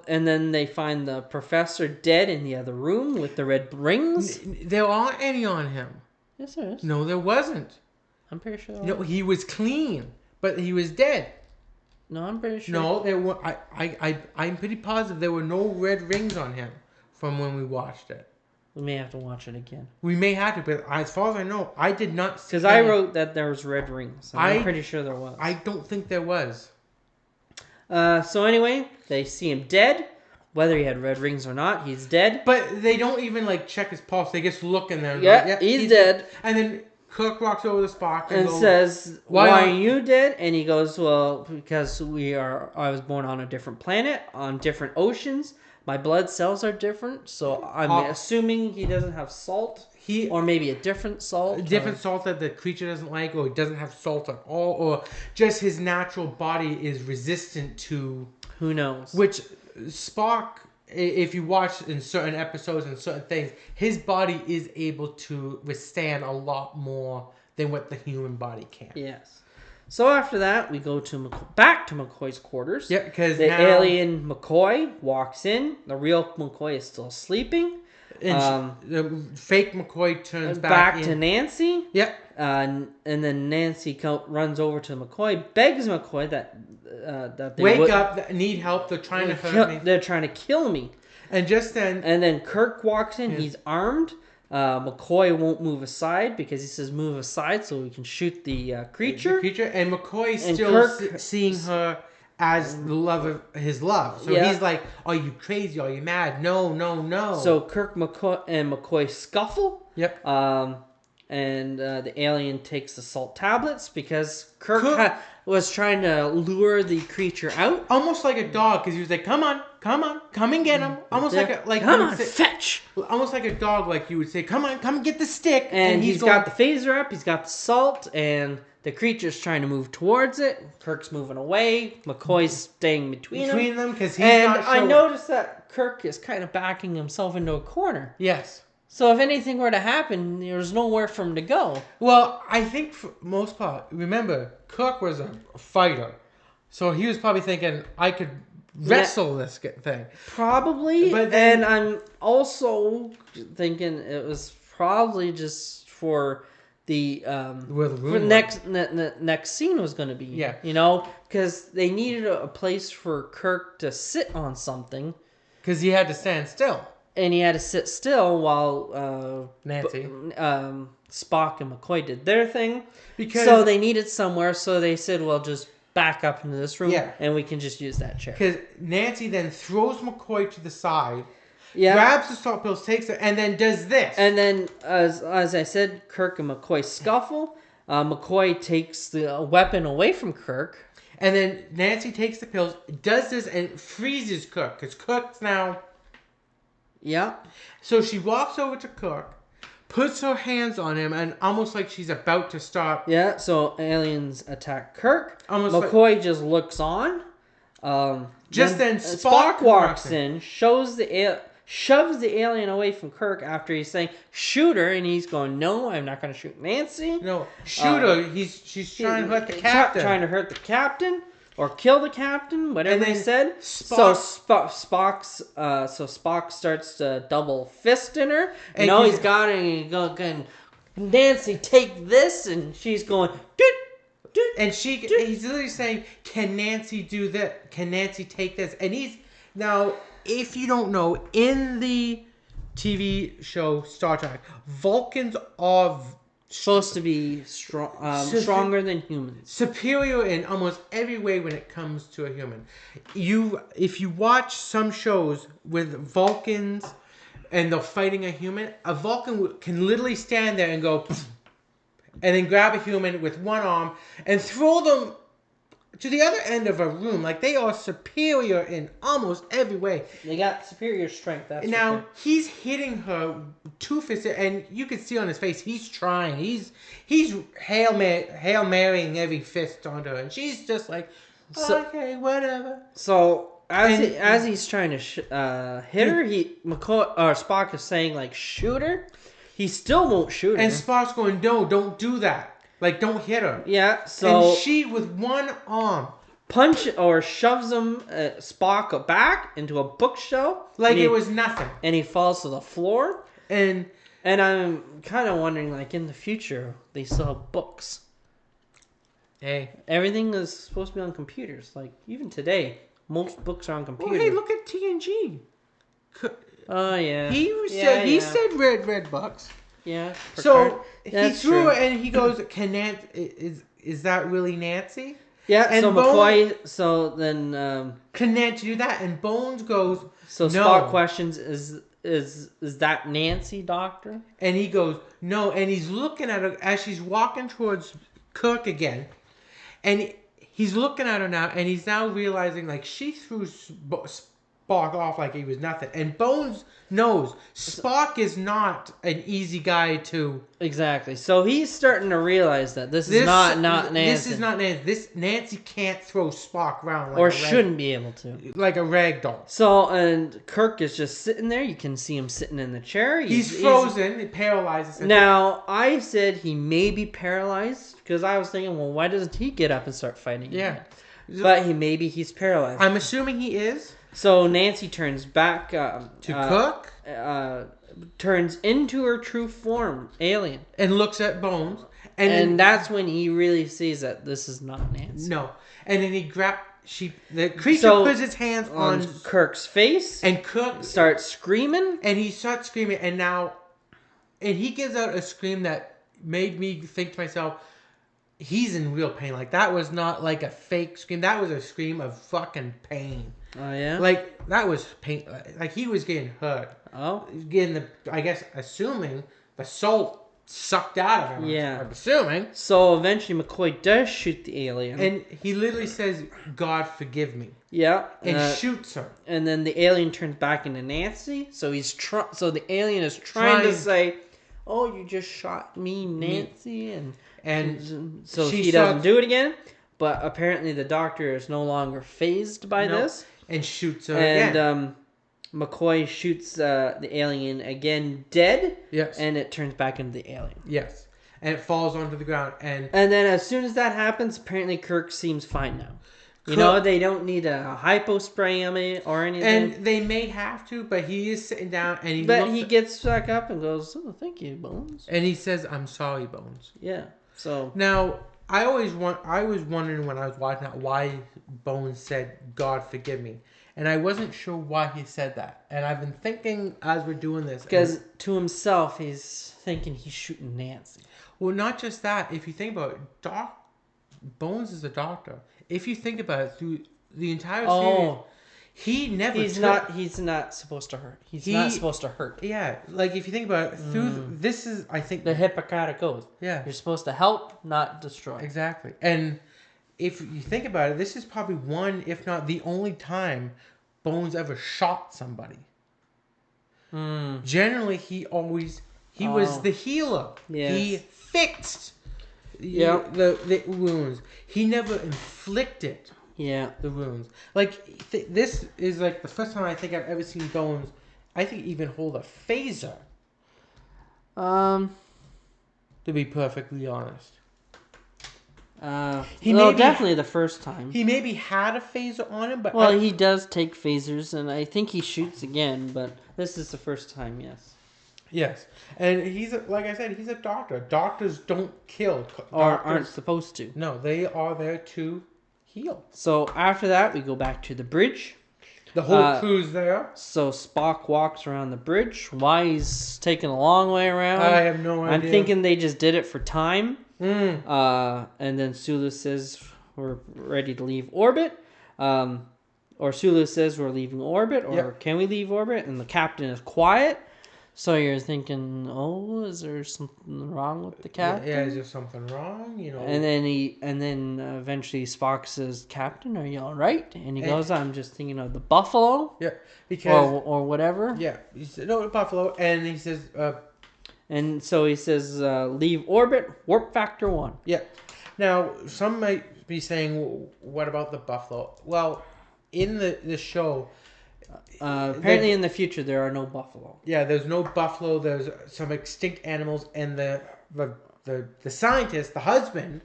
A: and then they find the professor dead in the other room with the red rings.
B: There aren't any on him.
A: Yes, there is.
B: No, there wasn't.
A: I'm pretty sure.
B: No, he was clean, but he was dead.
A: No, I'm pretty sure.
B: No, there were. I'm pretty positive there were no red rings on him from when we watched it.
A: We may have to watch it again.
B: We may have to, but as far as I know, I did not see.
A: Because I wrote that there was red rings. And I'm pretty sure there was.
B: I don't think there was.
A: So anyway, they see him dead. Whether he had red rings or not, he's dead.
B: But they don't even like check his pulse. They just look in there. And
A: Yeah,
B: like,
A: he's dead.
B: And then Kirk walks over to Spock
A: And
B: goes,
A: says,
B: "Why
A: "Why
B: not-"
A: are you dead?" And he goes, "Well, because I was born on a different planet, on different oceans. My blood cells are different, so I'm assuming he doesn't have salt, or maybe a different salt,
B: salt that the creature doesn't like, or he doesn't have salt at all, or just his natural body is resistant to
A: who knows."
B: Which Spock, if you watch in certain episodes and certain things, his body is able to withstand a lot more than what the human body can.
A: Yes. So after that, we go to back to McCoy's quarters.
B: Yeah, because
A: the alien McCoy walks in. The real McCoy is still sleeping.
B: And the fake McCoy turns
A: back to Nancy.
B: Yep.
A: And then Nancy runs over to McCoy, begs McCoy that they
B: wake up, need help. They're trying to hurt me.
A: They're trying to kill me.
B: And just then,
A: Kirk walks in. Yeah. He's armed. McCoy won't move aside because he says move aside so we can shoot the creature.
B: And McCoy's still seeing her as the love of his love. So he's like, "Are you crazy? Are you mad? No, no, no."
A: So Kirk and McCoy scuffle.
B: Yep.
A: And the alien takes the salt tablets because Kirk was trying to lure the creature out.
B: Almost like a dog, because he was like, come on, come and get him. Almost
A: come on, fetch.
B: Almost like a dog, like you would say, come on, come and get the stick.
A: And he's got the phaser up, he's got the salt, and the creature's trying to move towards it. Kirk's moving away. McCoy's staying between
B: them because he's not sure.
A: I noticed that Kirk is kind of backing himself into a corner.
B: Yes.
A: So if anything were to happen, there's nowhere for him to go.
B: Well, I think for most part, remember, Kirk was a fighter. So he was probably thinking, I could wrestle this thing.
A: Probably. But then, and I'm also thinking it was probably just for the next scene was going to be.
B: Yeah.
A: You know, because they needed a place for Kirk to sit on something.
B: Because he had to stand still.
A: And he had to sit still while
B: Nancy,
A: Spock, and McCoy did their thing. So they needed somewhere. So they said, "Well, just back up into this room, and we can just use that chair."
B: Because Nancy then throws McCoy to the side, grabs the salt pills, takes it, and then does this.
A: And then, as I said, Kirk and McCoy scuffle. McCoy takes the weapon away from Kirk.
B: And then Nancy takes the pills, does this, and freezes Kirk. Because Kirk's now...
A: Yeah.
B: So she walks over to Kirk, puts her hands on him, and almost like she's about to stop.
A: Yeah, so aliens attack Kirk. McCoy just looks on.
B: Then Spock
A: walks in, shoves the alien away from Kirk after he's saying, "Shoot her," and he's going, "No, I'm not going to shoot Nancy."
B: No, shoot her. She's trying to hurt the captain.
A: Trying to hurt the captain. Or kill the captain, whatever he said. So Spock starts to double fist in her. He's got it, and he's going, "Nancy, take this," and she's going, "Doot, doot."
B: And he's literally saying, "Can Nancy do that? Can Nancy take this?" And now, if you don't know, in the TV show Star Trek, Vulcans are
A: supposed to be stronger than humans.
B: Superior in almost every way when it comes to a human. If you watch some shows with Vulcans and they're fighting a human, a Vulcan can literally stand there and go and then grab a human with one arm and throw them to the other end of a room. Like, they are superior in almost every way.
A: They got superior strength. That's
B: now he's hitting her two-fisted, and you can see on his face he's trying. He's hail marrying every fist onto her, and she's just like, okay, whatever.
A: So as he's trying to hit her, Spock is saying, like, shoot her. He still won't shoot her.
B: And Spock's going, no, don't do that. Like, don't hit her.
A: Yeah, so...
B: And she, with one arm...
A: shoves him, Spock, back into a bookshelf.
B: Like it was nothing.
A: And he falls to the floor.
B: And
A: I'm kind of wondering, like, in the future, they still have books.
B: Hey.
A: Everything is supposed to be on computers. Like, even today, most books are on
B: Well,
A: computers.
B: hey, look at TNG.
A: Oh, yeah.
B: He said red bucks.
A: Yeah.
B: So he
A: That's
B: threw
A: true.
B: it and he goes, "Can is that really Nancy?"
A: Yeah,
B: And
A: so McCoy, so then,
B: Can Nancy do that? And Bones goes,
A: so
B: "No."
A: Spock questions, is that Nancy, Doctor?
B: And he goes, "No." And he's looking at her as she's walking towards Kirk again. And he's looking at her now, and he's now realizing, like, she threw Spock off like he was nothing. And Bones knows Spock is not an easy guy to...
A: Exactly. So he's starting to realize that this is not Nancy.
B: This is not Nancy. Nancy can't throw Spock around like
A: or shouldn't be able to.
B: Like a rag doll.
A: So, and Kirk is just sitting there. You can see him sitting in the chair.
B: He's frozen. It paralyzes him.
A: Now, I said he may be paralyzed because I was thinking, well, why doesn't he get up and start fighting?
B: Yeah.
A: Again? But he's paralyzed.
B: I'm assuming he is.
A: So Nancy turns back
B: To Cook?
A: Turns into her true form, alien.
B: And looks at Bones.
A: And that's when he really sees that this is not Nancy.
B: No. And then the creature puts its hands on
A: Kirk's face.
B: And Kirk
A: starts screaming.
B: And he starts screaming. And he gives out a scream that made me think to myself, he's in real pain. Like, that was not like a fake scream. That was a scream of fucking pain.
A: Oh, yeah?
B: Like, that was pain. Like, he was getting hurt.
A: Oh?
B: Getting assuming the soul sucked out of him.
A: Yeah.
B: I'm assuming.
A: So, eventually, McCoy does shoot the alien.
B: And he literally says, "God forgive me."
A: Yeah.
B: And shoots her.
A: And then the alien turns back into Nancy. So, so the alien is trying to say, "Oh, you just shot me, Nancy." And so he doesn't do it again. But apparently the Doctor is no longer fazed by this.
B: And shoots her again.
A: And McCoy shoots the alien again dead.
B: Yes.
A: And it turns back into the alien.
B: Yes. And it falls onto the ground. And
A: then as soon as that happens, apparently Kirk seems fine now. You know, they don't need a hypo spray on me or anything.
B: And they may have to, but he is sitting down and
A: he gets back up and goes, "Oh, thank you, Bones."
B: And he says, "I'm sorry, Bones."
A: Yeah. So
B: now I was wondering when I was watching that why Bones said, "God forgive me." And I wasn't sure why he said that. And I've been thinking as we're doing this.
A: Because to himself, he's thinking he's shooting Nancy.
B: Well, not just that. If you think about it, Bones is a doctor. If you think about it, through the entire series, he's not supposed to hurt. He's not supposed to hurt. Yeah, like if you think about it, this is, I think,
A: the Hippocratic Oath.
B: Yeah.
A: You're supposed to help, not destroy.
B: Exactly. And if you think about it, this is probably one, if not the only time Bones ever shot somebody. Generally, he was the healer.
A: Yes.
B: He fixed the wounds. He never inflicted the wounds. Like, this is like the first time I think I've ever seen Bones, I think, even hold a phaser. To be perfectly honest.
A: Definitely the first time.
B: He maybe had a phaser on him, but...
A: Well, he does take phasers, and I think he shoots again, but this is the first time, yes.
B: Yes. And like I said, he's a doctor. Doctors don't kill.
A: Or aren't supposed to.
B: No, they are there to heal.
A: So after that, we go back to the bridge.
B: The whole crew's there.
A: So Spock walks around the bridge. Why he's taking a long way around?
B: I have no idea.
A: I'm thinking they just did it for time. And then Sulu says we're ready to leave orbit. Or Sulu says we're leaving orbit. Or can we leave orbit? And the captain is quiet. So you're thinking, oh, is there something wrong with the captain?
B: Yeah, is there something wrong? You know.
A: And then eventually Spock says, "Captain, are you all right?" And he goes, "I'm just thinking of the buffalo."
B: Yeah, because
A: or whatever.
B: Yeah, he said no buffalo, and he says.
A: And so he says, "Leave orbit, warp factor 1."
B: Yeah. Now some might be saying, "What about the buffalo?" Well, in the show.
A: Apparently in the future there are no buffalo. Yeah,
B: there's no buffalo. There's some extinct animals, and the scientist, the husband,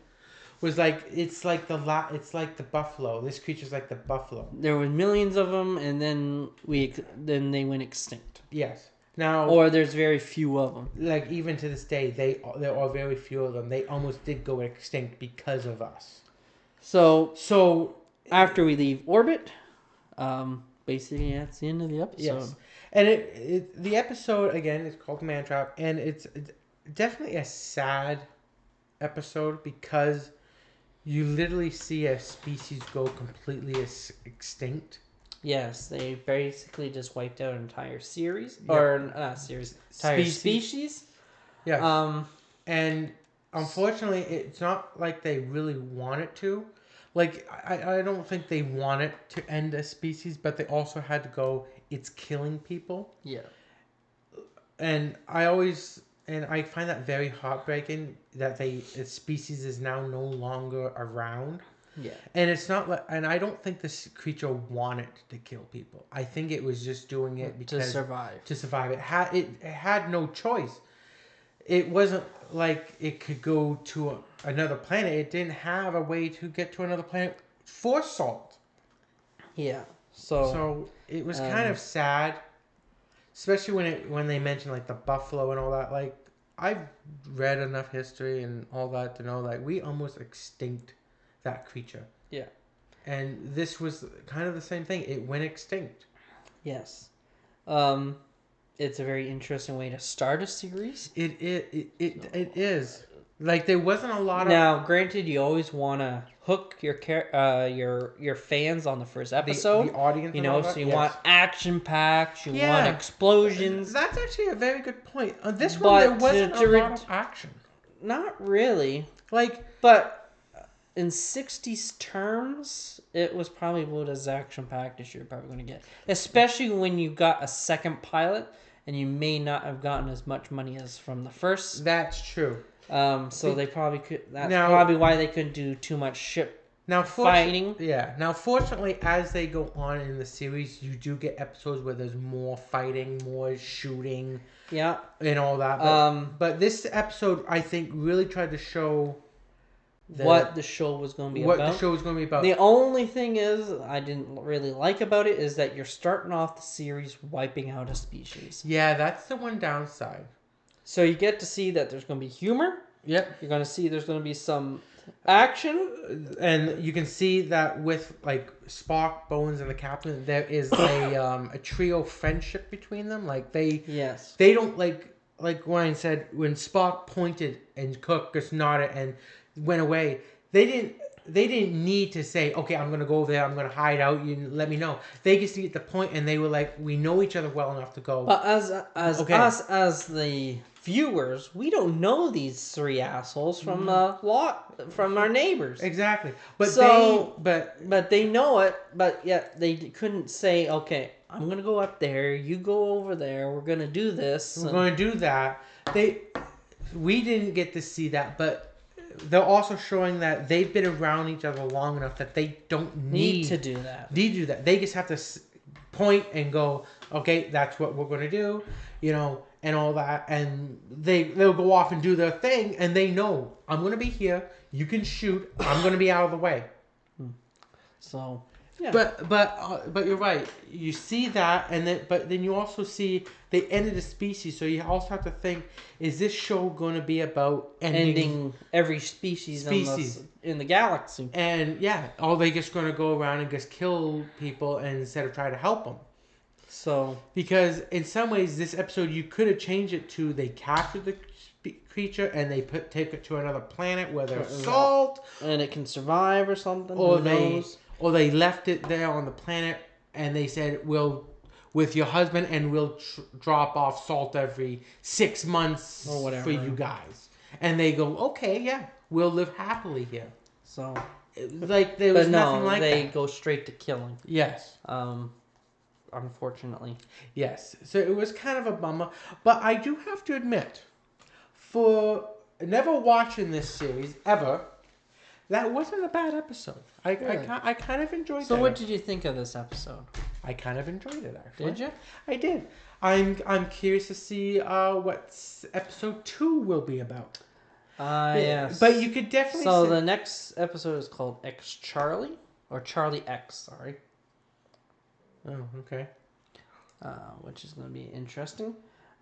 B: was like, it's like the buffalo. This creature's like the buffalo.
A: There were millions of them, and then they went extinct.
B: Yes. Now,
A: or there's very few of them.
B: Like even to this day, there are very few of them. They almost did go extinct because of us. So
A: after we leave orbit, basically that's the end of the episode.
B: yes, and the episode again is called Man Trap, and it's definitely a sad episode because you literally see a species go completely extinct.
A: Yes, they basically just wiped out an entire series,
B: Yep.
A: or not series, entire species.
B: Yes.
A: Um,
B: And unfortunately, it's not like they really want it to. Like, I don't think they want it to end a species, but they also had to go, it's killing people.
A: yeah.
B: And I find that very heartbreaking that a species is now no longer around.
A: Yeah.
B: And it's not like, and I don't think this creature wanted to kill people. I think it was just doing it because
A: To survive.
B: To survive, it had no choice. It wasn't like it could go to another planet. It didn't have a way to get to another planet for salt.
A: Yeah.
B: So it was kind of sad, especially when they mentioned like the buffalo and all that. Like I've read enough history and all that to know like we almost extinct that creature.
A: Yeah.
B: And this was kind of the same thing. It went extinct.
A: Yes. It's a very interesting way to start a series.
B: It is. Like there wasn't a lot of
A: Now, granted, you always want to hook your fans on the first episode.
B: the audience.
A: You
B: and
A: know,
B: all that.
A: so you
B: Yes.
A: want action packs, you
B: Yeah.
A: want explosions.
B: That's actually a very good point. This
A: But
B: one there wasn't
A: to
B: a lot of action.
A: Not really,
B: Like
A: but in 60s terms, it was probably about as action packed as you're probably going to get. Especially when you got a second pilot and you may not have gotten as much money as from the first.
B: that's true.
A: So they probably could. That's
B: Now-
A: probably why they couldn't do too much ship
B: Now
A: fighting.
B: Yeah. Now fortunately, as they go on in the series, you do get episodes where there's more fighting, more shooting,
A: Yeah.
B: and all that. But this episode, I think, really tried to show
A: What the show was going to be
B: what
A: about.
B: the show was going to be about.
A: The only thing is, I didn't really like about it is that you're starting off the series wiping out a species.
B: Yeah, that's the one downside.
A: So you get to see that there's going to be humor.
B: Yep.
A: You're going to see there's going to be some action.
B: And you can see that with like Spock, Bones, and the captain, there is a trio friendship between them. Like
A: Yes.
B: they don't like Ryan said when Spock pointed and Cook just nodded and went away. They didn't need to say, okay, I'm gonna go over there, I'm gonna hide out, you let me know. They just get the point and they were like, we know each other well enough to go.
A: But as
B: Okay.
A: us as the viewers, we don't know these three assholes from from our neighbors.
B: Exactly. But
A: So-
B: but
A: But they know it, but yet they couldn't say, okay, I'm going to go up there, you go over there, we're going to do this.
B: we're going to do that. We didn't get to see that, but they're also showing that they've been around each other long enough that they don't
A: need to do that.
B: Need to do that. They just have to point and go, okay, that's what we're going to do, and all that. And they'll go off and do their thing, and they know, I'm going to be here. You can shoot. I'm going to be out of the way.
A: So, yeah.
B: But you're right. You see that, but then you also see they ended a species. So you also have to think: is this show going to be about
A: ending every species in the galaxy?
B: And yeah, are they just going to go around and just kill people instead of try to help them?
A: So
B: because in some ways, this episode you could have changed it to they captured the creature and they take it to another planet where there's salt
A: and it can survive or something.
B: Or
A: Who knows?
B: Or they left it there on the planet and they said, we'll, with your husband, and we'll drop off salt every 6 months
A: Or whatever.
B: for you guys. And they go, okay, yeah, we'll live happily here.
A: So,
B: like there was
A: but
B: nothing
A: no,
B: like
A: they
B: that.
A: go straight to killing.
B: Yes.
A: Unfortunately.
B: Yes. So it was kind of a bummer. But I do have to admit, for never watching this series ever, that wasn't a bad episode. I kind of enjoyed it.
A: So what did you think of this episode?
B: I kind of enjoyed it, actually.
A: Did you?
B: I did. I'm curious to see what episode 2 will be about.
A: Yes.
B: But you could definitely
A: So
B: say...
A: the next episode is called X Charlie, or Charlie X, sorry.
B: Oh, okay.
A: Which is going to be interesting.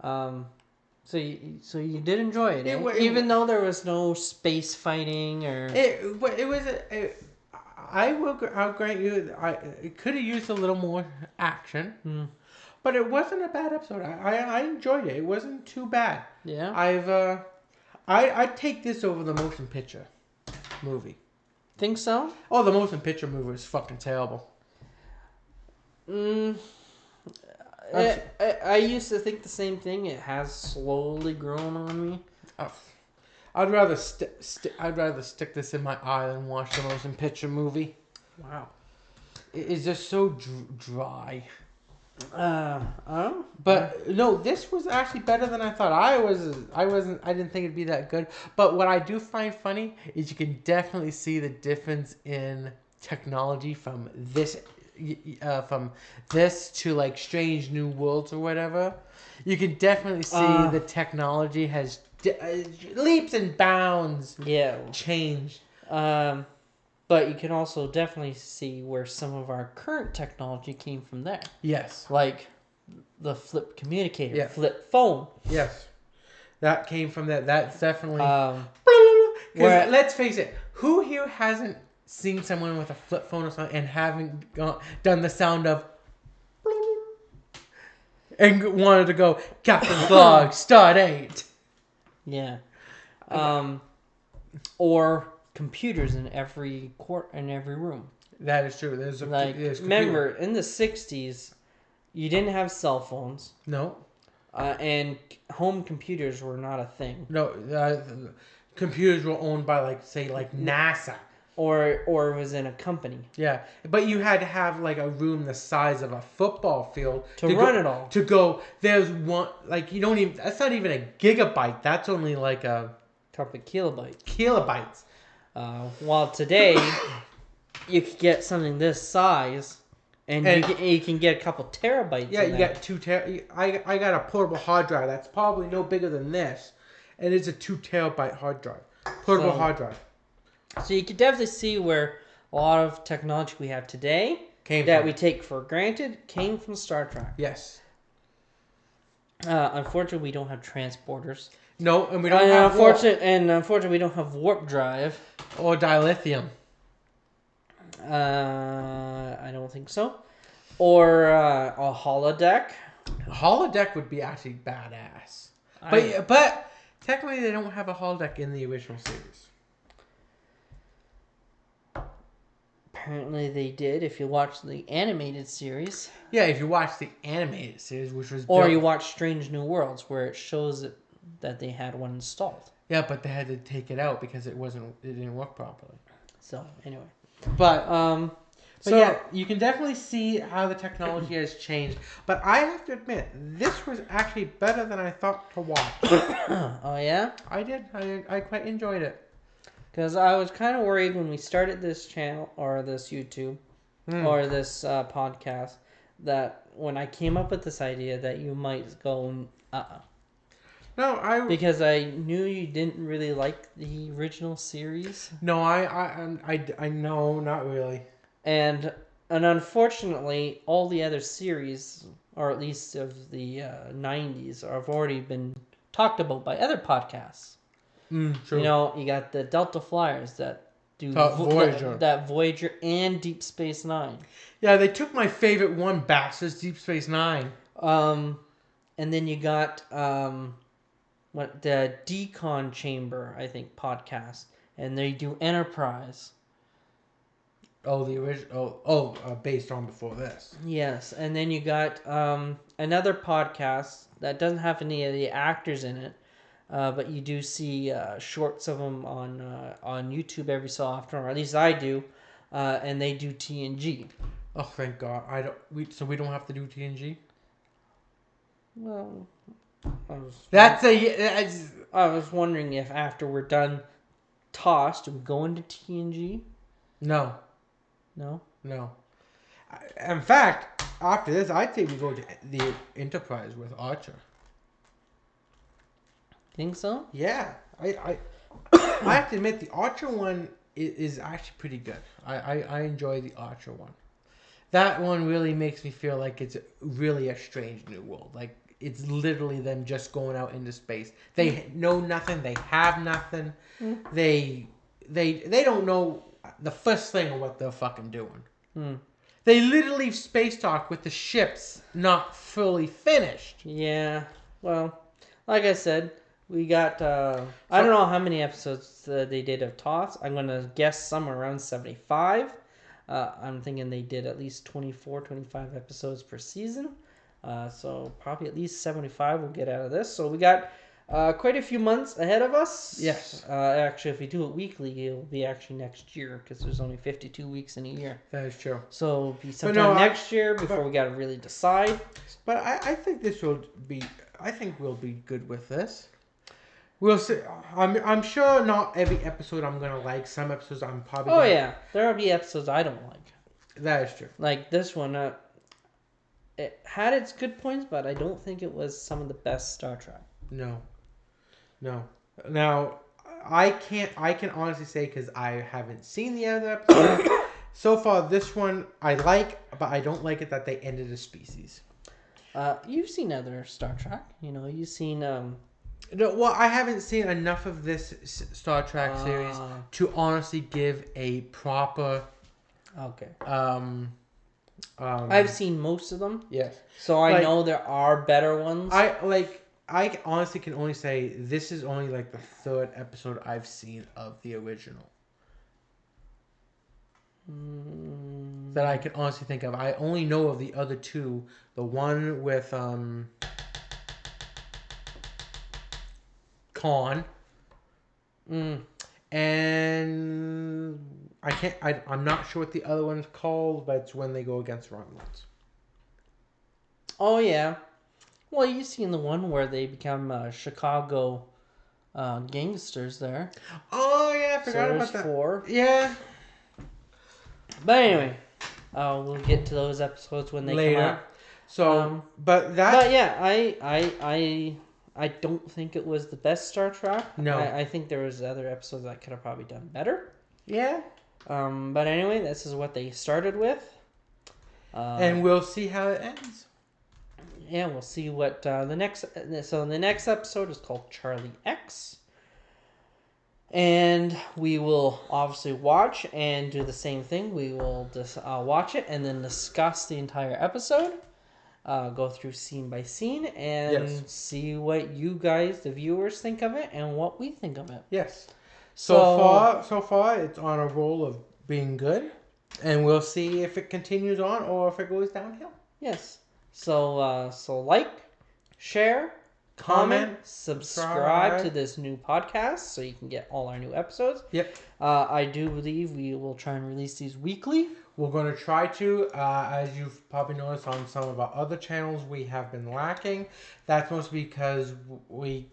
A: So you did enjoy it,
B: It
A: eh?
B: wa- it
A: Even
B: wa-
A: though there was no space fighting or...
B: I'll grant you. It could have used a little more action,
A: Hmm.
B: but it wasn't a bad episode. I enjoyed it. It wasn't too bad.
A: Yeah.
B: I'd take this over the motion picture movie.
A: Think so?
B: Oh, the motion picture movie was fucking terrible.
A: Mm, I used to think the same thing. It has slowly grown on me.
B: Oh, I'd rather stick this in my eye than watch the motion picture movie.
A: Wow.
B: It's just so dry.
A: Oh.
B: But no, this was actually better than I thought. I didn't think it'd be that good. But what I do find funny is you can definitely see the difference in technology from this to like Strange New Worlds or whatever. You can definitely see the technology has leaps and bounds
A: Yeah.
B: changed.
A: But you can also definitely see where some of our current technology came from there.
B: Yes.
A: Like the flip communicator,
B: Yeah.
A: flip phone.
B: Yes. That came from that. That's definitely.
A: Where-
B: Let's face it, who here hasn't seen someone with a flip phone or something and haven't done the sound of and wanted to go, Captain Clog, start 8.
A: Yeah. Or computers in every room.
B: That is true. There's
A: Remember, in the 60s, you didn't have cell phones.
B: No.
A: And home computers were not a thing.
B: No. Computers were owned by like NASA.
A: Or it was in a company.
B: Yeah, but you had to have like a room the size of a football field
A: to run it all.
B: To go, there's one, like you don't even, that's not even a gigabyte. That's only like a
A: couple of kilobytes.
B: Kilobytes.
A: While today, you could get something this size, and you can get a couple terabytes.
B: Yeah, you got 2 I got a portable hard drive that's probably no bigger than this, and it's a 2 terabyte hard drive, portable hard drive.
A: So you can definitely see where a lot of technology we have today we take for granted came from Star Trek.
B: Yes.
A: Unfortunately, we don't have transporters.
B: No, and we don't have
A: unfortunately, we don't have warp drive
B: or dilithium.
A: I don't think so. Or a holodeck.
B: A holodeck would be actually badass. But technically, they don't have a holodeck in the original series.
A: Apparently they did if you watch the animated series.
B: Yeah, if you watch the animated series, which was...
A: Or you watch Strange New Worlds, where it shows that they had one installed.
B: Yeah, but they had to take it out because it didn't work properly.
A: So, anyway.
B: But yeah, you can definitely see how the technology has changed. But I have to admit, this was actually better than I thought to watch.
A: Oh, yeah?
B: I did. I quite enjoyed it.
A: Because I was kind of worried when we started this channel, or this YouTube, or this podcast, that when I came up with this idea that you might go,
B: No,
A: because I knew you didn't really like the original series.
B: No, I know, not really.
A: And unfortunately, all the other series, or at least of the 90s, have already been talked about by other podcasts.
B: True.
A: You know, you got the Delta Flyers that do
B: Voyager.
A: That Voyager and Deep Space Nine.
B: Yeah, they took my favorite one, Bastards, Deep Space Nine.
A: And then you got the Decon Chamber, I think, podcast, and they do Enterprise.
B: Oh, the original. Based on before this.
A: Yes, and then you got another podcast that doesn't have any of the actors in it. But you do see shorts of them on YouTube every so often, or at least I do, and they do TNG.
B: Oh, thank God! we don't have to do TNG.
A: Well, I was wondering if after we're done Tossed, we go into TNG.
B: No.
A: No.
B: In fact, after this, I'd say we go to the Enterprise with Archer.
A: Think so?
B: Yeah, I have to admit the Archer one is actually pretty good. I enjoy the Archer one. That one really makes me feel like it's really a strange new world. Like it's literally them just going out into space. They know nothing. They have nothing. They don't know the first thing of what they're fucking doing.
A: Hmm.
B: They literally space dock with the ships not fully finished.
A: Yeah. Well, like I said, we got. I don't know how many episodes they did of TOS. I'm gonna guess somewhere around 75. I'm thinking they did at least 24, 25 episodes per season. So probably at least 75 we'll get out of this. So we got quite a few months ahead of us.
B: Yes.
A: Actually, if we do it weekly, it'll be actually next year because there's only 52 weeks in a year.
B: That is true.
A: So it'll be sometime next year before we got to really decide.
B: But I think this will be. I think we'll be good with this. We'll see. I'm sure not every episode I'm gonna like. Some episodes I'm probably.
A: Yeah, there'll be episodes I don't like.
B: That is true.
A: Like this one, it had its good points, but I don't think it was some of the best Star Trek.
B: No. Now, I can honestly say because I haven't seen the other episode. So far, this one I like, but I don't like it that they ended a species.
A: You've seen other Star Trek, you've seen
B: No, well, I haven't seen enough of this Star Trek series to honestly give a proper.
A: Okay.
B: I've
A: seen most of them.
B: Yes.
A: So I know there are better ones.
B: I honestly can only say this is only like the third episode I've seen of the original. That I can honestly think of. I only know of the other two. The one with Khan. And I'm not sure what the other one's called, but it's when they go against Romulans.
A: Oh yeah. Well, you've seen the one where they become Chicago gangsters there.
B: Oh yeah, I forgot about that.
A: 4.
B: Yeah.
A: But anyway, we'll get to those episodes when they
B: later.
A: come out.
B: So, but
A: yeah, I don't think it was the best Star Trek.
B: No.
A: I think there was other episodes that could have probably done better.
B: Yeah.
A: But anyway, this is what they started with.
B: And we'll see how it ends.
A: Yeah, we'll see what the next. So the next episode is called Charlie X. And we will obviously watch and do the same thing. We will just watch it and then discuss the entire episode. Go through scene by scene and see what you guys, the viewers, think of it and what we think of it.
B: Yes. So far, it's on a roll of being good, and we'll see if it continues on or if it goes downhill.
A: Yes. So like, share, comment, subscribe to this new podcast so you can get all our new episodes.
B: Yep.
A: I do believe we will try and release these weekly.
B: We're going to try to, as you've probably noticed on some of our other channels, we have been lacking. That's mostly because we,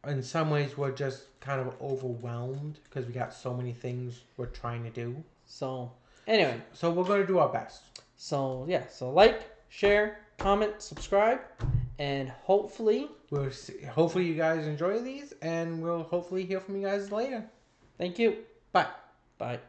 B: in some ways, we're just kind of overwhelmed because we got so many things we're trying to do.
A: So, anyway.
B: So we're going to do our best.
A: So, yeah. So, like, share, comment, subscribe, and hopefully
B: hopefully you guys enjoy these, and we'll hopefully hear from you guys later.
A: Thank you.
B: Bye.
A: Bye.